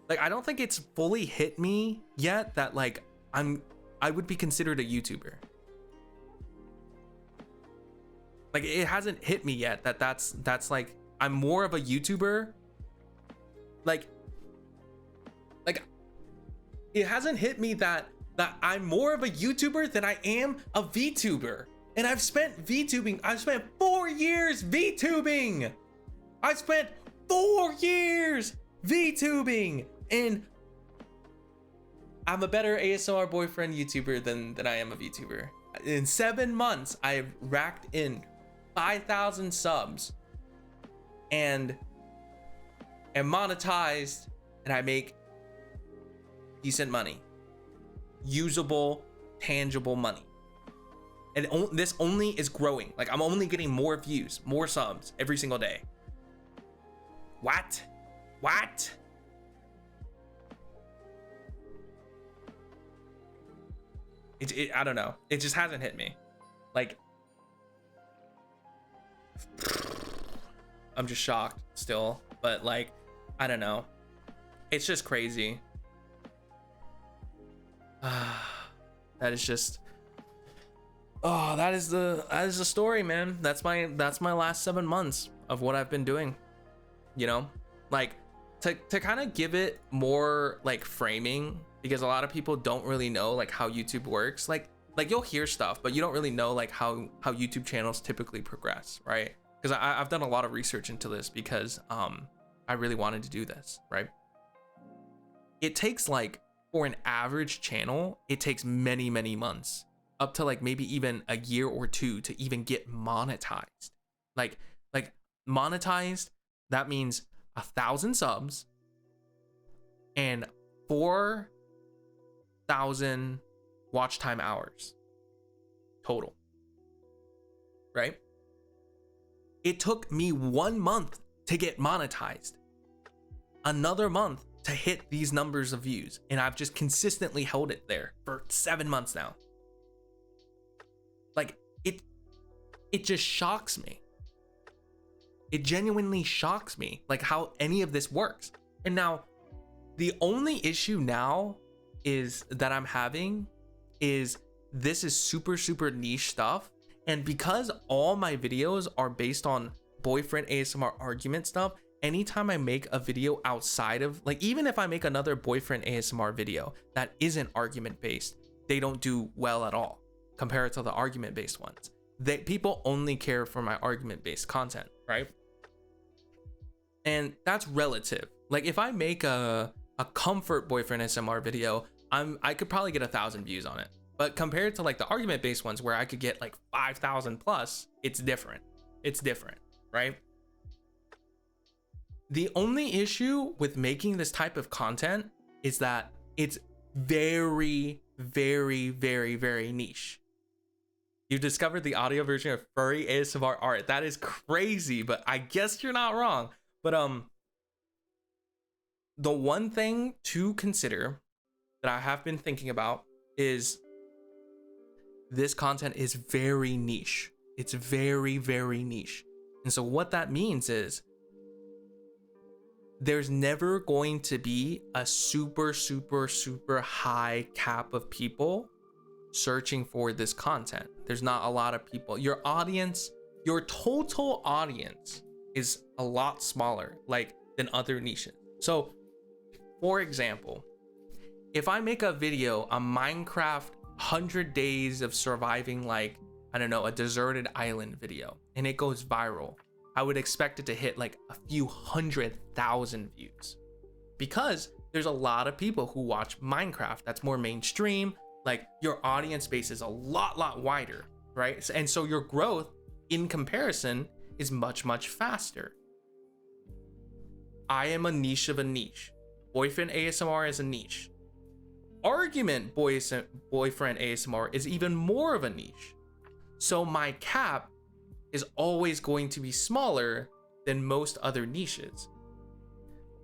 Like, I don't think it's fully hit me yet that like I would be considered a YouTuber. Like, it hasn't hit me yet that that's like I'm more of a YouTuber. Like it hasn't hit me that I'm more of a YouTuber than I am a VTuber. And I've spent 4 years VTubing. I spent 4 years VTubing, and I'm a better ASMR boyfriend YouTuber than I am a VTuber. In 7 months, I've racked in 5,000 subs and am monetized, and I make decent money, usable, tangible money. And this only is growing. Like, I'm only getting more views, more subs every single day. What? I don't know. It just hasn't hit me. Like, I'm just shocked still. But like, I don't know. It's just crazy. That is just. Oh, that is the story, man. That's my last 7 months of what I've been doing. You know, like, to kind of give it more like framing, because a lot of people don't really know like how YouTube works. Like you'll hear stuff, but you don't really know like how YouTube channels typically progress, right? Because I've done a lot of research into this because I really wanted to do this, right? It takes, like, for an average channel, it takes many months, up to like maybe even a year or two to even get monetized. Like monetized, that means 1,000 subs and 4,000 watch time hours total, right? It took me 1 month to get monetized, another month to hit these numbers of views, and I've just consistently held it there for 7 months now. Like, it just shocks me. It genuinely shocks me, like, how any of this works. And now, the only issue now is that I'm having is this is super niche stuff. And because all my videos are based on boyfriend ASMR argument stuff, anytime I make a video outside of, like, even if I make another boyfriend ASMR video that isn't argument based, they don't do well at all compared to the argument based ones. People only care for my argument based content, right? And that's relative. Like, if I make a comfort boyfriend ASMR video, I could probably get 1,000 views on it. But compared to like the argument based ones where I could get like 5,000 plus, it's different. It's different, right? The only issue with making this type of content is that it's very, very, very, very niche. You discovered the audio version of furry ASMR art. That is crazy, but I guess you're not wrong. But the one thing to consider that I have been thinking about is this content is very niche. It's very, very niche. And so what that means is there's never going to be a super, super, super high cap of people searching for this content. There's not a lot of people. Your audience, your total audience is a lot smaller, like, than other niches. So, for example, if I make a video on Minecraft 100 days of surviving, like, I don't know, a deserted island video, and it goes viral, I would expect it to hit like a few 100,000 views, because there's a lot of people who watch Minecraft. That's more mainstream. Like, your audience base is a lot wider, right? And so your growth in comparison is much, much faster. I am a niche of a niche. Boyfriend ASMR is a niche. Argument boyfriend ASMR is even more of a niche. So my cap is always going to be smaller than most other niches.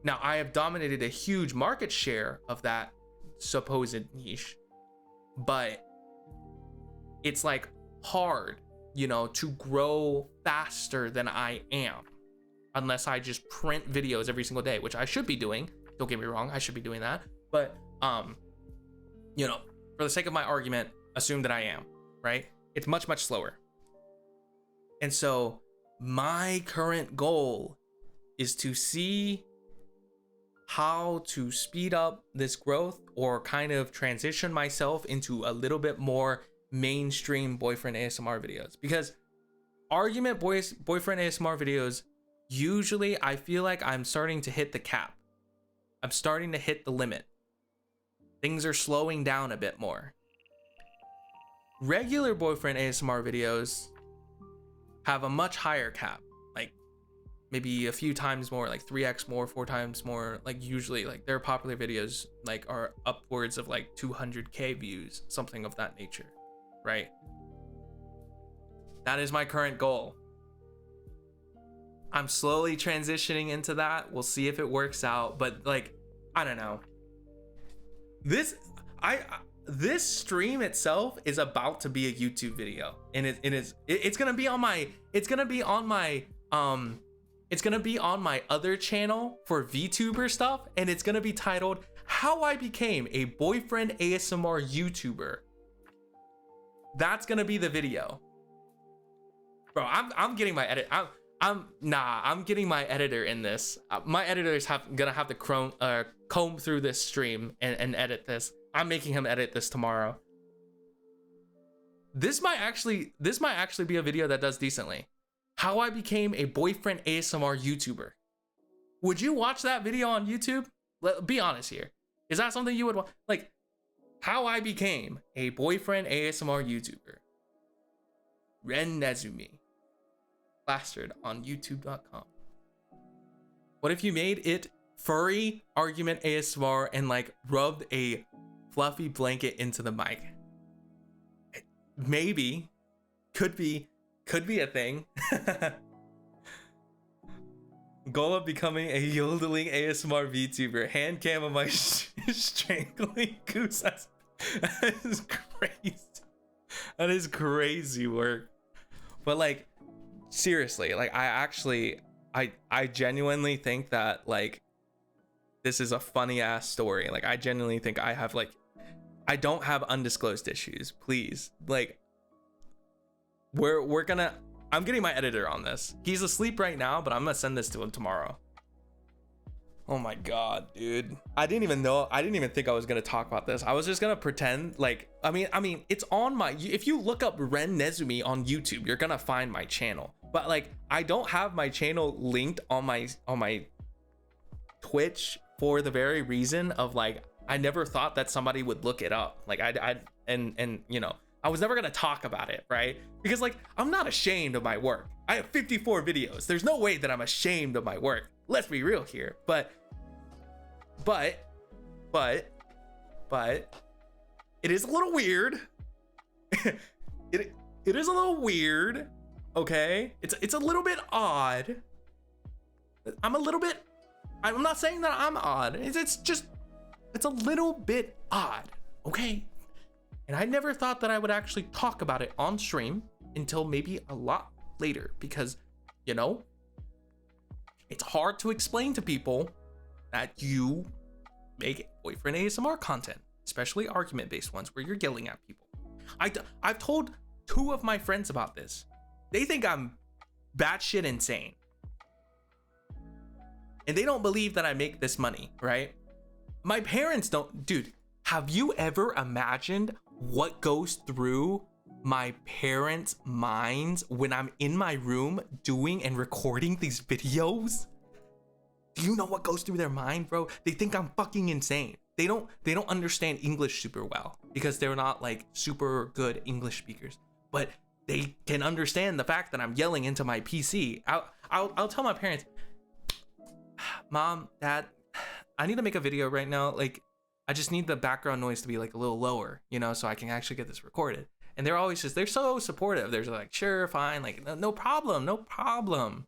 Now, I have dominated a huge market share of that supposed niche, but it's like hard, you know, to grow faster than I am, unless I just print videos every single day, which I should be doing. Don't get me wrong, I should be doing that. But, you know, for the sake of my argument, assume that I am, right? It's much, much slower. And so my current goal is to see how to speed up this growth, or kind of transition myself into a little bit more mainstream boyfriend ASMR videos. Because argument boyfriend ASMR videos, usually I feel like I'm starting to hit the cap. I'm starting to hit the limit. Things are slowing down a bit more. Regular boyfriend ASMR videos have a much higher cap, like maybe a few times more, like 3x more, 4 times more. Like, usually, like, their popular videos like are upwards of like 200k views, something of that nature, right? That is my current goal. I'm slowly transitioning into that. We'll see if it works out, but like, I don't know. This stream itself is about to be a YouTube video, and it's gonna be on my other channel for VTuber stuff, and it's gonna be titled "How I Became a Boyfriend ASMR YouTuber." That's gonna be the video, bro. I'm getting my edit. I'm getting my editor in this. My editor is gonna have to comb through this stream and edit this. I'm making him edit this tomorrow. This might actually be a video that does decently. How I became a boyfriend ASMR YouTuber. Would you watch that video on YouTube? Be honest here. Is that something you would want? Like, how I became a boyfriend ASMR YouTuber. Ren Nezumi. Plastered on youtube.com. What if you made it furry argument ASMR and like rubbed a fluffy blanket into the mic? Maybe. Could be a thing. Goal of becoming a yodeling ASMR VTuber. Hand cam of my strangling goose. That is crazy. That is crazy work. But like, seriously, like, I genuinely think that like this is a funny ass story. Like, I genuinely think I don't have undisclosed issues. Please, like, I'm getting my editor on this. He's asleep right now, but I'm gonna send this to him tomorrow. Oh my god, dude. I didn't even think I was gonna talk about this. I was just gonna pretend like, I mean, it's on my, if you look up Ren Nezumi on YouTube, you're gonna find my channel. But like, I don't have my channel linked on my Twitch for the very reason of like, I never thought that somebody would look it up. Like and you know, I was never gonna talk about it, right? Because like, I'm not ashamed of my work. I have 54 videos. There's no way that I'm ashamed of my work. Let's be real here. But it is a little weird. it is a little weird. Okay, it's a little bit odd. I'm not saying that I'm odd. It's a little bit odd. Okay. And I never thought that I would actually talk about it on stream until maybe a lot later, because, you know, it's hard to explain to people that you make boyfriend ASMR content, especially argument-based ones where you're yelling at people. I've told 2 of my friends about this. They think I'm batshit insane. And they don't believe that I make this money, right? My parents don't. Dude, have you ever imagined what goes through my parents' minds when I'm in my room doing and recording these videos? Do you know what goes through their mind, bro? They think I'm fucking insane. They don't understand English super well because they're not like super good English speakers, but they can understand the fact that I'm yelling into my PC. I'll tell my parents, Mom, Dad, I need to make a video right now. Like, I just need the background noise to be like a little lower, you know, so I can actually get this recorded. And they're always they're so supportive. They're like, sure, fine, like no problem, no problem.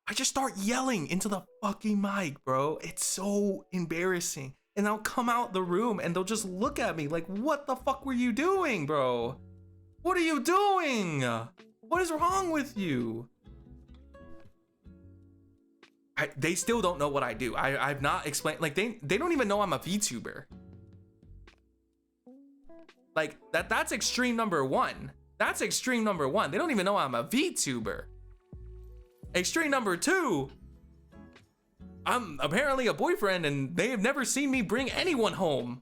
I just start yelling into the fucking mic, bro. It's so embarrassing. And I'll come out the room and they'll just look at me like, what the fuck were you doing, bro? What are you doing? What is wrong with you? They still don't know what I do. I've not explained, like they don't even know I'm a VTuber. Like that's extreme number 1. That's extreme number 1. They don't even know I'm a VTuber. Extreme number 2, I'm apparently a boyfriend and they have never seen me bring anyone home.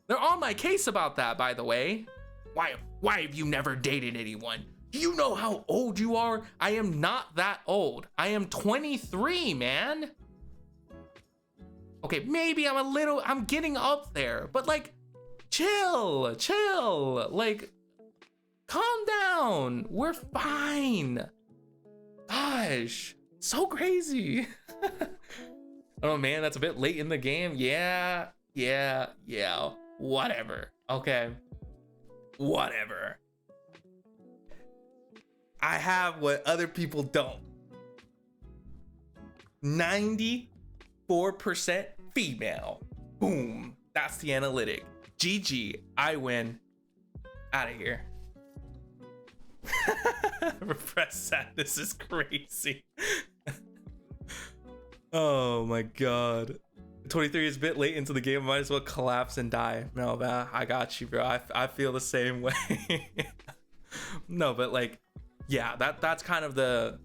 They're on my case about that, by the way. Why have you never dated anyone? Do you know how old you are? I am not that old. I am 23, man. Okay, maybe I'm getting up there, but like, chill. Like, calm down. We're fine. Gosh, so crazy. Oh man, that's a bit late in the game. Yeah. Whatever. Okay. Whatever. I have what other people don't. 94% female. Boom. That's the analytic. GG. I win. Out of here. Repressed sadness is crazy. Oh my god. 23 is a bit late into the game. I might as well collapse and die. No, man, I got you, bro. I feel the same way. No, but like, yeah, that's kind of the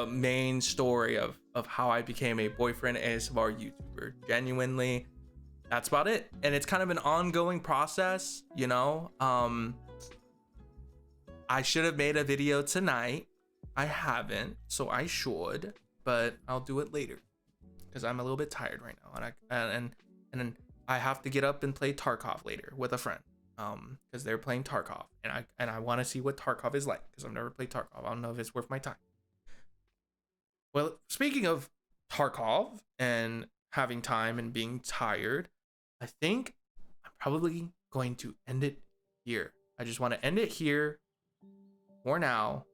main story of how I became a boyfriend ASMR YouTuber. Genuinely, that's about it. And it's kind of an ongoing process, you know. I should have made a video tonight. I haven't, so I should, but I'll do it later because I'm a little bit tired right now, and then I have to get up and play Tarkov later with a friend, because they're playing Tarkov, and I want to see what Tarkov is like because I've never played Tarkov. I don't know if it's worth my time. Well, speaking of Tarkov and having time and being tired, I think I'm probably going to end it here. I just want to end it here for now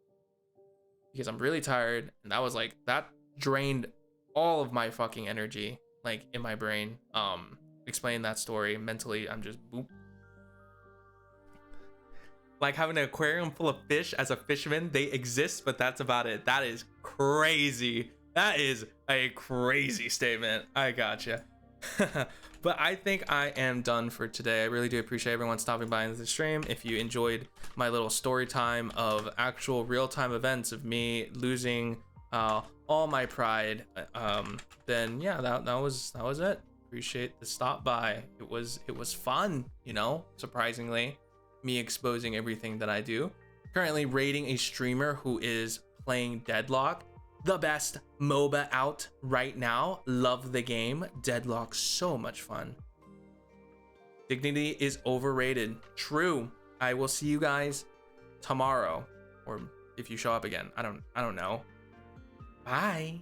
because I'm really tired, and that drained all of my fucking energy, like, in my brain. Explaining that story mentally, I'm just boop. Like having an aquarium full of fish as a fisherman. They exist, but that's about it. That is crazy. That is a crazy statement. I gotcha. But I think I am done for today. I really do appreciate everyone stopping by into the stream. If you enjoyed my little story time of actual real-time events of me losing all my pride, then yeah, that was it. Appreciate the stop by. It was fun, you know, surprisingly, me exposing everything that I do. Currently rating a streamer who is playing Deadlock, the best MOBA out right now. Love the game. Deadlock, so much fun. Dignity is overrated. True. I will see you guys tomorrow, or if you show up again. I don't know. Bye.